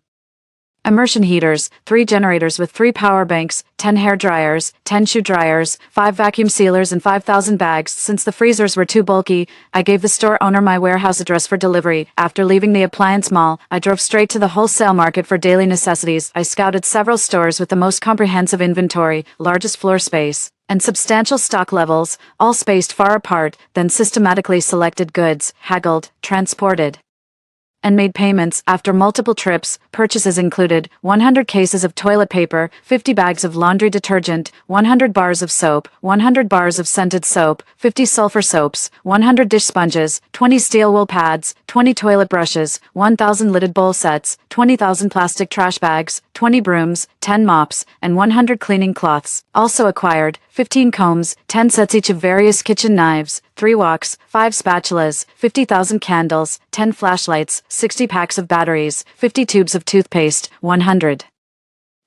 immersion heaters, 3 generators with 3 power banks, 10 hair dryers, 10 shoe dryers, 5 vacuum sealers and 5,000 bags. Since the freezers were too bulky, I gave the store owner my warehouse address for delivery. After leaving the appliance mall, I drove straight to the wholesale market for daily necessities. I scouted several stores with the most comprehensive inventory, largest floor space, and substantial stock levels, all spaced far apart, then systematically selected goods, haggled, transported, and made payments. After multiple trips. Purchases included 100 cases of toilet paper, 50 bags of laundry detergent, 100 bars of soap, 100 bars of scented soap, 50 sulfur soaps, 100 dish sponges, 20 steel wool pads, 20 toilet brushes, 1,000 lidded bowl sets, 20,000 plastic trash bags, 20 brooms, 10 mops, and 100 cleaning cloths. Also acquired 15 combs, 10 sets each of various kitchen knives, 3 woks, 5 spatulas, 50,000 candles, 10 flashlights, 60 packs of batteries, 50 tubes of toothpaste, 100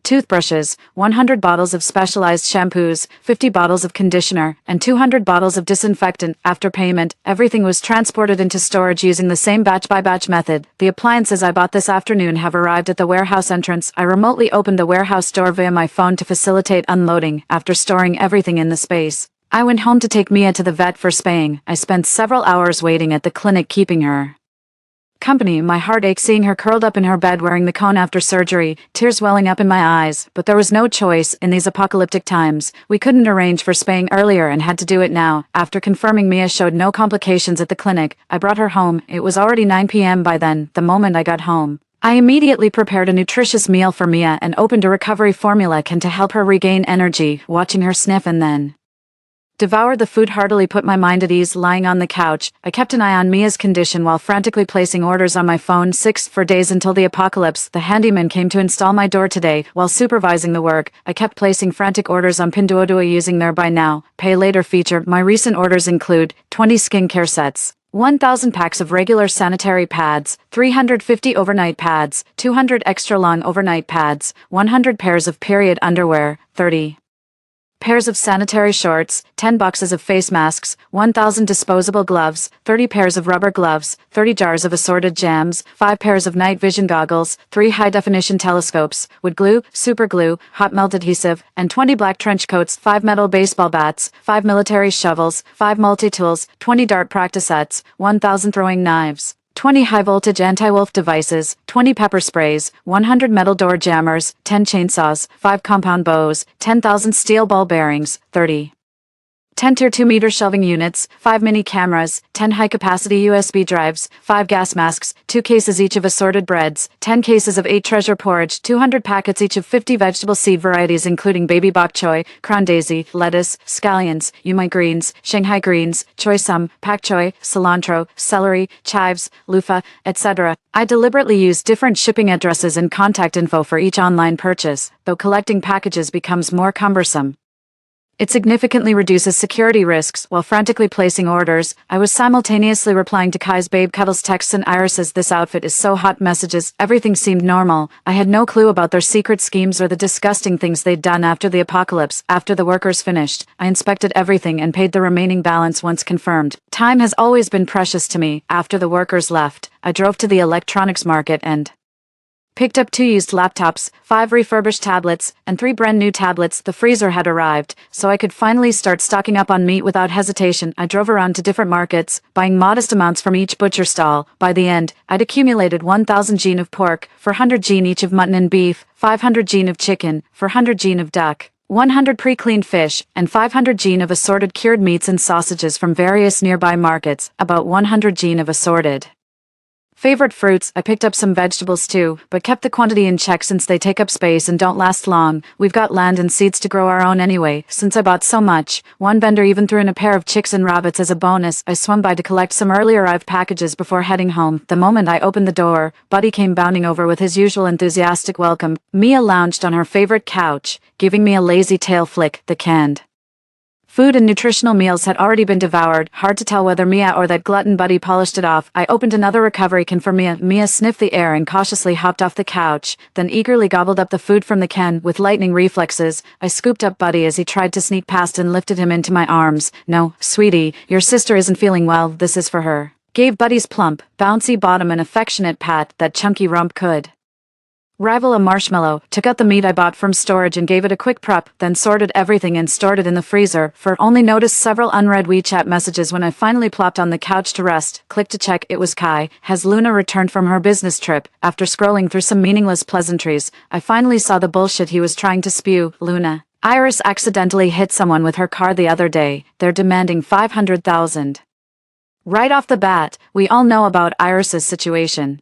toothbrushes, 100 bottles of specialized shampoos, 50 bottles of conditioner, and 200 bottles of disinfectant. After payment, everything was transported into storage using the same batch-by-batch method. The appliances I bought this afternoon have arrived at the warehouse entrance. I remotely opened the warehouse door via my phone to facilitate unloading. After storing everything in the space, I went home to take Mia to the vet for spaying. I spent several hours waiting at the clinic keeping her company. My heart ached seeing her curled up in her bed wearing the cone after surgery, tears welling up in my eyes, but there was no choice. In these apocalyptic times, we couldn't arrange for spaying earlier and had to do it now. After confirming Mia showed no complications at the clinic, I brought her home. It was already 9 p.m. by then. The moment I got home, I immediately prepared a nutritious meal for Mia and opened a recovery formula can to help her regain energy, watching her sniff and then devoured the food heartily. Put my mind at ease lying on the couch. I kept an eye on Mia's condition while frantically placing orders on my phone. 6 for days until the apocalypse. The handyman came to install my door today. While supervising the work, I kept placing frantic orders on Pinduoduo using their buy now, pay later feature. My recent orders include 20 skincare sets, 1,000 packs of regular sanitary pads, 350 overnight pads, 200 extra long overnight pads, 100 pairs of period underwear, 30 pairs of sanitary shorts, 10 boxes of face masks, 1,000 disposable gloves, 30 pairs of rubber gloves, 30 jars of assorted jams, 5 pairs of night vision goggles, 3 high-definition telescopes, wood glue, super glue, hot melt adhesive, and 20 black trench coats, 5 metal baseball bats, 5 military shovels, 5 multi-tools, 20 dart practice sets, 1,000 throwing knives, 20 high-voltage anti-wolf devices, 20 pepper sprays, 100 metal door jammers, 10 chainsaws, 5 compound bows, 10,000 steel ball bearings, 30 10 tier 2-meter shelving units, 5 mini cameras, 10 high-capacity USB drives, 5 gas masks, 2 cases each of assorted breads, 10 cases of 8 treasure porridge, 200 packets each of 50 vegetable seed varieties including baby bok choy, crown daisy, lettuce, scallions, yumai greens, Shanghai greens, choy sum, pak choy, cilantro, celery, chives, loofah, etc. I deliberately use different shipping addresses and contact info for each online purchase, though collecting packages becomes more cumbersome. It significantly reduces security risks. While frantically placing orders, I was simultaneously replying to Kai's babe cuddles texts and Iris's "this outfit is so hot" messages. Everything seemed normal. I had no clue about their secret schemes or the disgusting things they'd done after the apocalypse. After the workers finished, I inspected everything and paid the remaining balance once confirmed. Time has always been precious to me. After the workers left, I drove to the electronics market and picked up 2 used laptops, 5 refurbished tablets, and 3 brand new tablets. The freezer had arrived, so I could finally start stocking up on meat without hesitation. I drove around to different markets, buying modest amounts from each butcher stall. By the end, I'd accumulated 1,000 gene of pork, 400 gene each of mutton and beef, 500 gene of chicken, 400 gene of duck, 100 pre-cleaned fish, and 500 gene of assorted cured meats and sausages from various nearby markets, about 100 gene of assorted favorite fruits. I picked up some vegetables too, but kept the quantity in check since they take up space and don't last long. We've got land and seeds to grow our own anyway, since I bought so much. One vendor even threw in a pair of chicks and rabbits as a bonus. I swung by to collect some early arrived packages before heading home. The moment I opened the door, Buddy came bounding over with his usual enthusiastic welcome. Mia lounged on her favorite couch, giving me a lazy tail flick. The canned food and nutritional meals had already been devoured. Hard to tell whether Mia or that glutton Buddy polished it off. I opened another recovery can for Mia. Mia sniffed the air and cautiously hopped off the couch, then eagerly gobbled up the food from the can. With lightning reflexes, I scooped up Buddy as he tried to sneak past and lifted him into my arms. "No, sweetie, your sister isn't feeling well. This is for her." Gave Buddy's plump, bouncy bottom an affectionate pat that chunky rump could rival a marshmallow. Took out the meat I bought from storage and gave it a quick prep, then sorted everything and stored it in the freezer. Only noticed several unread WeChat messages when I finally plopped on the couch to rest. Clicked to check. It was Kai. Has Luna returned from her business trip? After scrolling through some meaningless pleasantries, I finally saw the bullshit he was trying to spew. Luna. Iris accidentally hit someone with her car the other day. They're demanding $500,000. Right off the bat, we all know about Iris's situation.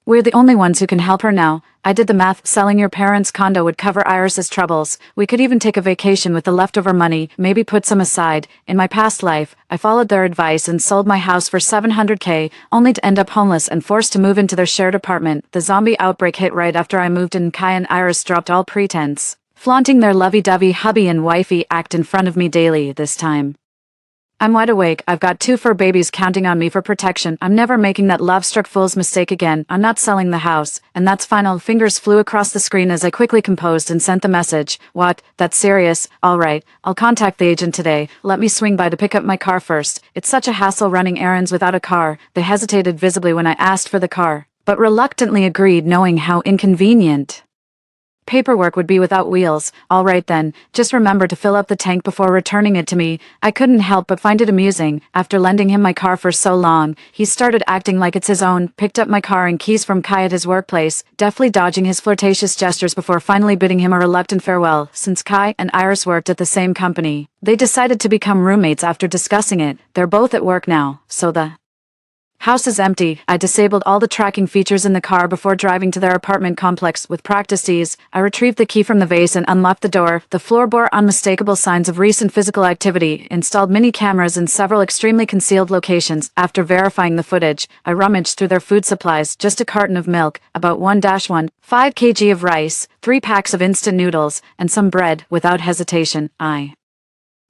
We're the only ones who can help her now. I did the math. Selling your parents' condo would cover Iris's troubles. We could even take a vacation with the leftover money, maybe put some aside. In my past life, I followed their advice and sold my house for $700K, only to end up homeless and forced to move into their shared apartment. The zombie outbreak hit right after I moved in. Kai and Iris dropped all pretense, flaunting their lovey-dovey hubby and wifey act in front of me daily. This time I'm wide awake. I've got 2 fur babies counting on me for protection. I'm never making that love-struck fool's mistake again. I'm not selling the house, and that's final. Fingers flew across the screen as I quickly composed and sent the message. What? That's serious? All right, I'll contact the agent today. Let me swing by to pick up my car first. It's such a hassle running errands without a car. They hesitated visibly when I asked for the car, but reluctantly agreed, knowing how inconvenient paperwork would be without wheels. All right then, just remember to fill up the tank before returning it to me. I couldn't help but find it amusing. After lending him my car for so long, he started acting like it's his own. Picked up my car and keys from Kai at his workplace, deftly dodging his flirtatious gestures before finally bidding him a reluctant farewell. Since Kai and Iris worked at the same company, they decided to become roommates after discussing it. They're both at work now, so the house is empty. I disabled all the tracking features in the car before driving to their apartment complex. With practiced ease, I retrieved the key from the vase and unlocked the door. The floor bore unmistakable signs of recent physical activity. Installed mini cameras in several extremely concealed locations. After verifying the footage, I rummaged through their food supplies. Just a carton of milk, about 1-1, 5 kg of rice, 3 packs of instant noodles, and some bread. Without hesitation, I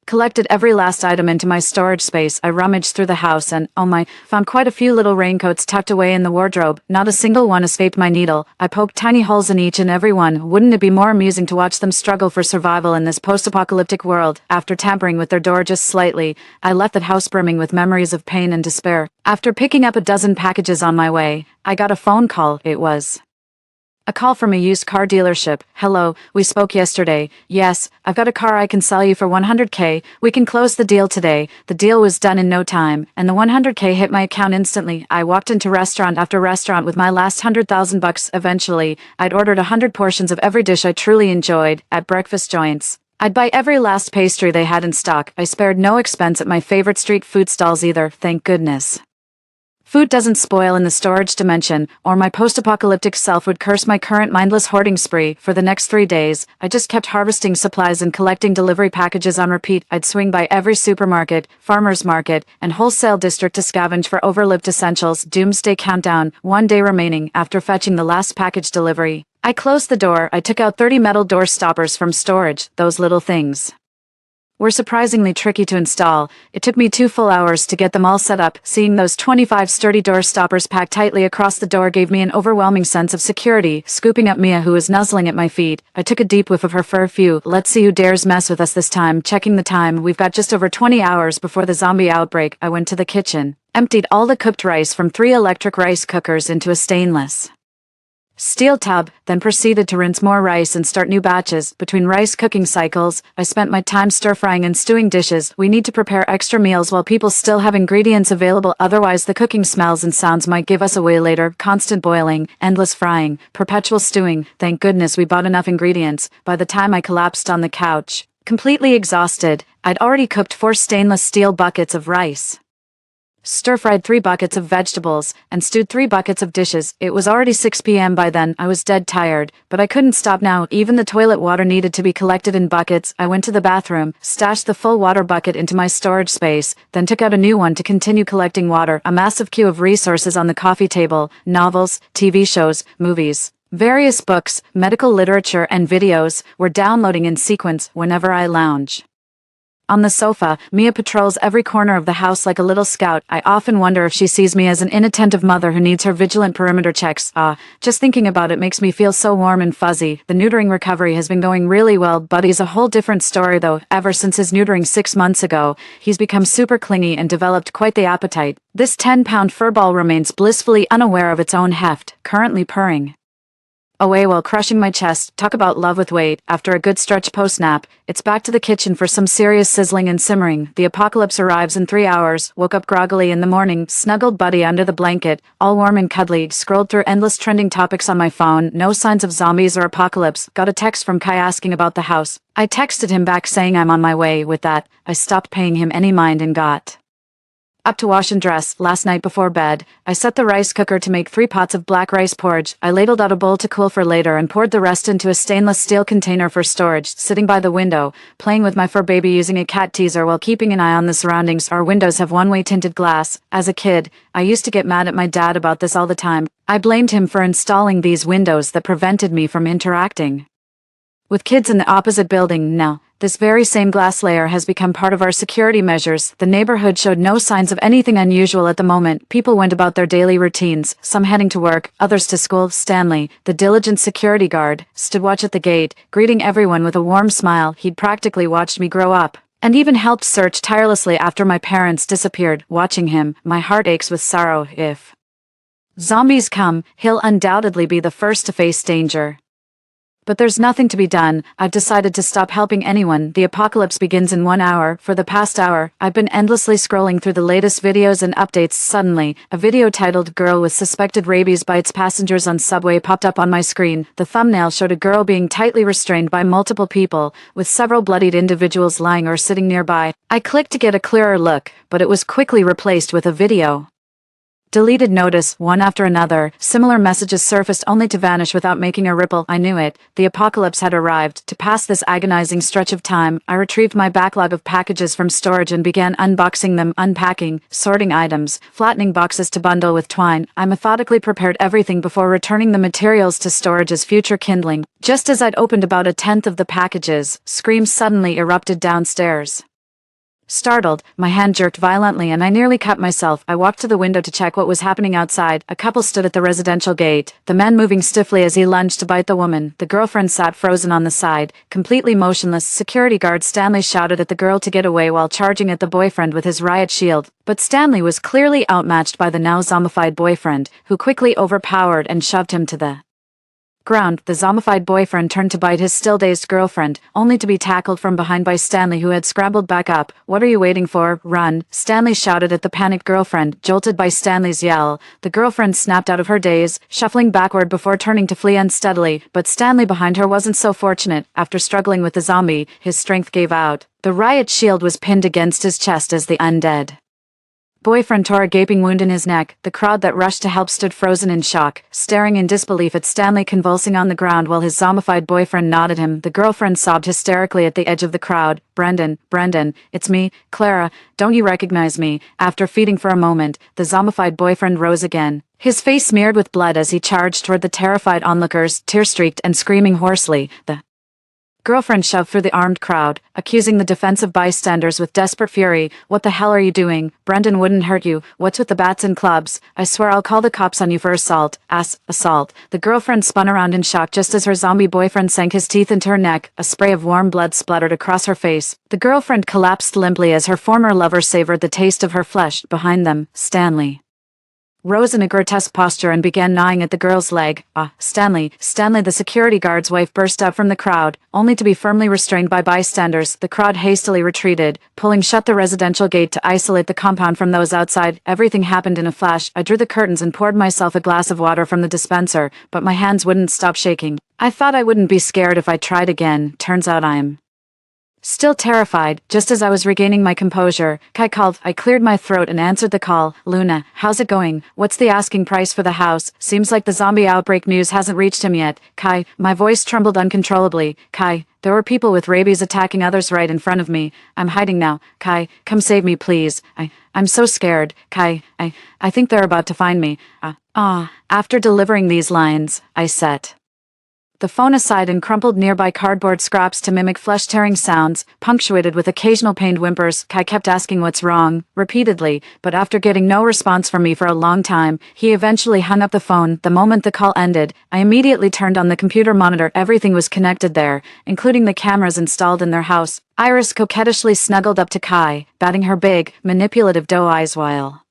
collected every last item into my storage space. I rummaged through the house and, oh my, found quite a few little raincoats tucked away in the wardrobe. Not a single one escaped my needle. I poked tiny holes in each and every one. Wouldn't it be more amusing to watch them struggle for survival in this post-apocalyptic world? After tampering with their door just slightly, I left that house brimming with memories of pain and despair. After picking up a dozen packages on my way, I got a phone call. It was a call from a used car dealership. "Hello, we spoke yesterday. Yes, I've got a car I can sell you for $100K. We can close the deal today." The deal was done in no time, and the $100K hit my account instantly. I walked into restaurant after restaurant with my last $100,000 eventually. I'd ordered 100 portions of every dish I truly enjoyed at breakfast joints. I'd buy every last pastry they had in stock. I spared no expense at my favorite street food stalls either, thank goodness. Food doesn't spoil in the storage dimension, or my post-apocalyptic self would curse my current mindless hoarding spree. For the next 3 days, I just kept harvesting supplies and collecting delivery packages on repeat. I'd swing by every supermarket, farmer's market, and wholesale district to scavenge for overlooked essentials. Doomsday countdown, 1 day remaining. After fetching the last package delivery, I closed the door. I took out 30 metal door stoppers from storage. Those little things were surprisingly tricky to install. It took me 2 full hours to get them all set up. Seeing those 25 sturdy door stoppers packed tightly across the door gave me an overwhelming sense of security. Scooping up Mia, who was nuzzling at my feet, I took a deep whiff of her fur. Phew, let's see who dares mess with us this time. Checking the time, we've got just over 20 hours before the zombie outbreak. I went to the kitchen, emptied all the cooked rice from 3 electric rice cookers into a stainless steel tub, then proceeded to rinse more rice and start new batches. Between rice cooking cycles, I spent my time stir-frying and stewing dishes. We need to prepare extra meals while people still have ingredients available, otherwise the cooking smells and sounds might give us away later. Constant boiling, endless frying, perpetual stewing. Thank goodness we bought enough ingredients. By the time I collapsed on the couch, completely exhausted, I'd already cooked 4 stainless steel buckets of rice, stir-fried 3 buckets of vegetables, and stewed 3 buckets of dishes. It was already 6 p.m. by then. I was dead tired, but I couldn't stop now. Even the toilet water needed to be collected in buckets. I went to the bathroom, stashed the full water bucket into my storage space, then took out a new one to continue collecting water. A massive queue of resources on the coffee table: novels, TV shows, movies, various books, medical literature, and videos were downloading in sequence whenever I lounge. On the sofa, Mia patrols every corner of the house like a little scout. I often wonder if she sees me as an inattentive mother who needs her vigilant perimeter checks. Just thinking about it makes me feel so warm and fuzzy. The neutering recovery has been going really well. Buddy's a whole different story though. Ever since his neutering 6 months ago, he's become super clingy and developed quite the appetite. This 10-pound furball remains blissfully unaware of its own heft, currently purring away while crushing my chest. Talk about love with weight. After a good stretch post-nap, it's back to the kitchen for some serious sizzling and simmering. The apocalypse arrives in 3 hours. Woke up groggily in the morning, snuggled Buddy under the blanket, all warm and cuddly, scrolled through endless trending topics on my phone. No signs of zombies or apocalypse. Got a text from Kai asking about the house. I texted him back saying I'm on my way. With that, I stopped paying him any mind and got up to wash and dress. Last night before bed, I set the rice cooker to make 3 pots of black rice porridge. I ladled out a bowl to cool for later and poured the rest into a stainless steel container for storage. Sitting by the window, playing with my fur baby using a cat teaser while keeping an eye on the surroundings. Our windows have one-way tinted glass. As a kid, I used to get mad at my dad about this all the time. I blamed him for installing these windows that prevented me from interacting with kids in the opposite building. Now, this very same glass layer has become part of our security measures. The neighborhood showed no signs of anything unusual at the moment. People went about their daily routines, some heading to work, others to school. Stanley, the diligent security guard, stood watch at the gate, greeting everyone with a warm smile. He'd practically watched me grow up, and even helped search tirelessly after my parents disappeared. Watching him, my heart aches with sorrow. If zombies come, he'll undoubtedly be the first to face danger. But there's nothing to be done. I've decided to stop helping anyone. The apocalypse begins in 1 hour. For the past hour, I've been endlessly scrolling through the latest videos and updates. Suddenly, a video titled "Girl with Suspected Rabies Bites Passengers on Subway" popped up on my screen. The thumbnail showed a girl being tightly restrained by multiple people, with several bloodied individuals lying or sitting nearby. I clicked to get a clearer look, but it was quickly replaced with a video deleted notice. One after another, similar messages surfaced only to vanish without making a ripple. I knew it. The apocalypse had arrived. To pass this agonizing stretch of time, I retrieved my backlog of packages from storage and began unboxing them, unpacking, sorting items, flattening boxes to bundle with twine. I methodically prepared everything before returning the materials to storage as future kindling. Just as I'd opened about 1/10 of the packages, screams suddenly erupted downstairs. Startled, my hand jerked violently and I nearly cut myself. I walked to the window to check what was happening outside. A couple stood at the residential gate, the man moving stiffly as he lunged to bite the woman. The girlfriend sat frozen on the side, completely motionless. Security guard Stanley shouted at the girl to get away while charging at the boyfriend with his riot shield. But Stanley was clearly outmatched by the now zombified boyfriend, who quickly overpowered and shoved him to the ground. The zombified boyfriend turned to bite his still-dazed girlfriend, only to be tackled from behind by Stanley, who had scrambled back up. "What are you waiting for? Run!" Stanley shouted at the panicked girlfriend. Jolted by Stanley's yell, the girlfriend snapped out of her daze, shuffling backward before turning to flee unsteadily. But Stanley behind her wasn't so fortunate. After struggling with the zombie, his strength gave out. The riot shield was pinned against his chest as the undead boyfriend tore a gaping wound in his neck. The crowd that rushed to help stood frozen in shock, staring in disbelief at Stanley convulsing on the ground while his zombified boyfriend nodded him. The girlfriend sobbed hysterically at the edge of the crowd. Brendan, it's me, Clara, don't you recognize me?" After feeding for a moment, the zombified boyfriend rose again, his face smeared with blood as he charged toward the terrified onlookers, tear-streaked and screaming hoarsely. The Girlfriend shoved through the armed crowd, accusing the defensive bystanders with desperate fury. What the hell are you doing? Brendan wouldn't hurt you. What's with the bats and clubs? I swear I'll call the cops on you for assault. Assault. The girlfriend spun around in shock just as her zombie boyfriend sank his teeth into her neck. A spray of warm blood spluttered across her face. The girlfriend collapsed limply as her former lover savored the taste of her flesh. Behind them, Stanley rose in a grotesque posture and began gnawing at the girl's leg. Stanley, the security guard's wife burst out from the crowd, only to be firmly restrained by bystanders. The crowd hastily retreated, pulling shut the residential gate to isolate the compound from those outside. Everything happened in a flash. I drew the curtains and poured myself a glass of water from the dispenser, but my hands wouldn't stop shaking. I thought I wouldn't be scared if I tried again. Turns out I'm still terrified. Just as I was regaining my composure, Kai called. I cleared my throat and answered the call. Luna, how's it going? What's the asking price for the house? Seems like the zombie outbreak news hasn't reached him yet. Kai, my voice trembled uncontrollably. Kai, there were people with rabies attacking others right in front of me. I'm hiding now. Kai, come save me please. I'm so scared. Kai, I think they're about to find me. After delivering these lines, I set the phone aside and crumpled nearby cardboard scraps to mimic flesh-tearing sounds, punctuated with occasional pained whimpers. Kai kept asking what's wrong, repeatedly, but after getting no response from me for a long time, he eventually hung up the phone. The moment the call ended, I immediately turned on the computer monitor. Everything was connected there, including the cameras installed in their house. Iris coquettishly snuggled up to Kai, batting her big, manipulative doe eyes while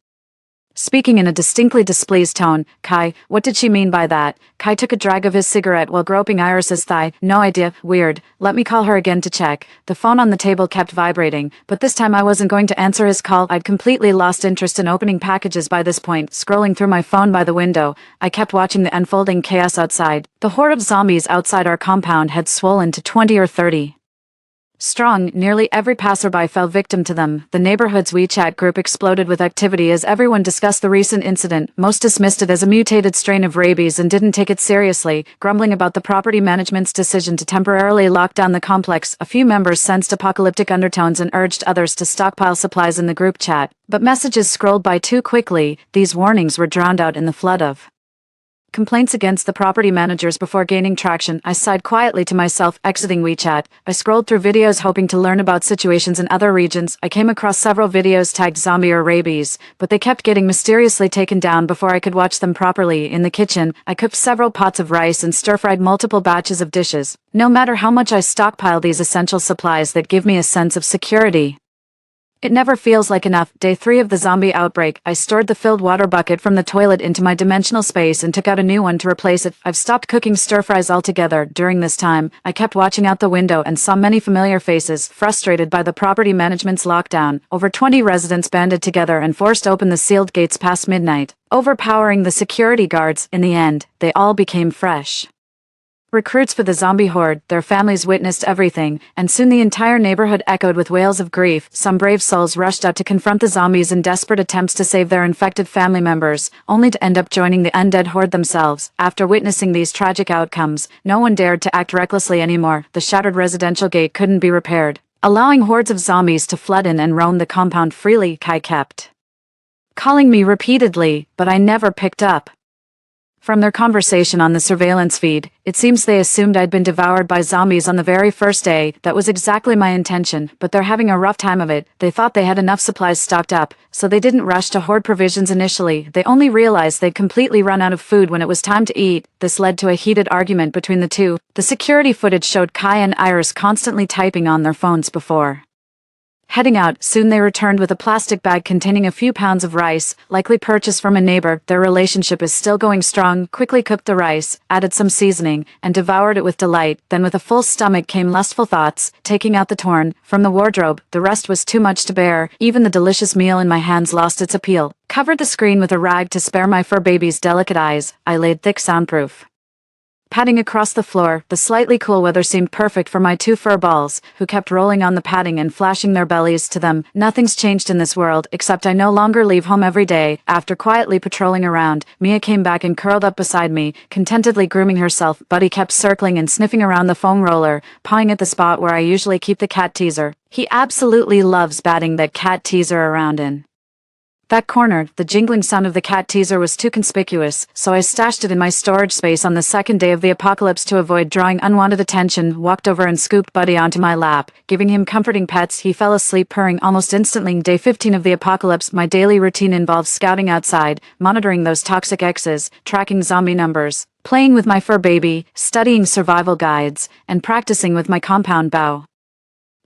speaking in a distinctly displeased tone. Kai, what did she mean by that? Kai took a drag of his cigarette while groping Iris's thigh. No idea. Weird. Let me call her again to check. The phone on the table kept vibrating, but this time I wasn't going to answer his call. I'd completely lost interest in opening packages by this point. Scrolling through my phone by the window, I kept watching the unfolding chaos outside. The horde of zombies outside our compound had swollen to 20 or 30 strong. Nearly every passerby fell victim to them. The neighborhood's WeChat group exploded with activity as everyone discussed the recent incident. Most dismissed it as a mutated strain of rabies and didn't take it seriously, grumbling about the property management's decision to temporarily lock down the complex. A few members sensed apocalyptic undertones and urged others to stockpile supplies in the group chat, but messages scrolled by too quickly. These warnings were drowned out in the flood of complaints against the property managers before gaining traction. I sighed quietly to myself, exiting WeChat. I scrolled through videos hoping to learn about situations in other regions. I came across several videos tagged zombie or rabies, but they kept getting mysteriously taken down before I could watch them properly. In the kitchen, I cooked several pots of rice and stir-fried multiple batches of dishes. No matter how much I stockpile these essential supplies that give me a sense of security, it never feels like enough. Day 3 of the zombie outbreak, I stored the filled water bucket from the toilet into my dimensional space and took out a new one to replace it. I've stopped cooking stir-fries altogether. During this time, I kept watching out the window and saw many familiar faces. Frustrated by the property management's lockdown, over 20 residents banded together and forced open the sealed gates past midnight, overpowering the security guards. In the end, they all became fresh recruits for the zombie horde. Their families witnessed everything, and soon the entire neighborhood echoed with wails of grief. Some brave souls rushed out to confront the zombies in desperate attempts to save their infected family members, only to end up joining the undead horde themselves. After witnessing these tragic outcomes, no one dared to act recklessly anymore. The shattered residential gate couldn't be repaired, allowing hordes of zombies to flood in and roam the compound freely. Kai kept calling me repeatedly, but I never picked up. From their conversation on the surveillance feed, it seems they assumed I'd been devoured by zombies on the very first day. That was exactly my intention, but they're having a rough time of it. They thought they had enough supplies stocked up, so they didn't rush to hoard provisions initially. They only realized they'd completely run out of food when it was time to eat. This led to a heated argument between the two. The security footage showed Kai and Iris constantly typing on their phones before heading out. Soon they returned with a plastic bag containing a few pounds of rice, likely purchased from a neighbor. Their relationship is still going strong. Quickly cooked the rice, added some seasoning, and devoured it with delight. Then with a full stomach came lustful thoughts, taking out the torn from the wardrobe. The rest was too much to bear. Even the delicious meal in my hands lost its appeal. Covered the screen with a rag to spare my fur baby's delicate eyes. I laid thick soundproof padding across the floor. The slightly cool weather seemed perfect for my two fur balls, who kept rolling on the padding and flashing their bellies to them. Nothing's changed in this world, except I no longer leave home every day. After quietly patrolling around, Mia came back and curled up beside me, contentedly grooming herself. Buddy kept circling and sniffing around the foam roller, pawing at the spot where I usually keep the cat teaser. He absolutely loves batting that cat teaser around in That corner, the jingling sound of the cat teaser was too conspicuous, so I stashed it in my storage space on the second day of the apocalypse to avoid drawing unwanted attention, walked over and scooped Buddy onto my lap. Giving him comforting pets, he fell asleep purring almost instantly. Day 15 of the apocalypse, my daily routine involves scouting outside, monitoring those toxic X's, tracking zombie numbers, playing with my fur baby, studying survival guides, and practicing with my compound bow.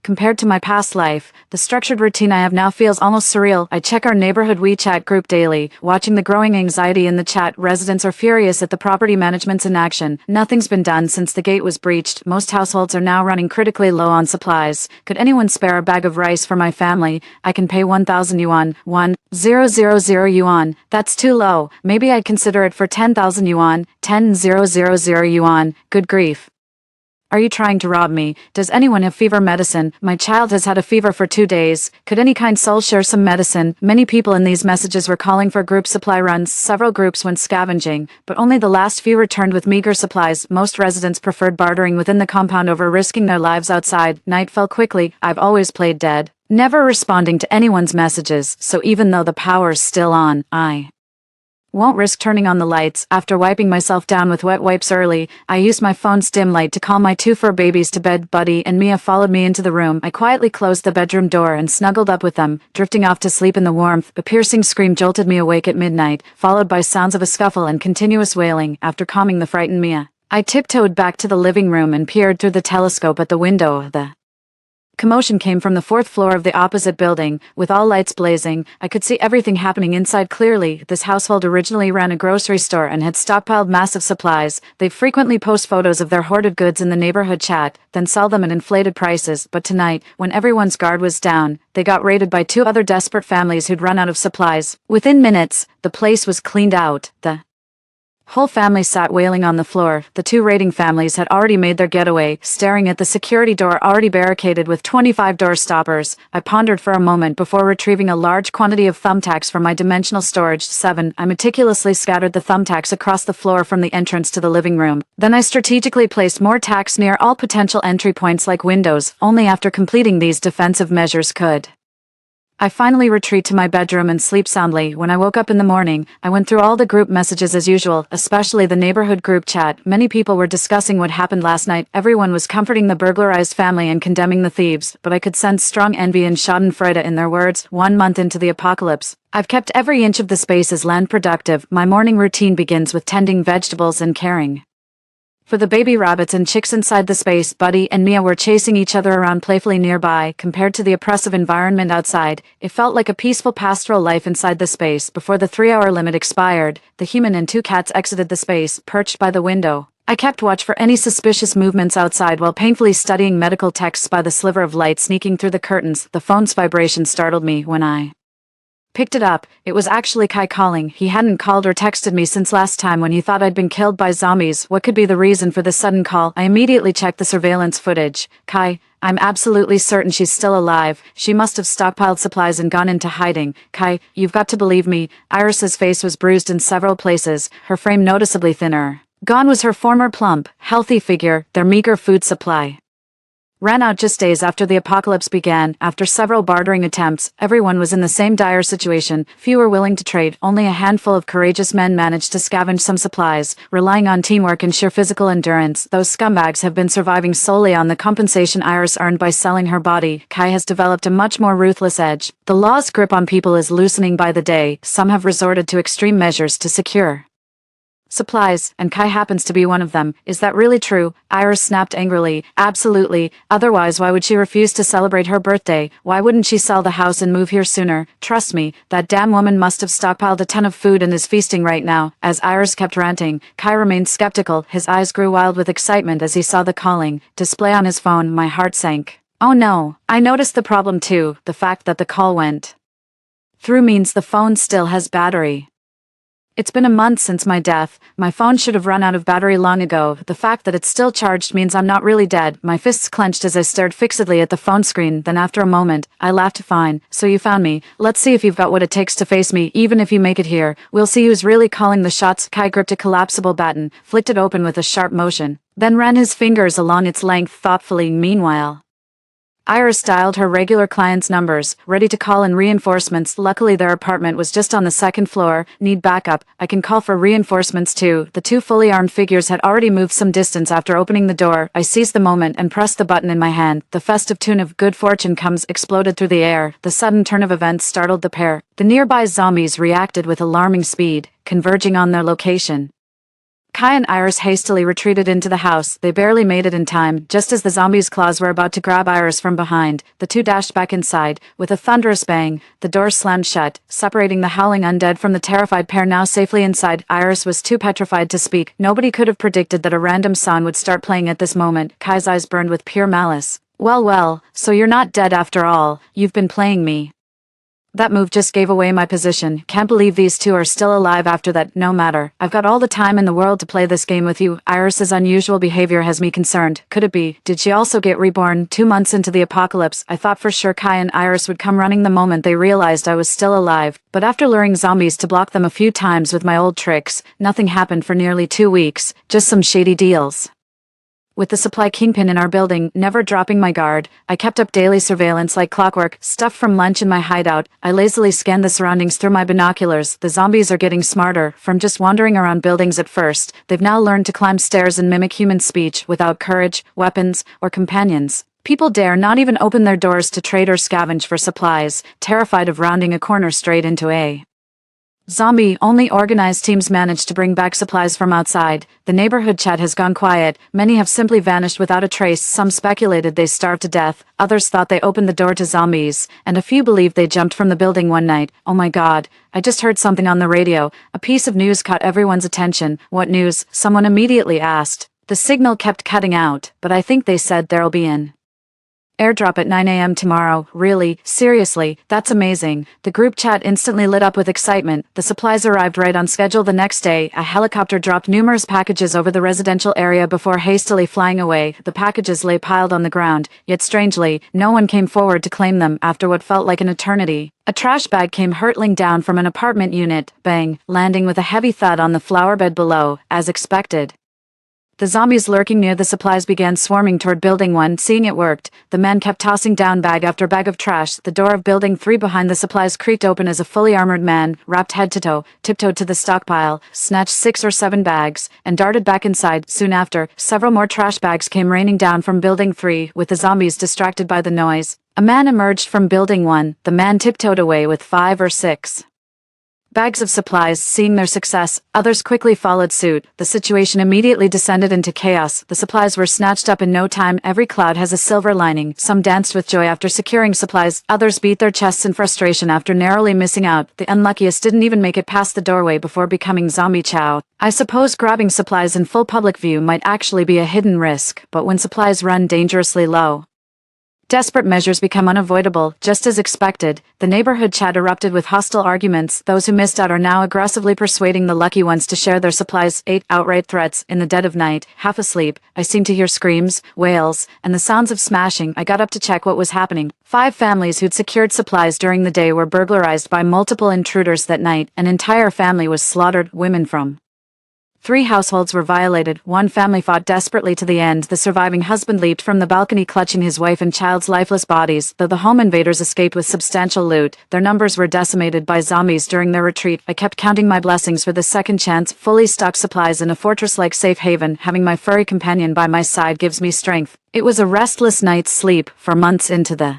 Compared to my past life, the structured routine I have now feels almost surreal. I check our neighborhood WeChat group daily, watching the growing anxiety in the chat. Residents are furious at the property management's inaction. Nothing's been done since the gate was breached. Most households are now running critically low on supplies. Could anyone spare a bag of rice for my family? I can pay 1,000 yuan. 1,000 yuan. That's too low. Maybe I'd consider it for 10,000 yuan. 10,000 yuan. Good grief. Are you trying to rob me? Does anyone have fever medicine? My child has had a fever for 2 days. Could any kind soul share some medicine? Many people in these messages were calling for group supply runs. Several groups went scavenging, but only the last few returned with meager supplies. Most residents preferred bartering within the compound over risking their lives outside. Night fell quickly. I've always played dead, never responding to anyone's messages, so even though the power's still on, I won't risk turning on the lights. After wiping myself down with wet wipes early, I used my phone's dim light to calm my 2 fur babies to bed. Buddy and Mia followed me into the room. I quietly closed the bedroom door and snuggled up with them, drifting off to sleep in the warmth. A piercing scream jolted me awake at midnight, followed by sounds of a scuffle and continuous wailing. After calming the frightened Mia, I tiptoed back to the living room and peered through the telescope at the window. The commotion came from the 4th floor of the opposite building. With all lights blazing, I could see everything happening inside clearly. This household originally ran a grocery store and had stockpiled massive supplies. They frequently post photos of their hoarded goods in the neighborhood chat, then sell them at inflated prices. But tonight, when everyone's guard was down, they got raided by 2 other desperate families who'd run out of supplies. Within minutes, the place was cleaned out. The whole family sat wailing on the floor. The 2 raiding families had already made their getaway, staring at the security door already barricaded with 25 door stoppers. I pondered for a moment before retrieving a large quantity of thumbtacks from my dimensional storage. 7. I meticulously scattered the thumbtacks across the floor from the entrance to the living room. Then I strategically placed more tacks near all potential entry points like windows. Only after completing these defensive measures could I finally retreat to my bedroom and sleep soundly. When I woke up in the morning, I went through all the group messages as usual, especially the neighborhood group chat. Many people were discussing what happened last night. Everyone was comforting the burglarized family and condemning the thieves, but I could sense strong envy and schadenfreude in their words. 1 month into the apocalypse, I've kept every inch of the space as land productive. My morning routine begins with tending vegetables and caring for the baby rabbits and chicks inside the space. Buddy and Mia were chasing each other around playfully nearby. Compared to the oppressive environment outside, it felt like a peaceful pastoral life inside the space. Before the 3-hour limit expired, the human and 2 cats exited the space, perched by the window. I kept watch for any suspicious movements outside while painfully studying medical texts by the sliver of light sneaking through the curtains. The phone's vibration startled me. When I picked it up, it was actually Kai calling. He hadn't called or texted me since last time when he thought I'd been killed by zombies. What could be the reason for this sudden call? I immediately checked the surveillance footage. Kai, I'm absolutely certain she's still alive. She must have stockpiled supplies and gone into hiding. Kai, you've got to believe me. Iris's face was bruised in several places, her frame noticeably thinner. Gone was her former plump, healthy figure. Their meager food supply ran out just days after the apocalypse began. After several bartering attempts, everyone was in the same dire situation. Few were willing to trade. Only a handful of courageous men managed to scavenge some supplies, relying on teamwork and sheer physical endurance. Those scumbags have been surviving solely on the compensation Iris earned by selling her body. Kai has developed a much more ruthless edge. The law's grip on people is loosening by the day. Some have resorted to extreme measures to secure supplies, and Kai happens to be one of them. Is that really true? Iris snapped angrily. Absolutely. Otherwise, why would she refuse to celebrate her birthday? Why wouldn't she sell the house and move here sooner? Trust me, that damn woman must have stockpiled a ton of food and is feasting right now. As Iris kept ranting, Kai remained skeptical. His eyes grew wild with excitement as he saw the calling display on his phone. My heart sank. Oh no. I noticed the problem too. The fact that the call went through means the phone still has battery. It's been a month since my death. My phone should have run out of battery long ago. The fact that it's still charged means I'm not really dead. My fists clenched as I stared fixedly at the phone screen. Then after a moment, I laughed. Fine. So you found me. Let's see if you've got what it takes to face me. Even if you make it here, we'll see who's really calling the shots. Kai gripped a collapsible baton, flicked it open with a sharp motion, then ran his fingers along its length thoughtfully. Meanwhile, Iris dialed her regular clients' numbers, ready to call in reinforcements. Luckily their apartment was just on the second floor. Need backup? I can call for reinforcements too. The two fully armed figures had already moved some distance after opening the door. I seized the moment and pressed the button in my hand. The festive tune of Good Fortune Comes exploded through the air. The sudden turn of events startled the pair. The nearby zombies reacted with alarming speed, converging on their location. Kai and Iris hastily retreated into the house. They barely made it in time. Just as the zombies' claws were about to grab Iris from behind, the two dashed back inside. With a thunderous bang, the doors slammed shut, separating the howling undead from the terrified pair now safely inside. Iris was too petrified to speak. Nobody could have predicted that a random song would start playing at this moment. Kai's eyes burned with pure malice. Well, so you're not dead after all. You've been playing me. That move just gave away my position. Can't believe these two are still alive after that. No matter. I've got all the time in the world to play this game with you. Iris's unusual behavior has me concerned. Could it be? Did she also get reborn? 2 months into the apocalypse, I thought for sure Kai and Iris would come running the moment they realized I was still alive. But after luring zombies to block them a few times with my old tricks, nothing happened for nearly 2 weeks. Just some shady deals. With the supply kingpin in our building, never dropping my guard, I kept up daily surveillance like clockwork. Stuff from lunch in my hideout, I lazily scanned the surroundings through my binoculars. The zombies are getting smarter. From just wandering around buildings at first, they've now learned to climb stairs and mimic human speech without courage, weapons, or companions. People dare not even open their doors to trade or scavenge for supplies, terrified of rounding a corner straight into a zombie. Only organized teams manage to bring back supplies from outside. The neighborhood chat has gone quiet. Many have simply vanished without a trace. Some speculated they starved to death. Others thought they opened the door to zombies. And a few believed they jumped from the building one night. Oh my god. I just heard something on the radio. A piece of news caught everyone's attention. What news? Someone immediately asked. The signal kept cutting out, but I think they said there'll be an airdrop at 9 a.m. tomorrow. Really? Seriously? That's amazing. The group chat instantly lit up with excitement. The supplies arrived right on schedule the next day. A helicopter dropped numerous packages over the residential area before hastily flying away. The packages lay piled on the ground, yet strangely, no one came forward to claim them after what felt like an eternity. A trash bag came hurtling down from an apartment unit, bang, landing with a heavy thud on the flower bed below, as expected. The zombies lurking near the supplies began swarming toward Building 1. Seeing it worked, the men kept tossing down bag after bag of trash. The door of Building 3 behind the supplies creaked open as a fully armored man, wrapped head to toe, tiptoed to the stockpile, snatched 6 or 7 bags, and darted back inside. Soon after, several more trash bags came raining down from Building 3, with the zombies distracted by the noise. A man emerged from Building 1. The man tiptoed away with 5 or 6 bags of supplies. Seeing their success, others quickly followed suit. The situation immediately descended into chaos. The supplies were snatched up in no time. Every cloud has a silver lining. Some danced with joy after securing supplies. Others beat their chests in frustration after narrowly missing out. The unluckiest didn't even make it past the doorway before becoming zombie chow. I suppose grabbing supplies in full public view might actually be a hidden risk, but when supplies run dangerously low, desperate measures become unavoidable. Just as expected, the neighborhood chat erupted with hostile arguments. Those who missed out are now aggressively persuading the lucky ones to share their supplies. 8 outright threats. In the dead of night, half asleep, I seemed to hear screams, wails, and the sounds of smashing. I got up to check what was happening. 5 families who'd secured supplies during the day were burglarized by multiple intruders that night. An entire family was slaughtered. Women from 3 households were violated. 1 family fought desperately to the end. The surviving husband leaped from the balcony clutching his wife and child's lifeless bodies. Though the home invaders escaped with substantial loot, their numbers were decimated by zombies during their retreat. I kept counting my blessings for the second chance. Fully stocked supplies in a fortress-like safe haven. Having my furry companion by my side gives me strength. It was a restless night's sleep for months into the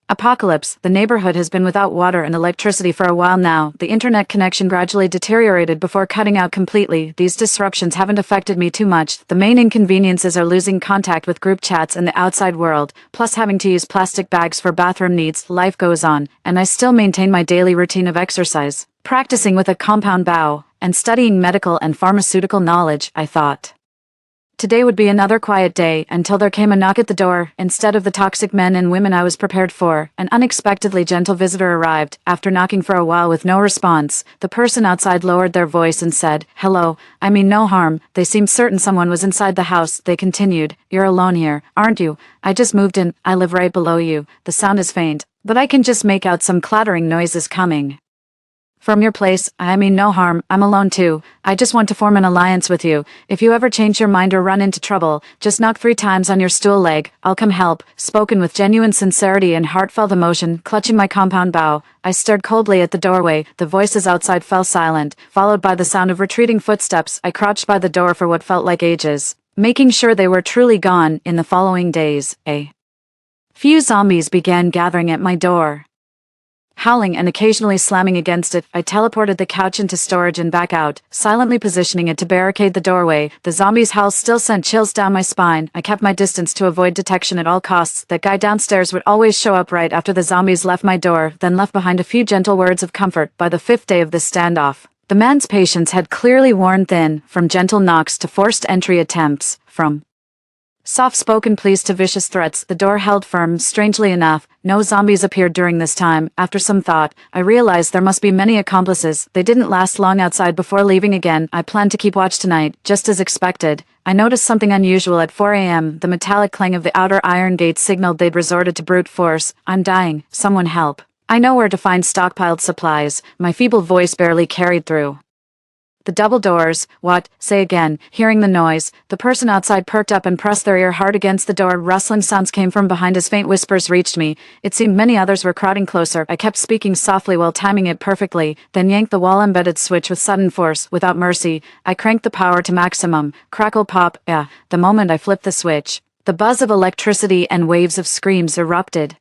apocalypse. The neighborhood has been without water and electricity for a while now. The internet connection gradually deteriorated before cutting out completely. These disruptions haven't affected me too much. The main inconveniences are losing contact with group chats and the outside world, plus having to use plastic bags for bathroom needs. Life goes on, and I still maintain my daily routine of exercise, practicing with a compound bow, and studying medical and pharmaceutical knowledge. I thought today would be another quiet day until there came a knock at the door. Instead of the toxic men and women I was prepared for, an unexpectedly gentle visitor arrived. After knocking for a while with no response, the person outside lowered their voice and said, "Hello, I mean no harm." They seemed certain someone was inside the house. They continued, "You're alone here, aren't you? I just moved in. I live right below you." The sound is faint, but I can just make out some clattering noises coming From your place, I mean no harm, I'm alone too. I just want to form an alliance with you. If you ever change your mind or run into trouble, just knock 3 times on your stool leg, I'll come help. Spoken with genuine sincerity and heartfelt emotion, clutching my compound bow. I stared coldly at the doorway, the voices outside fell silent, followed by the sound of retreating footsteps. I crouched by the door for what felt like ages, making sure they were truly gone. In the following days, a few zombies began gathering at my door. Howling and occasionally slamming against it, I teleported the couch into storage and back out, silently positioning it to barricade the doorway. The zombies' howls still sent chills down my spine. I kept my distance to avoid detection at all costs. That guy downstairs would always show up right after the zombies left my door, then left behind a few gentle words of comfort. By the 5th day of this standoff, the man's patience had clearly worn thin, from gentle knocks to forced entry attempts, from soft-spoken pleas to vicious threats. The door held firm. Strangely enough, no zombies appeared during this time. After some thought, I realized there must be many accomplices. They didn't last long outside before leaving again. I planned to keep watch tonight, just as expected. I noticed something unusual at 4 a.m. The metallic clang of the outer iron gate signaled they'd resorted to brute force. I'm dying. Someone help. I know where to find stockpiled supplies. My feeble voice barely carried through the double doors. What? Say again. Hearing the noise, the person outside perked up and pressed their ear hard against the door. Rustling sounds came from behind as faint whispers reached me. It seemed many others were crowding closer. I kept speaking softly while timing it perfectly, then yanked the wall-embedded switch with sudden force, without mercy. I cranked the power to maximum. Crackle pop. The moment I flipped the switch, the buzz of electricity and waves of screams erupted,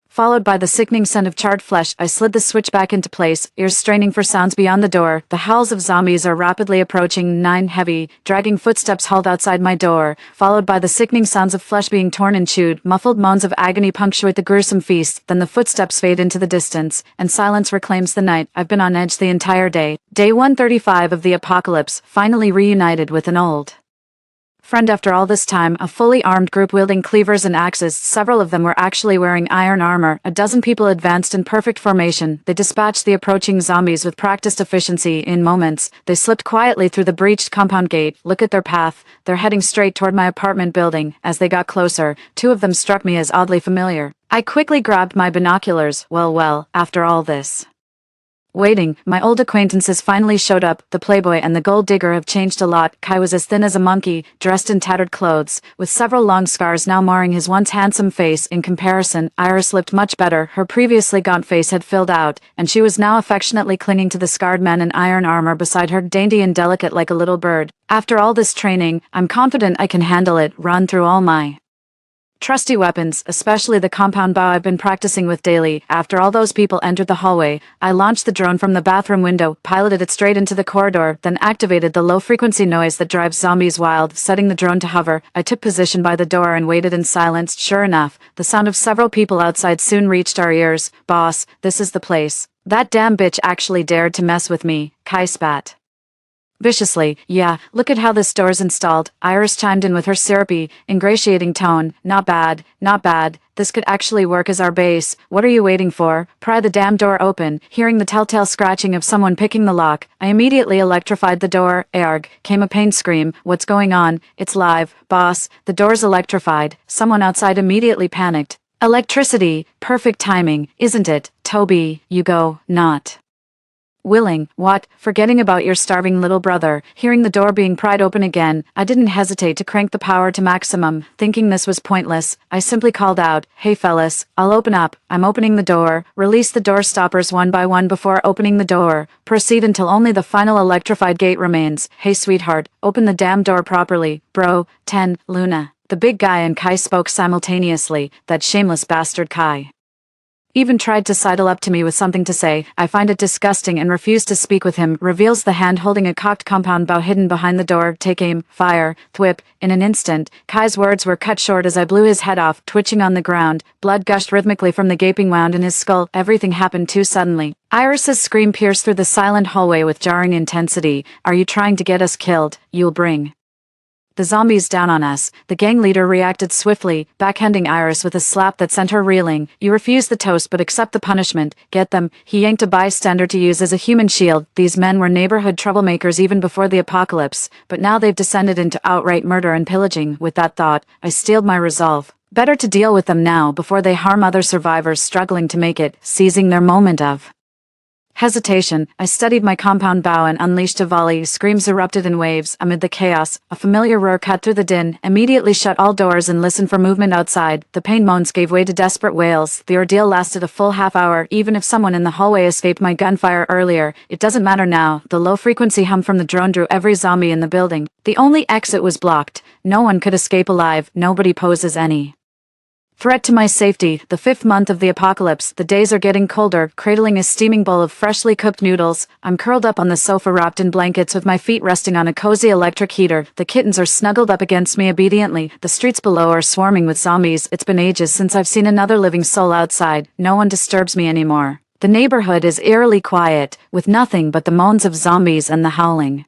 followed by the sickening scent of charred flesh. I slid the switch back into place, ears straining for sounds beyond the door. The howls of zombies are rapidly approaching. 9 heavy, dragging footsteps hauled outside my door, followed by the sickening sounds of flesh being torn and chewed. Muffled moans of agony punctuate the gruesome feast. Then the footsteps fade into the distance, and silence reclaims the night. I've been on edge the entire day. Day 135 of the apocalypse, finally reunited with an old friend after all this time. A fully armed group wielding cleavers and axes. Several of them were actually wearing iron armor. A dozen people advanced in perfect formation. They dispatched the approaching zombies with practiced efficiency. In moments, they slipped quietly through the breached compound gate. Look at their path. They're heading straight toward my apartment building. As they got closer, 2 of them struck me as oddly familiar. I quickly grabbed my binoculars. Well, after all this waiting, my old acquaintances finally showed up. The playboy and the gold digger have changed a lot. Kai was as thin as a monkey, dressed in tattered clothes, with several long scars now marring his once handsome face. In comparison, Iris looked much better. Her previously gaunt face had filled out, and she was now affectionately clinging to the scarred man in iron armor beside her, dainty and delicate like a little bird. After all this training, I'm confident I can handle it. Run through all my trusty weapons, especially the compound bow I've been practicing with daily. After all those people entered the hallway, I launched the drone from the bathroom window, piloted it straight into the corridor, then activated the low-frequency noise that drives zombies wild. Setting the drone to hover, I took position by the door and waited in silence. Sure enough, the sound of several people outside soon reached our ears. Boss, this is the place. That damn bitch actually dared to mess with me. Kai spat viciously. Yeah, look at how this door's installed. Iris chimed in with her syrupy, ingratiating tone. Not bad, not bad. This could actually work as our base. What are you waiting for? Pry the damn door open. Hearing the telltale scratching of someone picking the lock, I immediately electrified the door. Arg, came a pained scream. What's going on? It's live. Boss, the door's electrified. Someone outside immediately panicked. Electricity. Perfect timing, isn't it? Toby, you go. Not willing. What? Forgetting about your starving little brother. Hearing the door being pried open again, I didn't hesitate to crank the power to maximum. Thinking this was pointless, I simply called out, "Hey fellas, I'll open up. I'm opening the door." Release the door stoppers one by one before opening the door. Proceed until only the final electrified gate remains. Hey sweetheart, open the damn door properly. Bro, 10, Luna. The big guy and Kai spoke simultaneously. That shameless bastard Kai even tried to sidle up to me with something to say. I find it disgusting and refuse to speak with him. Reveals the hand holding a cocked compound bow hidden behind the door. Take aim. Fire. Thwip. In an instant, Kai's words were cut short as I blew his head off, twitching on the ground. Blood gushed rhythmically from the gaping wound in his skull. Everything happened too suddenly. Iris's scream pierced through the silent hallway with jarring intensity. Are you trying to get us killed? You'll bring the zombies down on us. The gang leader reacted swiftly, backhanding Iris with a slap that sent her reeling. You refuse the toast but accept the punishment. Get them. He yanked a bystander to use as a human shield. These men were neighborhood troublemakers even before the apocalypse, but now they've descended into outright murder and pillaging. With that thought, I steeled my resolve. Better to deal with them now before they harm other survivors struggling to make it. Seizing their moment of hesitation, I steadied my compound bow and unleashed a volley. Screams erupted in waves. Amid the chaos, a familiar roar cut through the din. Immediately shut all doors and listened for movement outside. The pained moans gave way to desperate wails. The ordeal lasted a full half hour. Even if someone in the hallway escaped my gunfire earlier, it doesn't matter now. The low-frequency hum from the drone drew every zombie in the building. The only exit was blocked. No one could escape alive. Nobody poses any threat to my safety. The 5th month of the apocalypse. The days are getting colder. Cradling a steaming bowl of freshly cooked noodles, I'm curled up on the sofa wrapped in blankets with my feet resting on a cozy electric heater. The kittens are snuggled up against me obediently. The streets below are swarming with zombies. It's been ages since I've seen another living soul outside. No one disturbs me anymore. The neighborhood is eerily quiet, with nothing but the moans of zombies and the howling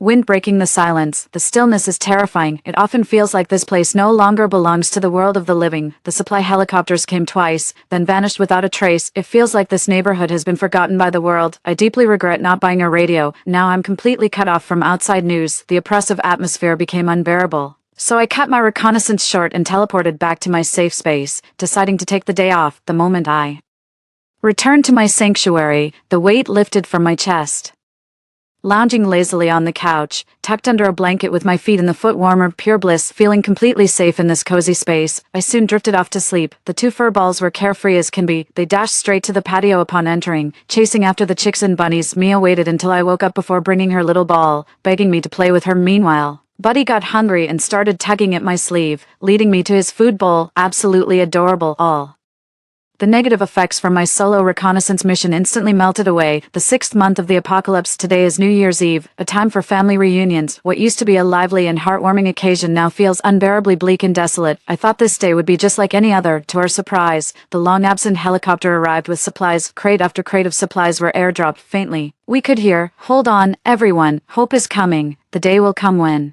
wind breaking the silence. The stillness is terrifying. It often feels like this place no longer belongs to the world of the living. The supply helicopters came twice, then vanished without a trace. It feels like this neighborhood has been forgotten by the world. I deeply regret not buying a radio. Now I'm completely cut off from outside news. The oppressive atmosphere became unbearable. So I cut my reconnaissance short and teleported back to my safe space, deciding to take the day off. The moment I returned to my sanctuary, the weight lifted from my chest. Lounging lazily on the couch, tucked under a blanket with my feet in the foot warmer, pure bliss, feeling completely safe in this cozy space, I soon drifted off to sleep. The 2 fur balls were carefree as can be. They dashed straight to the patio upon entering, chasing after the chicks and bunnies. Mia waited until I woke up before bringing her little ball, begging me to play with her. Meanwhile, Buddy got hungry and started tugging at my sleeve, leading me to his food bowl. Absolutely adorable. All the negative effects from my solo reconnaissance mission instantly melted away. The 6th month of the apocalypse. Today is New Year's Eve, a time for family reunions. What used to be a lively and heartwarming occasion now feels unbearably bleak and desolate. I thought this day would be just like any other. To our surprise, the long-absent helicopter arrived with supplies. Crate after crate of supplies were airdropped. Faintly, we could hear, "Hold on, everyone, hope is coming. The day will come when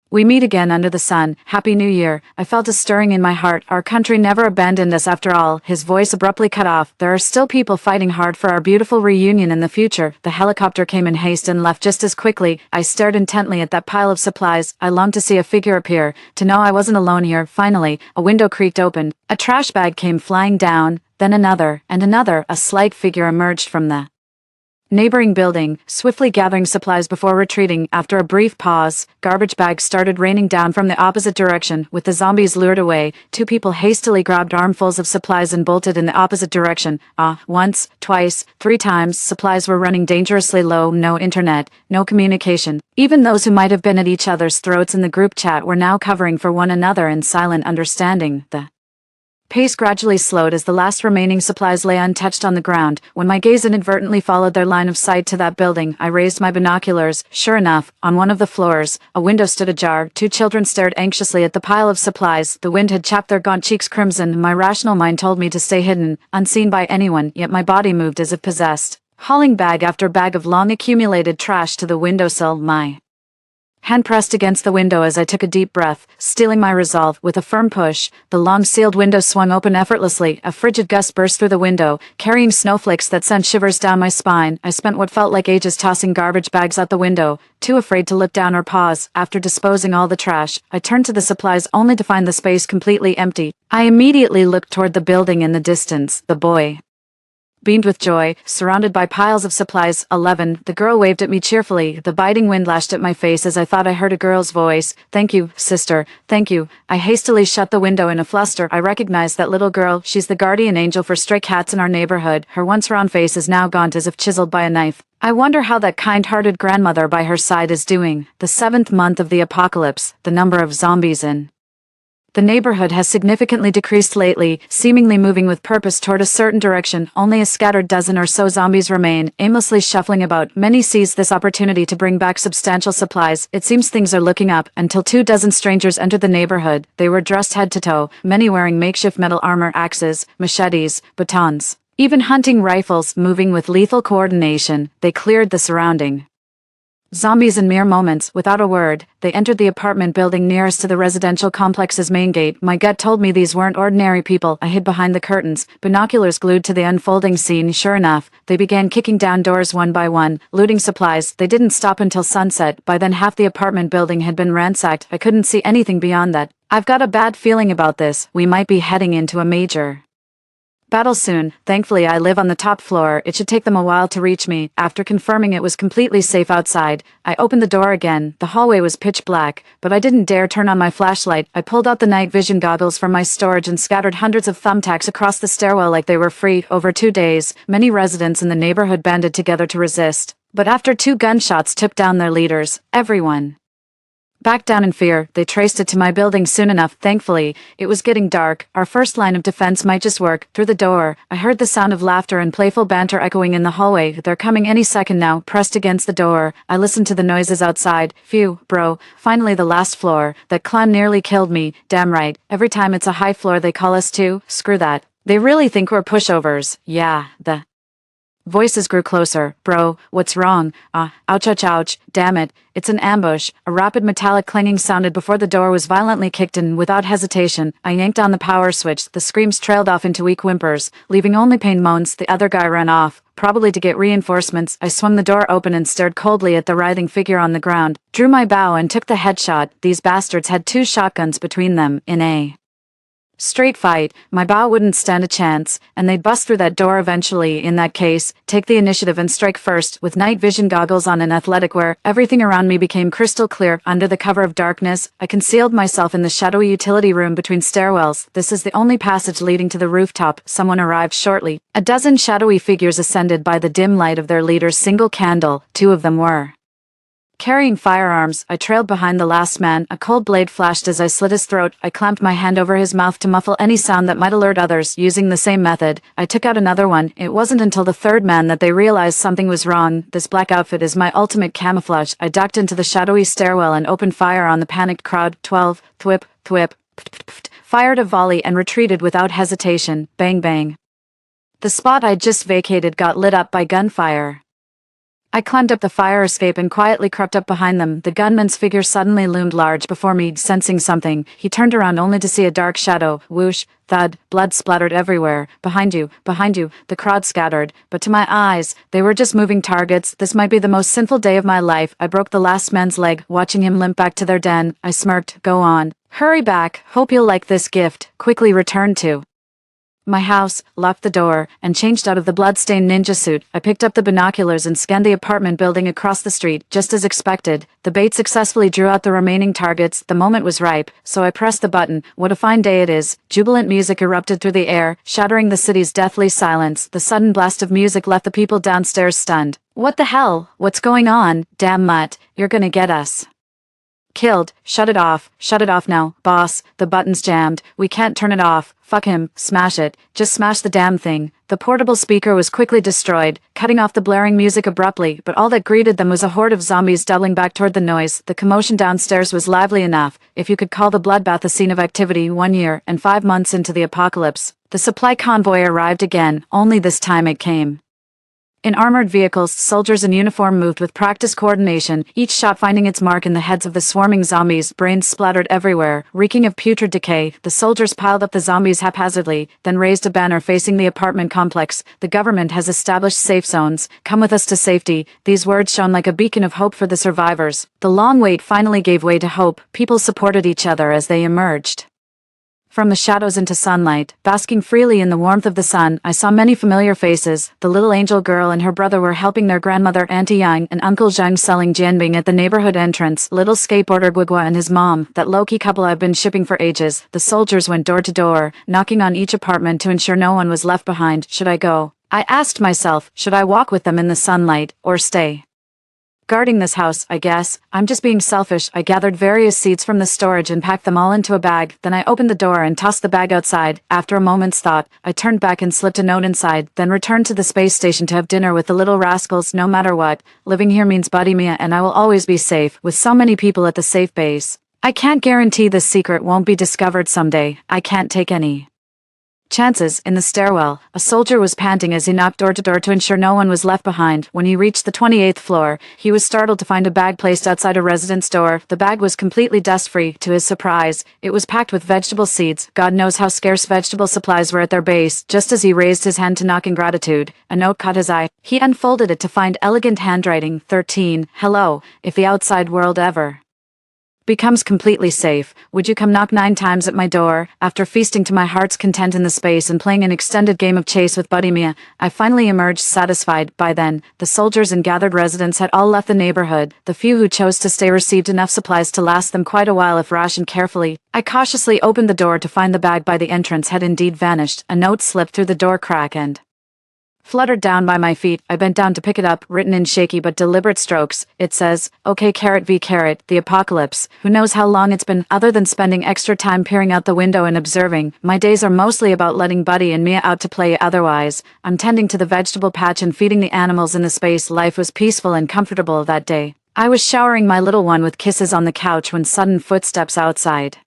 we meet again under the sun. Happy New Year." I felt a stirring in my heart. Our country never abandoned us after all. His voice abruptly cut off. There are still people fighting hard for our beautiful reunion in the future. The helicopter came in haste and left just as quickly. I stared intently at that pile of supplies. I longed to see a figure appear, to know I wasn't alone here. Finally, a window creaked open. A trash bag came flying down, then another, and another. A slight figure emerged from the neighboring building, swiftly gathering supplies before retreating. After a brief pause, garbage bags started raining down from the opposite direction. With the zombies lured away, 2 people hastily grabbed armfuls of supplies and bolted in the opposite direction. Once, twice, 3 times, supplies were running dangerously low. No internet, no communication. Even those who might have been at each other's throats in the group chat were now covering for one another in silent understanding. The pace gradually slowed as the last remaining supplies lay untouched on the ground. When my gaze inadvertently followed their line of sight to that building, I raised my binoculars. Sure enough, on one of the floors, a window stood ajar. 2 children stared anxiously at the pile of supplies. The wind had chapped their gaunt cheeks crimson. My rational mind told me to stay hidden, unseen by anyone, yet my body moved as if possessed, hauling bag after bag of long-accumulated trash to the windowsill. My hand pressed against the window as I took a deep breath, steeling my resolve. With a firm push, the long-sealed window swung open effortlessly. A frigid gust burst through the window, carrying snowflakes that sent shivers down my spine. I spent what felt like ages tossing garbage bags out the window, too afraid to look down or pause. After disposing all the trash, I turned to the supplies only to find the space completely empty. I immediately looked toward the building in the distance. The boy beamed with joy, surrounded by piles of supplies. 11. The girl waved at me cheerfully. The biting wind lashed at my face as I thought I heard a girl's voice. "Thank you, sister, thank you." I hastily shut the window in a fluster. I recognized that little girl. She's the guardian angel for stray cats in our neighborhood. Her once round face is now gaunt as if chiseled by a knife. I wonder how that kind-hearted grandmother by her side is doing. The 7th month of the apocalypse. The number of zombies in the neighborhood has significantly decreased lately, seemingly moving with purpose toward a certain direction. Only a scattered dozen or so zombies remain, aimlessly shuffling about. Many seize this opportunity to bring back substantial supplies. It seems things are looking up, until 24 strangers entered the neighborhood. They were dressed head to toe, many wearing makeshift metal armor, axes, machetes, batons, even hunting rifles. Moving with lethal coordination, they cleared the surrounding zombies in mere moments. Without a word, they entered the apartment building nearest to the residential complex's main gate. My gut told me these weren't ordinary people. I hid behind the curtains, binoculars glued to the unfolding scene. Sure enough, they began kicking down doors one by one, looting supplies. They didn't stop until sunset. By then half the apartment building had been ransacked. I couldn't see anything beyond that. I've got a bad feeling about this. We might be heading into a major Battle soon. Thankfully, I live on the top floor. It should take them a while to reach me. After confirming it was completely safe outside, I opened the door again. The hallway was pitch black, but I didn't dare turn on my flashlight. I pulled out the night vision goggles from my storage and scattered hundreds of thumbtacks across the stairwell like they were free. Over 2 days, many residents in the neighborhood banded together to resist. But after 2 gunshots took down their leaders, everyone backed down in fear. They traced it to my building soon enough. Thankfully, it was getting dark. Our first line of defense might just work. Through the door, I heard the sound of laughter and playful banter echoing in the hallway. They're coming any second now. Pressed against the door, I listened to the noises outside. Phew, bro. Finally the last floor. That climb nearly killed me. Damn right. Every time it's a high floor they call us to. Screw that. They really think we're pushovers. Yeah, the voices grew closer. Bro, what's wrong? Ouch, ouch, ouch. Damn it. It's an ambush. A rapid metallic clanging sounded before the door was violently kicked in. Without hesitation, I yanked on the power switch. The screams trailed off into weak whimpers, leaving only pained moans. The other guy ran off, probably to get reinforcements. I swung the door open and stared coldly at the writhing figure on the ground, drew my bow and took the headshot. These bastards had 2 shotguns between them. In a straight fight, my bow wouldn't stand a chance, and they'd bust through that door eventually. In that case, take the initiative and strike first. With night vision goggles on and athletic wear, everything around me became crystal clear. Under the cover of darkness, I concealed myself in the shadowy utility room between stairwells. This is the only passage leading to the rooftop. Someone arrived shortly. A dozen shadowy figures ascended by the dim light of their leader's single candle. 2 of them were carrying firearms. I trailed behind the last man. A cold blade flashed as I slit his throat. I clamped my hand over his mouth to muffle any sound that might alert others. Using the same method, I took out another one. It wasn't until the 3rd man that they realized something was wrong. This black outfit is my ultimate camouflage. I ducked into the shadowy stairwell and opened fire on the panicked crowd. 12, thwip, thwip, fired a volley and retreated without hesitation. Bang, bang. The spot I'd just vacated got lit up by gunfire. I climbed up the fire escape and quietly crept up behind them. The gunman's figure suddenly loomed large before me. Sensing something, he turned around only to see a dark shadow. Whoosh, thud, blood splattered everywhere. Behind you, behind you. The crowd scattered, but to my eyes, they were just moving targets. This might be the most sinful day of my life. I broke the last man's leg, watching him limp back to their den. I smirked. Go on. Hurry back. Hope you'll like this gift. Quickly returned to my house, locked the door, and changed out of the blood-stained ninja suit. I picked up the binoculars and scanned the apartment building across the street. Just as expected, the bait successfully drew out the remaining targets. The moment was ripe, so I pressed the button. What a fine day it is. Jubilant music erupted through the air, shattering the city's deathly silence. The sudden blast of music left the people downstairs stunned. What the hell? What's going on? Damn mutt, you're gonna get us killed. Shut it off now, boss. The button's jammed. We can't turn it off. Fuck him. Smash it. Just smash the damn thing. The portable speaker was quickly destroyed, cutting off the blaring music abruptly, but all that greeted them was a horde of zombies doubling back toward the noise. The commotion downstairs was lively enough, if you could call the bloodbath a scene of activity. 1 year and 5 months into the apocalypse, the supply convoy arrived again, only this time it came in armored vehicles. Soldiers in uniform moved with practiced coordination, each shot finding its mark in the heads of the swarming zombies. Brains splattered everywhere, reeking of putrid decay. The soldiers piled up the zombies haphazardly, then raised a banner facing the apartment complex. The government has established safe zones. Come with us to safety. These words shone like a beacon of hope for the survivors. The long wait finally gave way to hope. People supported each other as they emerged from the shadows into sunlight. Basking freely in the warmth of the sun, I saw many familiar faces. The little angel girl and her brother were helping their grandmother Auntie Yang and Uncle Zhang selling jianbing at the neighborhood entrance. Little skateboarder Guigua and his mom, that low-key couple I've been shipping for ages. The soldiers went door to door, knocking on each apartment to ensure no one was left behind. Should I go? I asked myself, should I walk with them in the sunlight, or stay guarding this house? I guess I'm just being selfish. I gathered various seeds from the storage and packed them all into a bag. Then I opened the door and tossed the bag outside. After a moment's thought, I turned back and slipped a note inside, then returned to the space station to have dinner with the little rascals. No matter what, living here means Buddy Mia and I will always be safe, with so many people at the safe base. I can't guarantee this secret won't be discovered someday. I can't take any chances. In the stairwell, a soldier was panting as he knocked door to door to ensure no one was left behind. When he reached the 28th floor, he was startled to find a bag placed outside a resident's door. The bag was completely dust-free. To his surprise, it was packed with vegetable seeds. God knows how scarce vegetable supplies were at their base. Just as he raised his hand to knock in gratitude, a note caught his eye. He unfolded it to find elegant handwriting. 13. Hello, if the outside world ever becomes completely safe. Would you come knock 9 times at my door? After feasting to my heart's content in the space and playing an extended game of chase with Buddy Mia, I finally emerged satisfied. By then, the soldiers and gathered residents had all left the neighborhood. The few who chose to stay received enough supplies to last them quite a while if rationed carefully. I cautiously opened the door to find the bag by the entrance had indeed vanished. A note slipped through the door crack and fluttered down by my feet. I bent down to pick it up, written in shaky but deliberate strokes. It says, "Okay, the apocalypse. Who knows how long it's been, other than spending extra time peering out the window and observing. My days are mostly about letting Buddy and Mia out to play. Otherwise, I'm tending to the vegetable patch and feeding the animals in the space." Life was peaceful and comfortable that day. I was showering my little one with kisses on the couch when sudden footsteps outside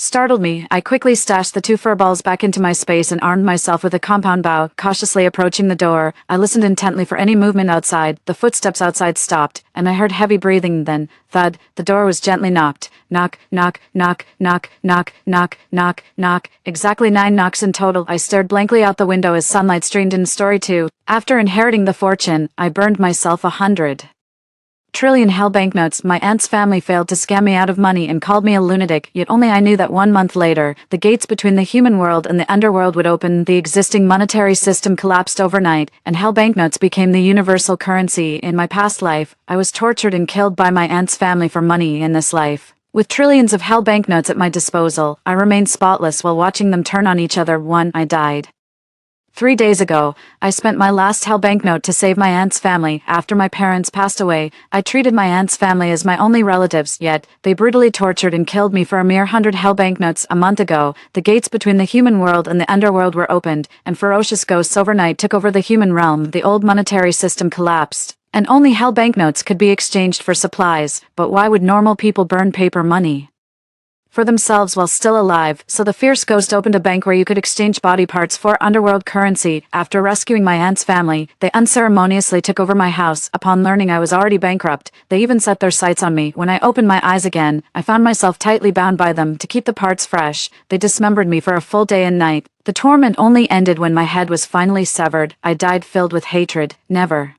startled me. I quickly stashed the 2 furballs back into my space and armed myself with a compound bow, cautiously approaching the door. I listened intently for any movement outside. The footsteps outside stopped, and I heard heavy breathing. Then, thud, the door was gently knocked. Knock, knock, knock, knock, knock, knock, knock, knock. Exactly 9 knocks in total. I stared blankly out the window as sunlight streamed in. Story 2. After inheriting the fortune, I burned myself 100 trillion hell banknotes. My aunt's family failed to scam me out of money and called me a lunatic, yet only I knew that 1 month later, the gates between the human world and the underworld would open. The existing monetary system collapsed overnight, and hell banknotes became the universal currency. In my past life, I was tortured and killed by my aunt's family for money. In this life, with trillions of hell banknotes at my disposal, I remained spotless while watching them turn on each other. I died 3 days ago. I spent my last hell banknote to save my aunt's family. After my parents passed away, I treated my aunt's family as my only relatives, yet they brutally tortured and killed me for a mere 100 hell banknotes. A month ago, the gates between the human world and the underworld were opened, and ferocious ghosts overnight took over the human realm. The old monetary system collapsed, and only hell banknotes could be exchanged for supplies. But why would normal people burn paper money for themselves while still alive? So the fierce ghost opened a bank where you could exchange body parts for underworld currency. After rescuing my aunt's family, they unceremoniously took over my house. Upon learning I was already bankrupt, they even set their sights on me. When I opened my eyes again, I found myself tightly bound by them. To keep the parts fresh, they dismembered me for a full day and night. The torment only ended when my head was finally severed. I died filled with hatred, never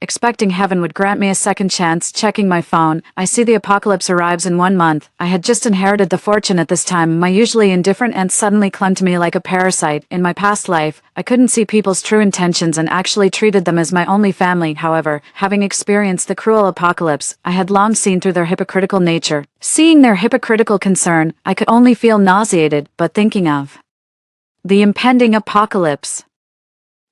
expecting heaven would grant me a second chance. Checking my phone, I see the apocalypse arrives in 1 month. I had just inherited the fortune at this time. My usually indifferent aunt suddenly clung to me like a parasite. In my past life, I couldn't see people's true intentions and actually treated them as my only family. However, having experienced the cruel apocalypse, I had long seen through their hypocritical nature. Seeing their hypocritical concern, I could only feel nauseated. But thinking of the impending apocalypse,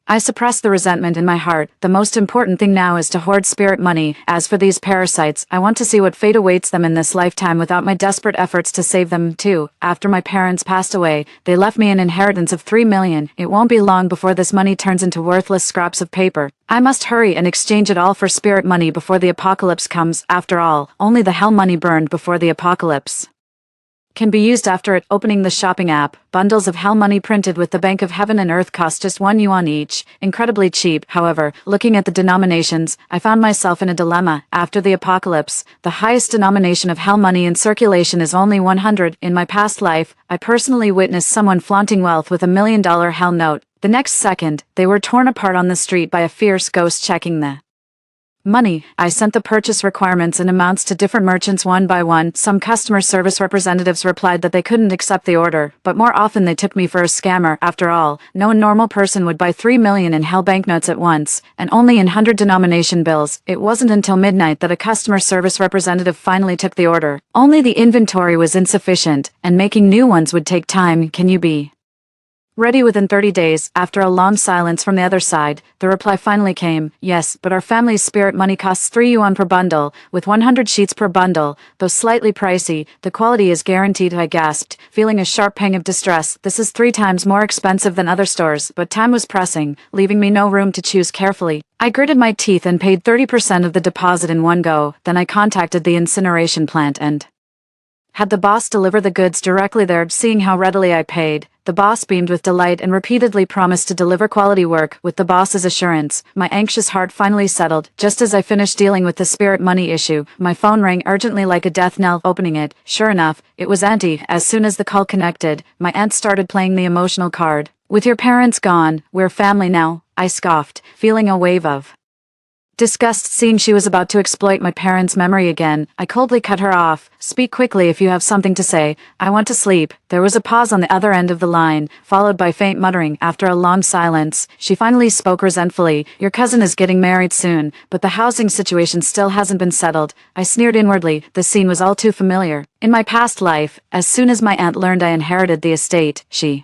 I suppressed the resentment in my heart. The most important thing now is to hoard spirit money. As for these parasites, I want to see what fate awaits them in this lifetime without my desperate efforts to save them too. After my parents passed away, they left me an inheritance of 3 million. It won't be long before this money turns into worthless scraps of paper. I must hurry and exchange it all for spirit money before the apocalypse comes. After all, only the hell money burned before the apocalypse can be used after it. Opening the shopping app, bundles of hell money printed with the Bank of Heaven and Earth cost just 1 yuan each, incredibly cheap. However, looking at the denominations, I found myself in a dilemma. After the apocalypse, the highest denomination of hell money in circulation is only 100. In my past life, I personally witnessed someone flaunting wealth with $1 million hell note. The next second, they were torn apart on the street by a fierce ghost. Checking the money, I sent the purchase requirements and amounts to different merchants one by one. Some customer service representatives replied that they couldn't accept the order, but more often they took me for a scammer. After all, no normal person would buy 3 million in hell banknotes at once, and only in 100 denomination bills. It wasn't until midnight that a customer service representative finally took the order. Only the inventory was insufficient, and making new ones would take time. Can you be ready within 30 days? After a long silence from the other side, the reply finally came, yes, but our family's spirit money costs 3 yuan per bundle, with 100 sheets per bundle. Though slightly pricey, the quality is guaranteed. I gasped, feeling a sharp pang of distress. This is 3 times more expensive than other stores, but time was pressing, leaving me no room to choose carefully. I gritted my teeth and paid 30% of the deposit in one go. Then I contacted the incineration plant and had the boss deliver the goods directly there. Seeing how readily I paid, the boss beamed with delight and repeatedly promised to deliver quality work. With the boss's assurance, my anxious heart finally settled. Just as I finished dealing with the spirit money issue, my phone rang urgently like a death knell. Opening it, sure enough, it was Auntie. As soon as the call connected, my aunt started playing the emotional card. With your parents gone, we're family now, I scoffed, feeling a wave of Disgust seeing she was about to exploit my parents' memory again, I coldly cut her off. Speak quickly if you have something to say. I want to sleep. There was a pause on the other end of the line, followed by faint muttering. After a long silence, she finally spoke resentfully. Your cousin is getting married soon, but the housing situation still hasn't been settled. I sneered inwardly. The scene was all too familiar. In my past life, as soon as my aunt learned I inherited the estate, she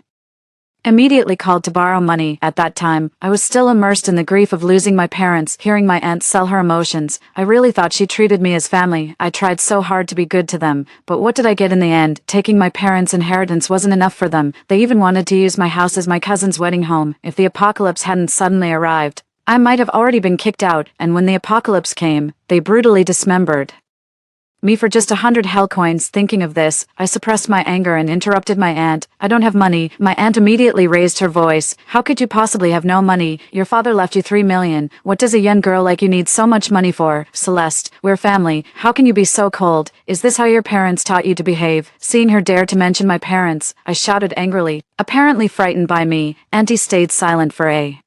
immediately called to borrow money. At that time, I was still immersed in the grief of losing my parents. Hearing my aunt sell her emotions, I really thought she treated me as family. I tried so hard to be good to them, but what did I get in the end? Taking my parents' inheritance wasn't enough for them. They even wanted to use my house as my cousin's wedding home. If the apocalypse hadn't suddenly arrived, I might have already been kicked out, and when the apocalypse came, they brutally dismembered me for just 100 hell coins. Thinking of this, I suppressed my anger and interrupted my aunt. I don't have money. My aunt immediately raised her voice. How could you possibly have no money? Your father left you 3 million. What does a young girl like you need so much money for? Celeste, we're family. How can you be so cold? Is this how your parents taught you to behave? Seeing her dare to mention my parents, I shouted angrily. Apparently frightened by me, Auntie stayed silent for a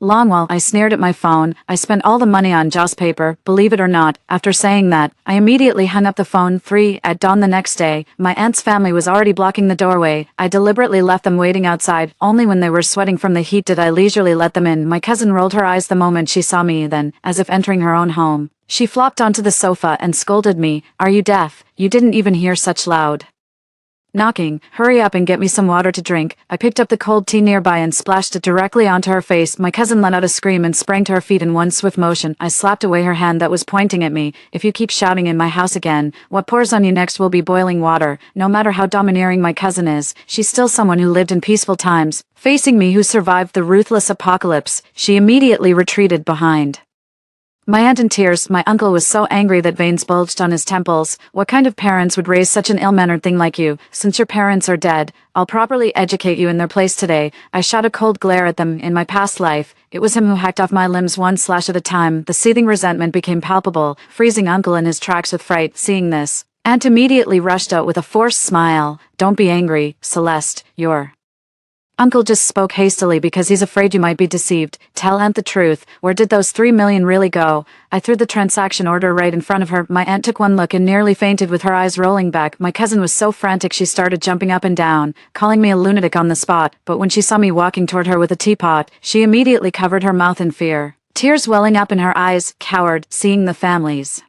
long while. I sneered at my phone. I spent all the money on joss paper, believe it or not. After saying that, I immediately hung up the phone. 3 at dawn the next day, my aunt's family was already blocking the doorway. I deliberately left them waiting outside. Only when they were sweating from the heat did I leisurely let them in. My cousin rolled her eyes the moment she saw me, then, as if entering her own home, she flopped onto the sofa and scolded me. Are you deaf? You didn't even hear such loud knocking. Hurry up and get me some water to drink. I picked up the cold tea nearby and splashed it directly onto her face. My cousin let out a scream and sprang to her feet in one swift motion. I slapped away her hand that was pointing at me. If you keep shouting in my house again, what pours on you next will be boiling water. No matter how domineering my cousin is, she's still someone who lived in peaceful times. Facing me, who survived the ruthless apocalypse, she immediately retreated behind my aunt in tears. My uncle was so angry that veins bulged on his temples. What kind of parents would raise such an ill-mannered thing like you? Since your parents are dead, I'll properly educate you in their place today. I shot a cold glare at them. In my past life, it was him who hacked off my limbs one slash at a time. The seething resentment became palpable, freezing uncle in his tracks with fright. Seeing this, aunt immediately rushed out with a forced smile. Don't be angry, Celeste. Your uncle just spoke hastily because he's afraid you might be deceived. Tell aunt the truth. Where did those 3 million really go? I threw the transaction order right in front of her. My aunt took one look and nearly fainted with her eyes rolling back. My cousin was so frantic she started jumping up and down, calling me a lunatic on the spot. But when she saw me walking toward her with a teapot, she immediately covered her mouth in fear, tears welling up in her eyes. Coward. Seeing the family's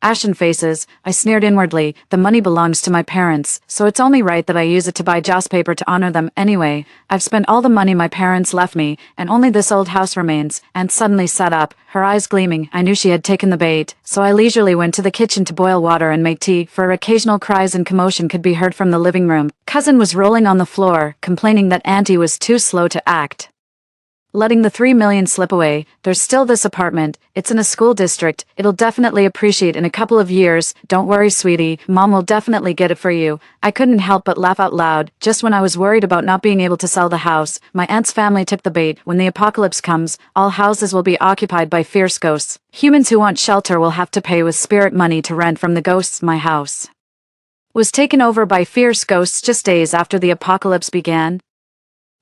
ashen faces, I sneered inwardly. The money belongs to my parents, so it's only right that I use it to buy joss paper to honor them. Anyway, I've spent all the money my parents left me, and only this old house remains. Aunt suddenly sat up, her eyes gleaming. I knew she had taken the bait, so I leisurely went to the kitchen to boil water and make tea, for occasional cries and commotion could be heard from the living room. Cousin was rolling on the floor, complaining that Auntie was too slow to act, letting the 3 million slip away. There's still this apartment. It's in a school district. It'll definitely appreciate in a couple of years. Don't worry, sweetie. Mom will definitely get it for you. I couldn't help but laugh out loud. Just when I was worried about not being able to sell the house, my aunt's family took the bait. When the apocalypse comes, all houses will be occupied by fierce ghosts. Humans who want shelter will have to pay with spirit money to rent from the ghosts. My house was taken over by fierce ghosts just days after the apocalypse began.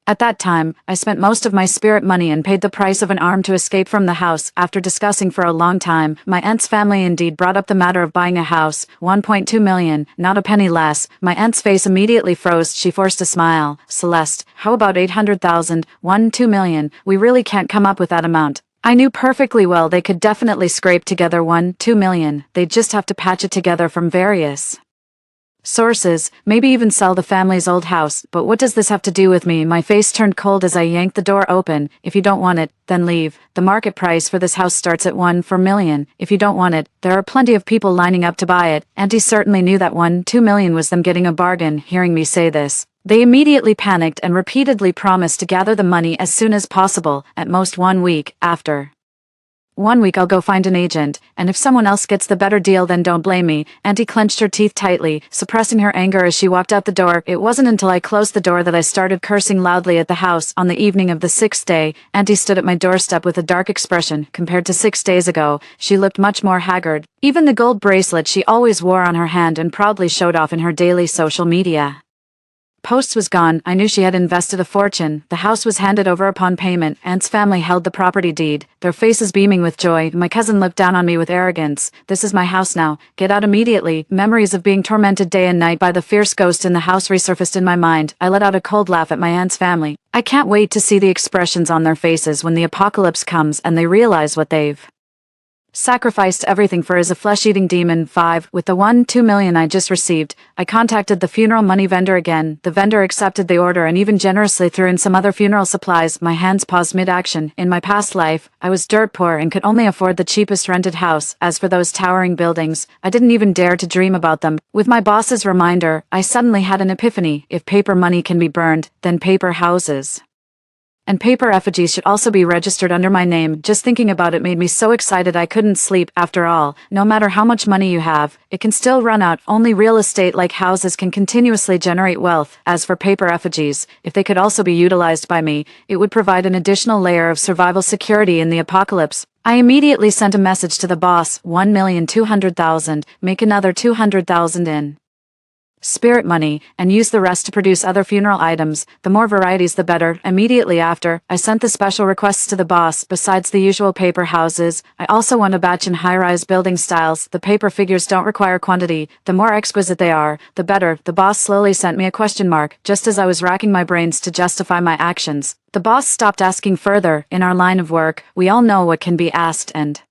At that time, I spent most of my spirit money and paid the price of an arm to escape from the house. After discussing for a long time, my aunt's family indeed brought up the matter of buying a house, 1.2 million, not a penny less. My aunt's face immediately froze. She forced a smile. Celeste, how about 800,000, 2 million? We really can't come up with that amount. I knew perfectly well they could definitely scrape together 2 million. They'd just have to patch it together from various sources, maybe even sell the family's old house. But what does this have to do with me? My face turned cold as I yanked the door open. If you don't want it, then leave. The market price for this house starts at 1 million. If you don't want it, there are plenty of people lining up to buy it. Auntie certainly knew that 2 million was them getting a bargain. Hearing me say this, they immediately panicked and repeatedly promised to gather the money as soon as possible, at most 1 week. After 1 week I'll go find an agent, and if someone else gets the better deal then don't blame me. Auntie clenched her teeth tightly, suppressing her anger as she walked out the door. It wasn't until I closed the door that I started cursing loudly at the house. On the evening of the 6th day, Auntie stood at my doorstep with a dark expression. Compared to 6 days ago, she looked much more haggard. Even the gold bracelet she always wore on her hand and proudly showed off in her daily social media post was gone. I knew she had invested a fortune. The house was handed over upon payment. Aunt's family held the property deed, their faces beaming with joy. My cousin looked down on me with arrogance. This is my house now. Get out immediately. Memories of being tormented day and night by the fierce ghost in the house resurfaced in my mind. I let out a cold laugh at my aunt's family. I can't wait to see the expressions on their faces when the apocalypse comes and they realize what they've sacrificed everything for is a flesh-eating demon. 5. With the 2 million I just received, I contacted the funeral money vendor again. The vendor accepted the order and even generously threw in some other funeral supplies. My hands paused mid-action. In my past life, I was dirt poor and could only afford the cheapest rented house. As for those towering buildings, I didn't even dare to dream about them. With my boss's reminder, I suddenly had an epiphany. If paper money can be burned, then paper houses and paper effigies should also be registered under my name. Just thinking about it made me so excited I couldn't sleep. After all, no matter how much money you have, it can still run out. Only real estate like houses can continuously generate wealth. As for paper effigies, if they could also be utilized by me, it would provide an additional layer of survival security in the apocalypse. I immediately sent a message to the boss. 1,200,000, make another 200,000 in spirit money, and use the rest to produce other funeral items. The more varieties the better. Immediately after, I sent the special requests to the boss. Besides the usual paper houses, I also want a batch in high-rise building styles. The paper figures don't require quantity. The more exquisite they are, the better. The boss slowly sent me a question mark, just as I was racking my brains to justify my actions. The boss stopped asking further. In our line of work, we all know what can be asked and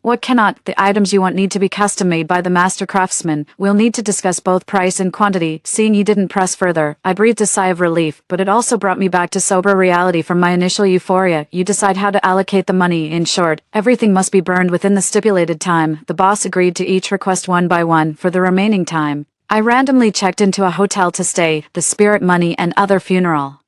what cannot. The items you want need to be custom made by the master craftsman. We'll need to discuss both price and quantity. Seeing he didn't press further, I breathed a sigh of relief, but it also brought me back to sober reality from my initial euphoria. You decide how to allocate the money. In short, everything must be burned within the stipulated time. The boss agreed to each request one by one. For the remaining time, I randomly checked into a hotel to stay. The spirit money and other funeral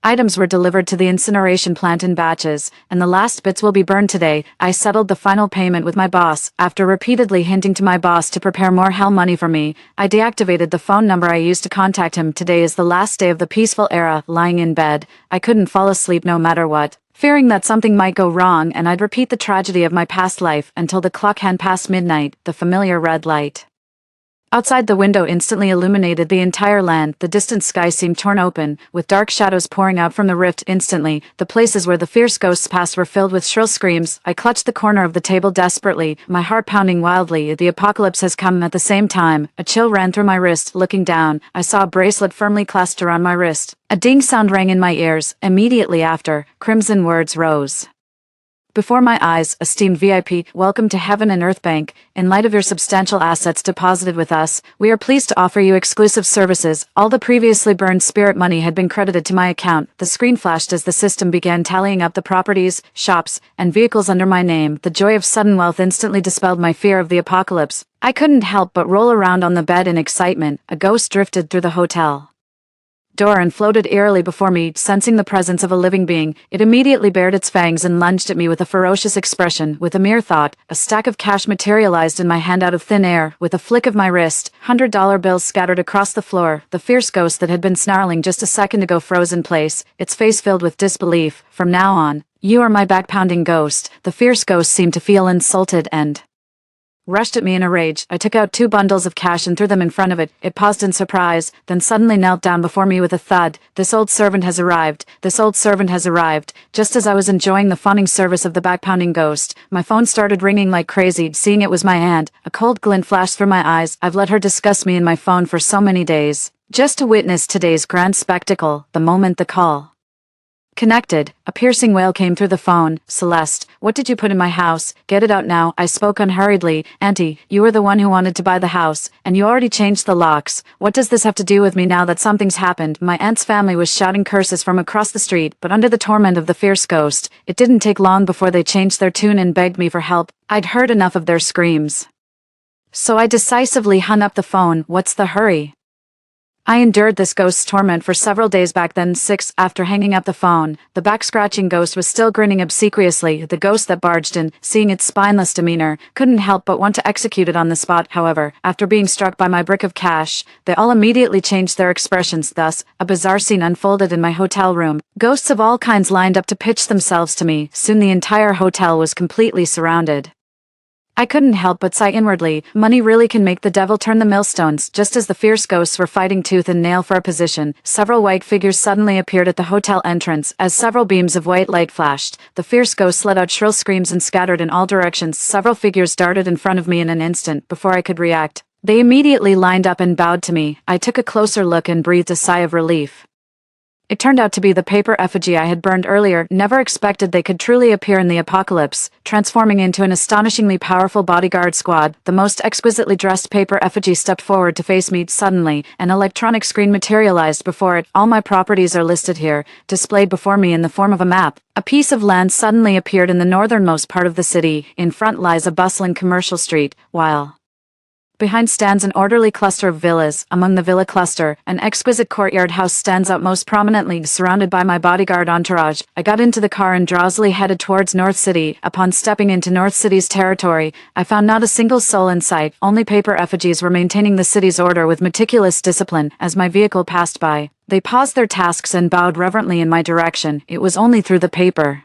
items were delivered to the incineration plant in batches, and the last bits will be burned today. I settled the final payment with my boss. After repeatedly hinting to my boss to prepare more hell money for me, I deactivated the phone number I used to contact him. Today is the last day of the peaceful era. Lying in bed, I couldn't fall asleep no matter what, fearing that something might go wrong and I'd repeat the tragedy of my past life until the clock hand past midnight. The familiar red light outside the window instantly illuminated the entire land. The distant sky seemed torn open, with dark shadows pouring out from the rift. Instantly, the places where the fierce ghosts passed were filled with shrill screams. I clutched the corner of the table desperately, my heart pounding wildly. The apocalypse has come. At the same time, a chill ran through my wrist. Looking down, I saw a bracelet firmly clasped around my wrist. A ding sound rang in my ears. Immediately after, crimson words rose before my eyes. Esteemed VIP, welcome to Heaven and Earth Bank. In light of your substantial assets deposited with us, we are pleased to offer you exclusive services. All the previously burned spirit money had been credited to my account. The screen flashed as the system began tallying up the properties, shops, and vehicles under my name. The joy of sudden wealth instantly dispelled my fear of the apocalypse. I couldn't help but roll around on the bed in excitement. A ghost drifted through the hotel door and floated eerily before me. Sensing the presence of a living being, it immediately bared its fangs and lunged at me with a ferocious expression. With a mere thought, a stack of cash materialized in my hand out of thin air. With a flick of my wrist, $100 bills scattered across the floor. The fierce ghost that had been snarling just a second ago froze in place, its face filled with disbelief. From now on, you are my back-pounding ghost. The fierce ghost seemed to feel insulted and rushed at me in a rage. I took out 2 bundles of cash and threw them in front of it. It paused in surprise, then suddenly knelt down before me with a thud. This old servant has arrived. This old servant has arrived. Just as I was enjoying the fawning service of the back-pounding ghost, my phone started ringing like crazy. Seeing it was my aunt, a cold glint flashed through my eyes. I've let her discuss me in my phone for so many days, just to witness today's grand spectacle. The moment the call connected, a piercing wail came through the phone. Celeste, what did you put in my house? Get it out now. I spoke unhurriedly. Auntie, you were the one who wanted to buy the house, and you already changed the locks. What does this have to do with me now that something's happened? My aunt's family was shouting curses from across the street, but under the torment of the fierce ghost, it didn't take long before they changed their tune and begged me for help. I'd heard enough of their screams, so I decisively hung up the phone. What's the hurry? I endured this ghost's torment for several days back then. 6. After hanging up the phone, the back-scratching ghost was still grinning obsequiously. The ghost that barged in, seeing its spineless demeanor, couldn't help but want to execute it on the spot. However, after being struck by my brick of cash, they all immediately changed their expressions. Thus, a bizarre scene unfolded in my hotel room. Ghosts of all kinds lined up to pitch themselves to me. Soon the entire hotel was completely surrounded. I couldn't help but sigh inwardly. Money really can make the devil turn the millstones. Just as the fierce ghosts were fighting tooth and nail for a position, several white figures suddenly appeared at the hotel entrance. As several beams of white light flashed, the fierce ghosts let out shrill screams and scattered in all directions. Several figures darted in front of me in an instant before I could react. They immediately lined up and bowed to me. I took a closer look and breathed a sigh of relief. It turned out to be the paper effigy I had burned earlier. Never expected they could truly appear in the apocalypse, transforming into an astonishingly powerful bodyguard squad. The most exquisitely dressed paper effigy stepped forward to face me. Suddenly, an electronic screen materialized before it. All my properties are listed here, displayed before me in the form of a map. A piece of land suddenly appeared in the northernmost part of the city. In front lies a bustling commercial street, while behind stands an orderly cluster of villas. Among the villa cluster, an exquisite courtyard house stands out most prominently, surrounded by my bodyguard entourage. I got into the car and drowsily headed towards North City. Upon stepping into North City's territory, I found not a single soul in sight. Only paper effigies were maintaining the city's order with meticulous discipline. As my vehicle passed by, they paused their tasks and bowed reverently in my direction. It was only through the paper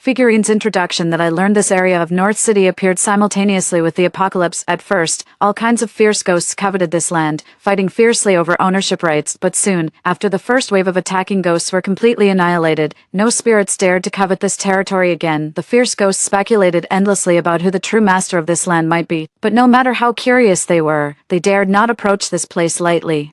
figurine's introduction that I learned this area of North City appeared simultaneously with the apocalypse. At first, all kinds of fierce ghosts coveted this land, fighting fiercely over ownership rights, but soon, after the first wave of attacking ghosts were completely annihilated, no spirits dared to covet this territory again. The fierce ghosts speculated endlessly about who the true master of this land might be, but no matter how curious they were, they dared not approach this place lightly.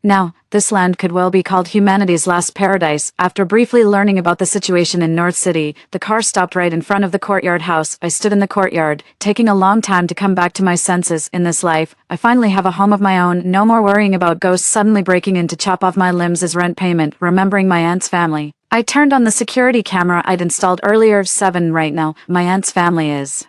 Now, this land could well be called humanity's last paradise. After briefly learning about the situation in North City, the car stopped right in front of the courtyard house. I stood in the courtyard, taking a long time to come back to my senses. In this life, I finally have a home of my own. No more worrying about ghosts suddenly breaking in to chop off my limbs as rent payment. Remembering my aunt's family, I turned on the security camera I'd installed earlier. 7 right now. My aunt's family is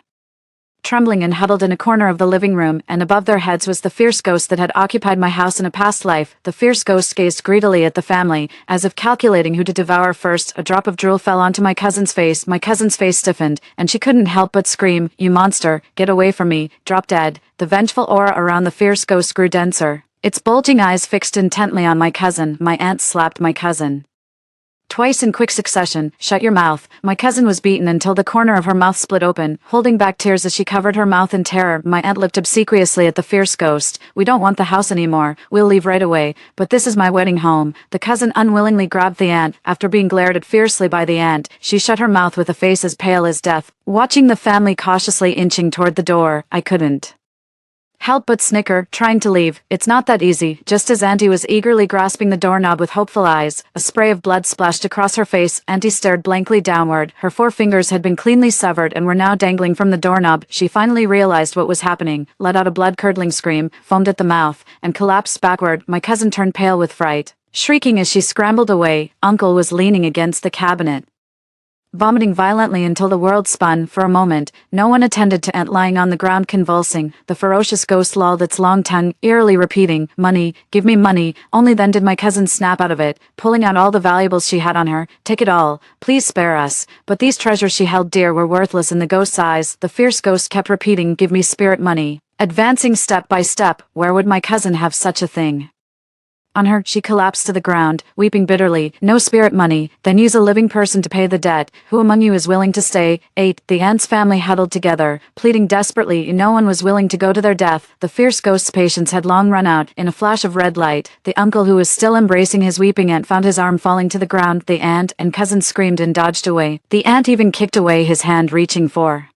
trembling and huddled in a corner of the living room, and above their heads was the fierce ghost that had occupied my house in a past life. The fierce ghost gazed greedily at the family, as if calculating who to devour first. A drop of drool fell onto my cousin's face. My cousin's face stiffened, and she couldn't help but scream, "You monster, get away from me." Drop dead. The vengeful aura around the fierce ghost grew denser, its bulging eyes fixed intently on my cousin. My aunt slapped my cousin twice in quick succession. "Shut your mouth." My cousin was beaten until the corner of her mouth split open, holding back tears as she covered her mouth in terror. My aunt looked obsequiously at the fierce ghost. "We don't want the house anymore. We'll leave right away. But this is my wedding home." The cousin unwillingly grabbed the aunt. After being glared at fiercely by the aunt, she shut her mouth with a face as pale as death. Watching the family cautiously inching toward the door, I couldn't help but snicker, trying to leave. It's not that easy. Just as Auntie was eagerly grasping the doorknob with hopeful eyes, a spray of blood splashed across her face. Auntie stared blankly downward. Her 4 fingers had been cleanly severed and were now dangling from the doorknob. She finally realized what was happening, let out a blood-curdling scream, foamed at the mouth, and collapsed backward. My cousin turned pale with fright, shrieking as she scrambled away. Uncle was leaning against the cabinet, vomiting violently until the world spun. For a moment, no one attended to Aunt lying on the ground convulsing. The ferocious ghost lolled its long tongue, eerily repeating, "Money, give me money." Only then did my cousin snap out of it, pulling out all the valuables she had on her. "Take it all. Please spare us." But these treasures she held dear were worthless in the ghost's eyes. The fierce ghost kept repeating, "Give me spirit money." Advancing step by step, where would my cousin have such a thing? On her, she collapsed to the ground, weeping bitterly. "No spirit money, then use a living person to pay the debt. Who among you is willing to stay?" 8. The aunt's family huddled together, pleading desperately. No one was willing to go to their death. The fierce ghost's patience had long run out. In a flash of red light, the uncle who was still embracing his weeping aunt found his arm falling to the ground. The aunt and cousin screamed and dodged away. The aunt even kicked away his hand, reaching for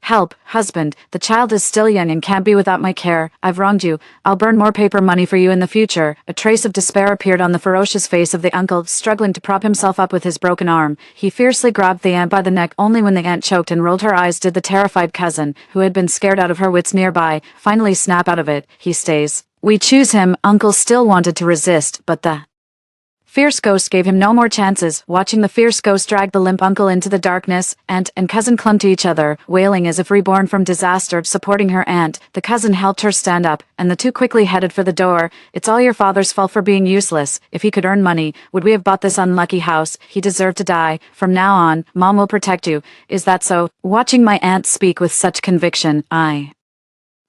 help. "Husband, the child is still young and can't be without my care. I've wronged you. I'll burn more paper money for you in the future." A trace of despair appeared on the ferocious face of the uncle, struggling to prop himself up with his broken arm. He fiercely grabbed the aunt by the neck. Only when the aunt choked and rolled her eyes did the terrified cousin, who had been scared out of her wits nearby, finally snap out of it, "He stays. We choose him." Uncle still wanted to resist, but the fierce ghost gave him no more chances. Watching the fierce ghost drag the limp uncle into the darkness, aunt and cousin clung to each other, wailing as if reborn from disaster. Supporting her aunt, the cousin helped her stand up, and the two quickly headed for the door. "It's all your father's fault for being useless. If he could earn money, would we have bought this unlucky house? He deserved to die. From now on, Mom will protect you. Is that so?" Watching my aunt speak with such conviction, I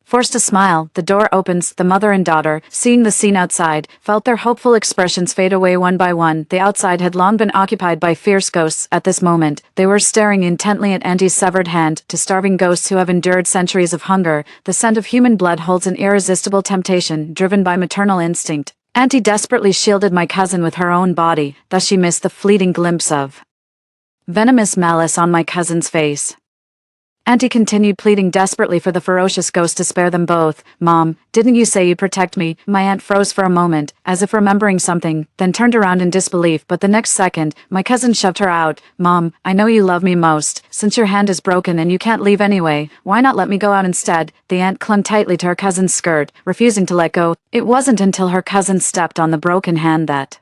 Forced a smile, the door opens, the mother and daughter, seeing the scene outside, felt their hopeful expressions fade away one by one. The outside had long been occupied by fierce ghosts. At this moment, they were staring intently at Auntie's severed hand. To starving ghosts who have endured centuries of hunger, the scent of human blood holds an irresistible temptation, driven by maternal instinct. Auntie desperately shielded my cousin with her own body, thus she missed the fleeting glimpse of venomous malice on my cousin's face. Auntie continued pleading desperately for the ferocious ghost to spare them both. "Mom, didn't you say you'd protect me?" My aunt froze for a moment, as if remembering something, then turned around in disbelief, but the next second, my cousin shoved her out. "Mom, I know you love me most. Since your hand is broken and you can't leave anyway, why not let me go out instead?" The aunt clung tightly to her cousin's skirt, refusing to let go. It wasn't until her cousin stepped on the broken hand that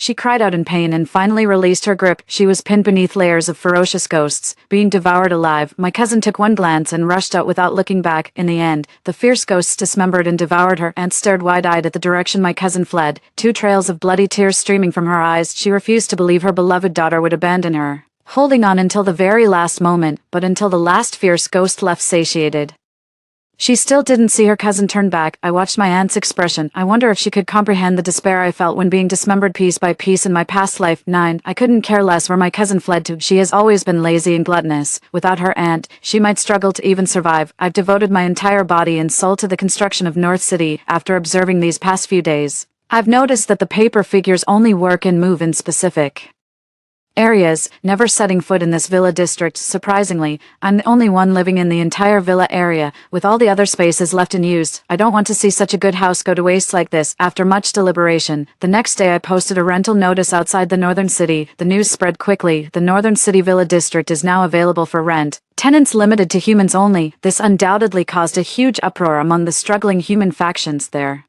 she cried out in pain and finally released her grip. She was pinned beneath layers of ferocious ghosts, being devoured alive. My cousin took one glance and rushed out without looking back. In the end, the fierce ghosts dismembered and devoured her. Aunt stared wide-eyed at the direction my cousin fled, two trails of bloody tears streaming from her eyes. She refused to believe her beloved daughter would abandon her, holding on until the very last moment, but until the last fierce ghost left satiated. She still didn't see her cousin turn back. I watched my aunt's expression. I wonder if she could comprehend the despair I felt when being dismembered piece by piece in my past life. 9. I couldn't care less where my cousin fled to. She has always been lazy and gluttonous. Without her aunt, she might struggle to even survive. I've devoted my entire body and soul to the construction of North City. After observing these past few days, I've noticed that the paper figures only work and move in specific areas, never setting foot in this villa district. Surprisingly, I'm the only one living in the entire villa area, with all the other spaces left unused. I don't want to see such a good house go to waste like this. After much deliberation, the next day I posted a rental notice outside the northern city. The news spread quickly. The northern city villa district is now available for rent. Tenants limited to humans only. This undoubtedly caused a huge uproar among the struggling human factions there.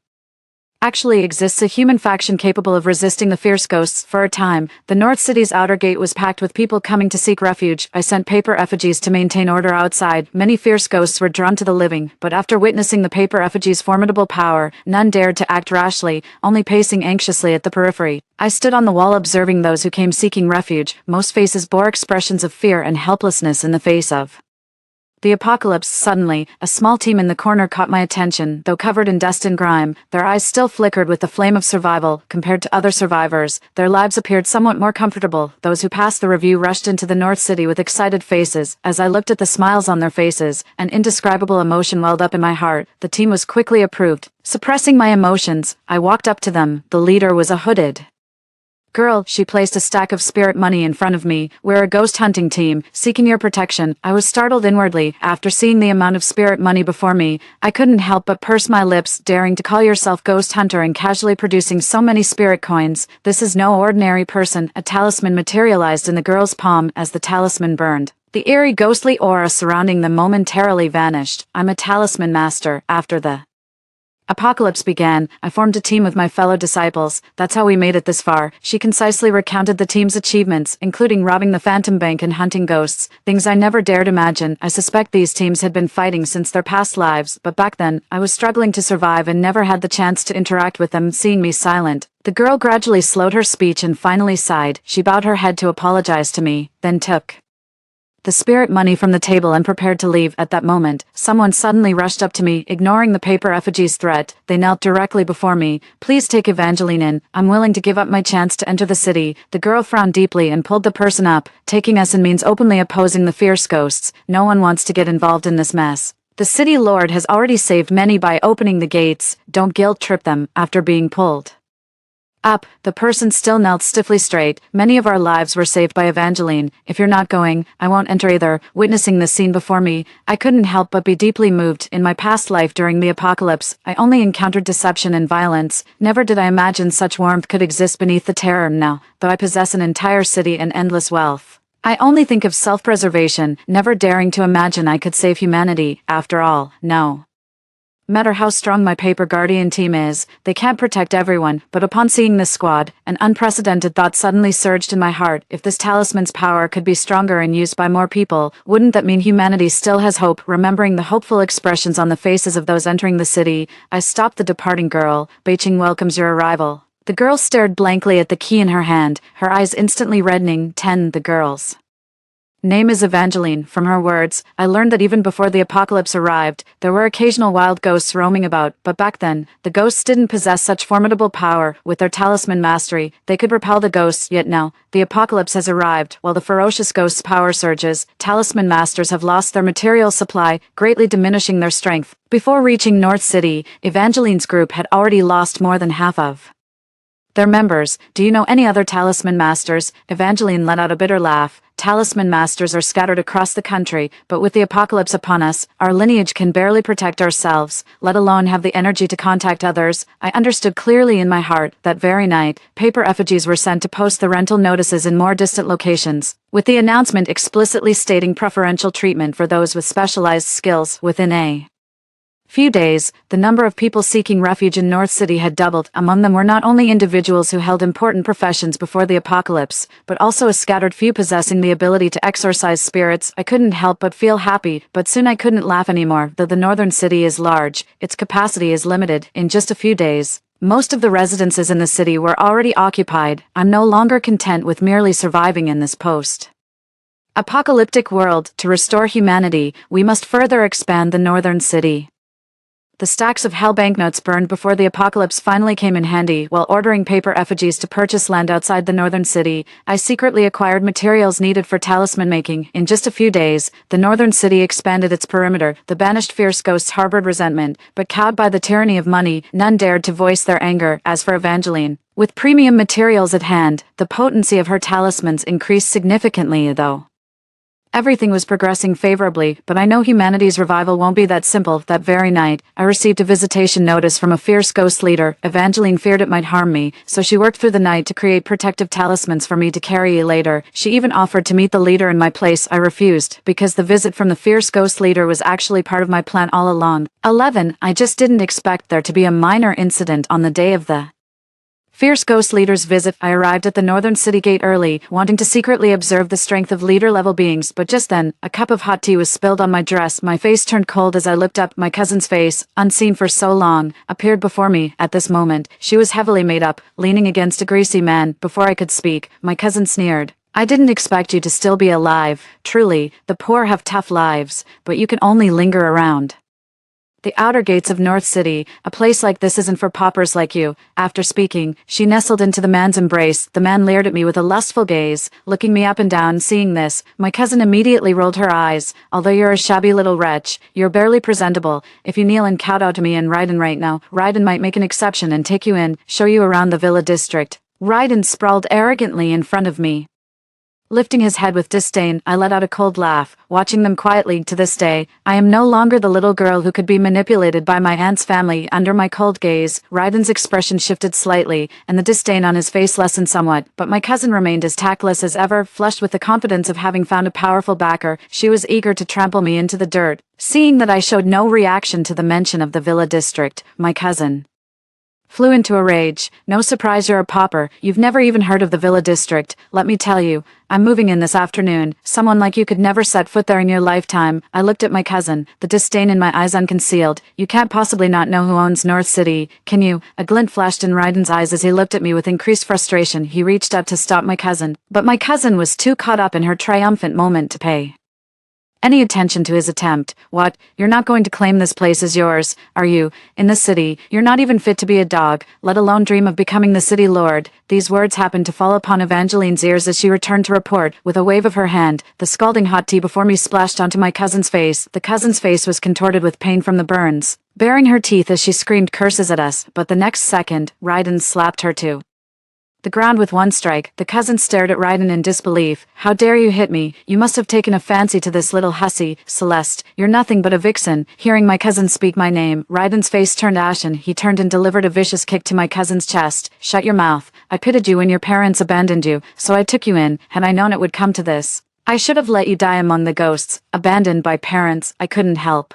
Actually exists a human faction capable of resisting the fierce ghosts. For a time, the North City's outer gate was packed with people coming to seek refuge. I sent paper effigies to maintain order outside. Many fierce ghosts were drawn to the living, but after witnessing the paper effigies' formidable power, none dared to act rashly, only pacing anxiously at the periphery. I stood on the wall observing those who came seeking refuge. Most faces bore expressions of fear and helplessness in the face of the apocalypse. Suddenly, a small team in the corner caught my attention. Though covered in dust and grime, their eyes still flickered with the flame of survival. Compared to other survivors, their lives appeared somewhat more comfortable. Those who passed the review rushed into the North City with excited faces. As I looked at the smiles on their faces, an indescribable emotion welled up in my heart. The team was quickly approved. Suppressing my emotions, I walked up to them. The leader was a hooded girl. She placed a stack of spirit money in front of me. "We're a ghost hunting team, seeking your protection." I was startled inwardly. After seeing the amount of spirit money before me, I couldn't help but purse my lips. "Daring to call yourself ghost hunter and casually producing so many spirit coins. This is no ordinary person." A talisman materialized in the girl's palm. As the talisman burned, the eerie ghostly aura surrounding them momentarily vanished. "I'm a talisman master." After the apocalypse began, I formed a team with my fellow disciples. That's how we made it this far. She concisely recounted the team's achievements, including robbing the Phantom Bank and hunting ghosts, things I never dared imagine. I suspect these teams had been fighting since their past lives, but back then, I was struggling to survive and never had the chance to interact with them. Seeing me silent, the girl gradually slowed her speech and finally sighed. She bowed her head to apologize to me, then took the spirit money from the table and prepared to leave. At that moment, someone suddenly rushed up to me, ignoring the paper effigies' threat. They knelt directly before me. "Please take Evangeline in. I'm willing to give up my chance to enter the city." The girl frowned deeply and pulled the person up. "Taking us in means openly opposing the fierce ghosts. No one wants to get involved in this mess. The city lord has already saved many by opening the gates. Don't guilt trip them." After being pulled up, the person still knelt stiffly straight. "Many of our lives were saved by Evangeline. If you're not going, I won't enter either." Witnessing this scene before me, I couldn't help but be deeply moved. In my past life during the apocalypse, I only encountered deception and violence. Never did I imagine such warmth could exist beneath the terror. Now, though I possess an entire city and endless wealth, I only think of self-preservation, never daring to imagine I could save humanity. After all, no matter how strong my paper guardian team is, they can't protect everyone. But upon seeing this squad, an unprecedented thought suddenly surged in my heart. If this talisman's power could be stronger and used by more people, wouldn't that mean humanity still has hope? Remembering the hopeful expressions on the faces of those entering the city, I stopped the departing girl. "Beijing welcomes your arrival." The girl stared blankly at the key in her hand, her eyes instantly reddening. 10. The girl's Name is Evangeline. From her words, I learned that even before the apocalypse arrived, there were occasional wild ghosts roaming about, but back then, the ghosts didn't possess such formidable power. With their talisman mastery, they could repel the ghosts, yet now, the apocalypse has arrived. While the ferocious ghosts' power surges, talisman masters have lost their material supply, greatly diminishing their strength. Before reaching North City, Evangeline's group had already lost more than half of their members. Do you know any other talisman masters? Evangeline let out a bitter laugh. Talisman masters are scattered across the country, but with the apocalypse upon us, our lineage can barely protect ourselves, let alone have the energy to contact others. I understood clearly in my heart. That very night, paper effigies were sent to post the rental notices in more distant locations, with the announcement explicitly stating preferential treatment for those with specialized skills. Within a few days, the number of people seeking refuge in North City had doubled. Among them were not only individuals who held important professions before the apocalypse, but also a scattered few possessing the ability to exorcise spirits. I couldn't help but feel happy, but soon I couldn't laugh anymore. Though the northern city is large, its capacity is limited. In just a few days, most of the residences in the city were already occupied. I'm no longer content with merely surviving in this post-apocalyptic world. To restore humanity, we must further expand the northern city. The stacks of hell banknotes burned before the apocalypse finally came in handy. While ordering paper effigies to purchase land outside the northern city, I secretly acquired materials needed for talisman making. In just a few days, the northern city expanded its perimeter. The banished fierce ghosts harbored resentment, but cowed by the tyranny of money, none dared to voice their anger. As for Evangeline, with premium materials at hand, the potency of her talismans increased significantly. Though everything was progressing favorably, but I know humanity's revival won't be that simple. That very night, I received a visitation notice from a fierce ghost leader. Evangeline feared it might harm me, so she worked through the night to create protective talismans for me to carry later. She even offered to meet the leader in my place. I refused, because the visit from the fierce ghost leader was actually part of my plan all along. 11. I just didn't expect there to be a minor incident on the day of the fierce ghost leader's visit. I arrived at the northern city gate early, wanting to secretly observe the strength of leader-level beings, but just then, a cup of hot tea was spilled on my dress. My face turned cold as I looked up. My cousin's face, unseen for so long, appeared before me. At this moment, she was heavily made up, leaning against a greasy man. Before I could speak, my cousin sneered. I didn't expect you to still be alive. Truly, the poor have tough lives, but you can only linger around the outer gates of North City. A place like this isn't for paupers like you. After speaking, she nestled into the man's embrace. The man leered at me with a lustful gaze, looking me up and down. Seeing this, my cousin immediately rolled her eyes. Although you're a shabby little wretch, you're barely presentable. If you kneel and kowtow to me and Raiden right now, Raiden might make an exception and take you in, show you around the villa district. Raiden sprawled arrogantly in front of me. Lifting his head with disdain, I let out a cold laugh, watching them quietly. To this day, I am no longer the little girl who could be manipulated by my aunt's family. Under my cold gaze, Raiden's expression shifted slightly, and the disdain on his face lessened somewhat, but my cousin remained as tactless as ever. Flushed with the confidence of having found a powerful backer, she was eager to trample me into the dirt. Seeing that I showed no reaction to the mention of the villa district, my cousin flew into a rage. No surprise you're a pauper, you've never even heard of the villa district. Let me tell you, I'm moving in this afternoon. Someone like you could never set foot there in your lifetime. I looked at my cousin, the disdain in my eyes unconcealed. You can't possibly not know who owns North City, can you? A glint flashed in Raiden's eyes as he looked at me with increased frustration. He reached up to stop my cousin, but my cousin was too caught up in her triumphant moment to pay any attention to his attempt. What? You're not going to claim this place as yours, are you? In this city, you're not even fit to be a dog, let alone dream of becoming the city lord. These words happened to fall upon Evangeline's ears as she returned to report. With a wave of her hand, the scalding hot tea before me splashed onto my cousin's face. The cousin's face was contorted with pain from the burns, baring her teeth as she screamed curses at us, but the next second, Raiden slapped her to the ground with one strike. The cousin stared at Raiden in disbelief. How dare you hit me? You must have taken a fancy to this little hussy, Celeste. You're nothing but a vixen. Hearing my cousin speak my name, Raiden's face turned ashen. He turned and delivered a vicious kick to my cousin's chest. Shut your mouth. I pitied you when your parents abandoned you, so I took you in. Had I known it would come to this, I should have let you die among the ghosts. Abandoned by parents, I couldn't help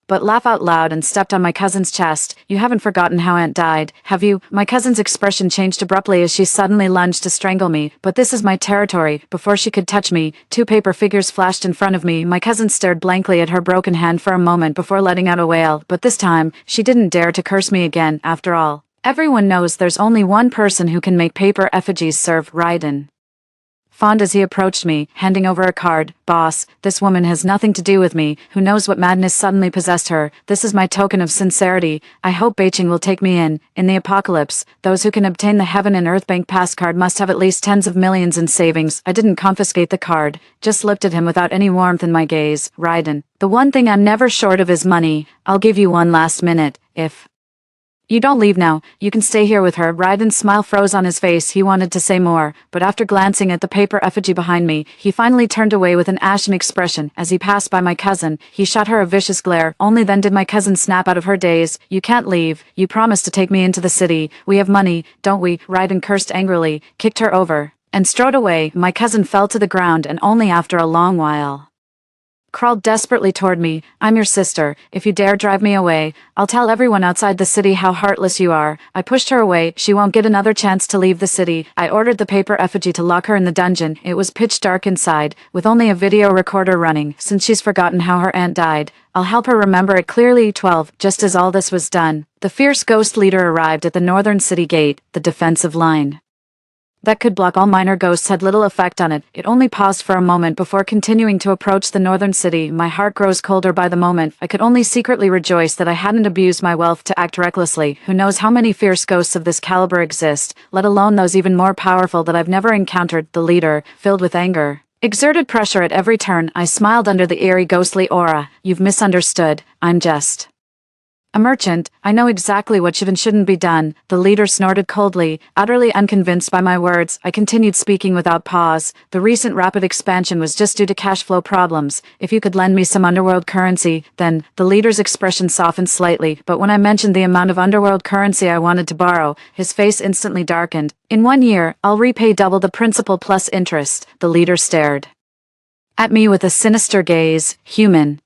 but laugh out loud and stepped on my cousin's chest. You haven't forgotten how Aunt died, have you? My cousin's expression changed abruptly as she suddenly lunged to strangle me. But this is my territory. Before she could touch me, two paper figures flashed in front of me. My cousin stared blankly at her broken hand for a moment before letting out a wail, but this time, she didn't dare to curse me again. After all, everyone knows there's only one person who can make paper effigies. Serve Raiden fond as he approached me, handing over a card. "Boss, this woman has nothing to do with me. Who knows what madness suddenly possessed her? This is my token of sincerity. I hope Beijing will take me in. In the apocalypse, those who can obtain the Heaven and Earth Bank pass card must have at least tens of millions in savings." I didn't confiscate the card, just looked at him without any warmth in my gaze. "Raiden, the one thing I'm never short of is money. I'll give you one last minute, if you don't leave now. You can stay here with her." Raiden's smile froze on his face. He wanted to say more, but after glancing at the paper effigy behind me, he finally turned away with an ashen expression. As he passed by my cousin, he shot her a vicious glare. Only then did my cousin snap out of her daze. "You can't leave. You promised to take me into the city. We have money, don't we?" Raiden cursed angrily, kicked her over, and strode away. My cousin fell to the ground, and only after a long while crawled desperately toward me. "I'm your sister. If you dare drive me away, I'll tell everyone outside the city how heartless you are." I pushed her away. "She won't get another chance to leave the city." I ordered the paper effigy to lock her in the dungeon. It was pitch dark inside, with only a video recorder running. Since she's forgotten how her aunt died, I'll help her remember it clearly. 12. Just as all this was done, the fierce ghost leader arrived at the northern city gate, the defensive line that could block all minor ghosts had little effect on it. It only paused for a moment before continuing to approach the northern city. My heart grows colder by the moment. I could only secretly rejoice that I hadn't abused my wealth to act recklessly. Who knows how many fierce ghosts of this caliber exist, let alone those even more powerful that I've never encountered. The leader, filled with anger, exerted pressure at every turn. I smiled under the eerie ghostly aura. "You've misunderstood. I'm just a merchant. I know exactly what should and shouldn't be done." The leader snorted coldly, utterly unconvinced by my words. I continued speaking without pause. "The recent rapid expansion was just due to cash flow problems. If you could lend me some underworld currency, then..." The leader's expression softened slightly, but when I mentioned the amount of underworld currency I wanted to borrow, his face instantly darkened. "In 1 year, I'll repay double the principal plus interest." The leader stared at me with a sinister gaze. "Human,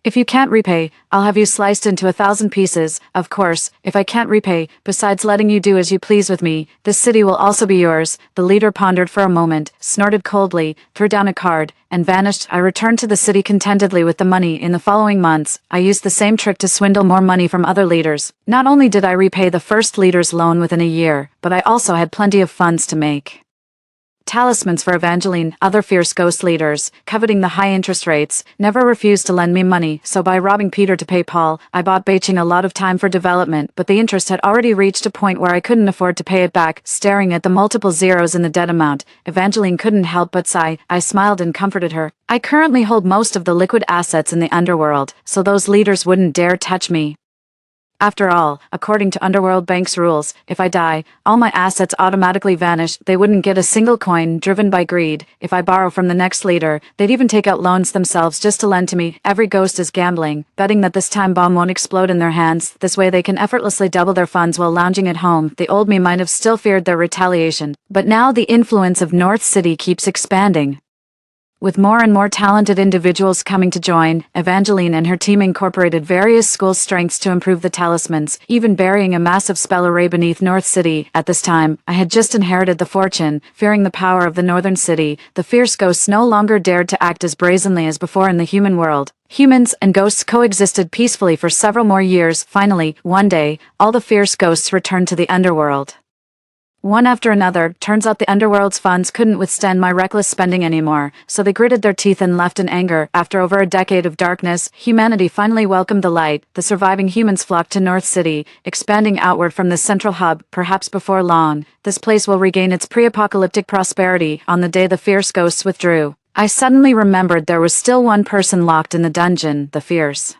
if you can't repay, I'll have you sliced into 1,000 pieces. Of course, if I can't repay, besides letting you do as you please with me, this city will also be yours." The leader pondered for a moment, snorted coldly, threw down a card, and vanished. I returned to the city contentedly with the money. In the following months, I used the same trick to swindle more money from other leaders. Not only did I repay the first leader's loan within a year, but I also had plenty of funds to make talismans for Evangeline. Other fierce ghost leaders, coveting the high interest rates, never refused to lend me money, so by robbing Peter to pay Paul, I bought Beijing a lot of time for development, but the interest had already reached a point where I couldn't afford to pay it back. Staring at the multiple zeros in the debt amount, Evangeline couldn't help but sigh. I smiled and comforted her. "I currently hold most of the liquid assets in the underworld, so those leaders wouldn't dare touch me. After all, according to Underworld Bank's rules, if I die, all my assets automatically vanish. They wouldn't get a single coin, driven by greed. If I borrow from the next leader, they'd even take out loans themselves just to lend to me. Every ghost is gambling, betting that this time bomb won't explode in their hands. This way they can effortlessly double their funds while lounging at home." The old me might have still feared their retaliation, but now the influence of North City keeps expanding. With more and more talented individuals coming to join, Evangeline and her team incorporated various school strengths to improve the talismans, even burying a massive spell array beneath North City. At this time, I had just inherited the fortune. Fearing the power of the Northern City, the fierce ghosts no longer dared to act as brazenly as before in the human world. Humans and ghosts coexisted peacefully for several more years. Finally, one day, all the fierce ghosts returned to the underworld. One after another. Turns out the underworld's funds couldn't withstand my reckless spending anymore, so they gritted their teeth and left in anger. After over a decade of darkness, humanity finally welcomed the light. The surviving humans flocked to North City, expanding outward from this central hub. Perhaps before long, this place will regain its pre-apocalyptic prosperity. On the day the fierce ghosts withdrew, I suddenly remembered there was still one person locked in the dungeon. The fierce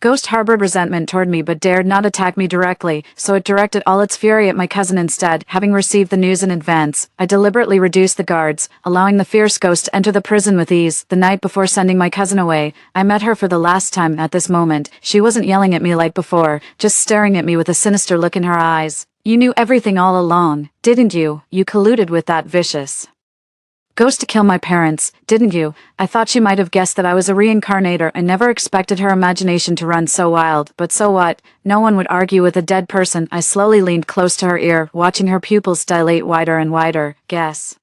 ghost harbored resentment toward me but dared not attack me directly, so it directed all its fury at my cousin instead. Having received the news in advance, I deliberately reduced the guards, allowing the fierce ghost to enter the prison with ease. The night before sending my cousin away, I met her for the last time. At this moment, she wasn't yelling at me like before, just staring at me with a sinister look in her eyes. "You knew everything all along, didn't you? You colluded with that vicious ghost to kill my parents, didn't you?" I thought she might have guessed that I was a reincarnator. I never expected her imagination to run so wild, but so what? No one would argue with a dead person. I slowly leaned close to her ear, watching her pupils dilate wider and wider. "Guess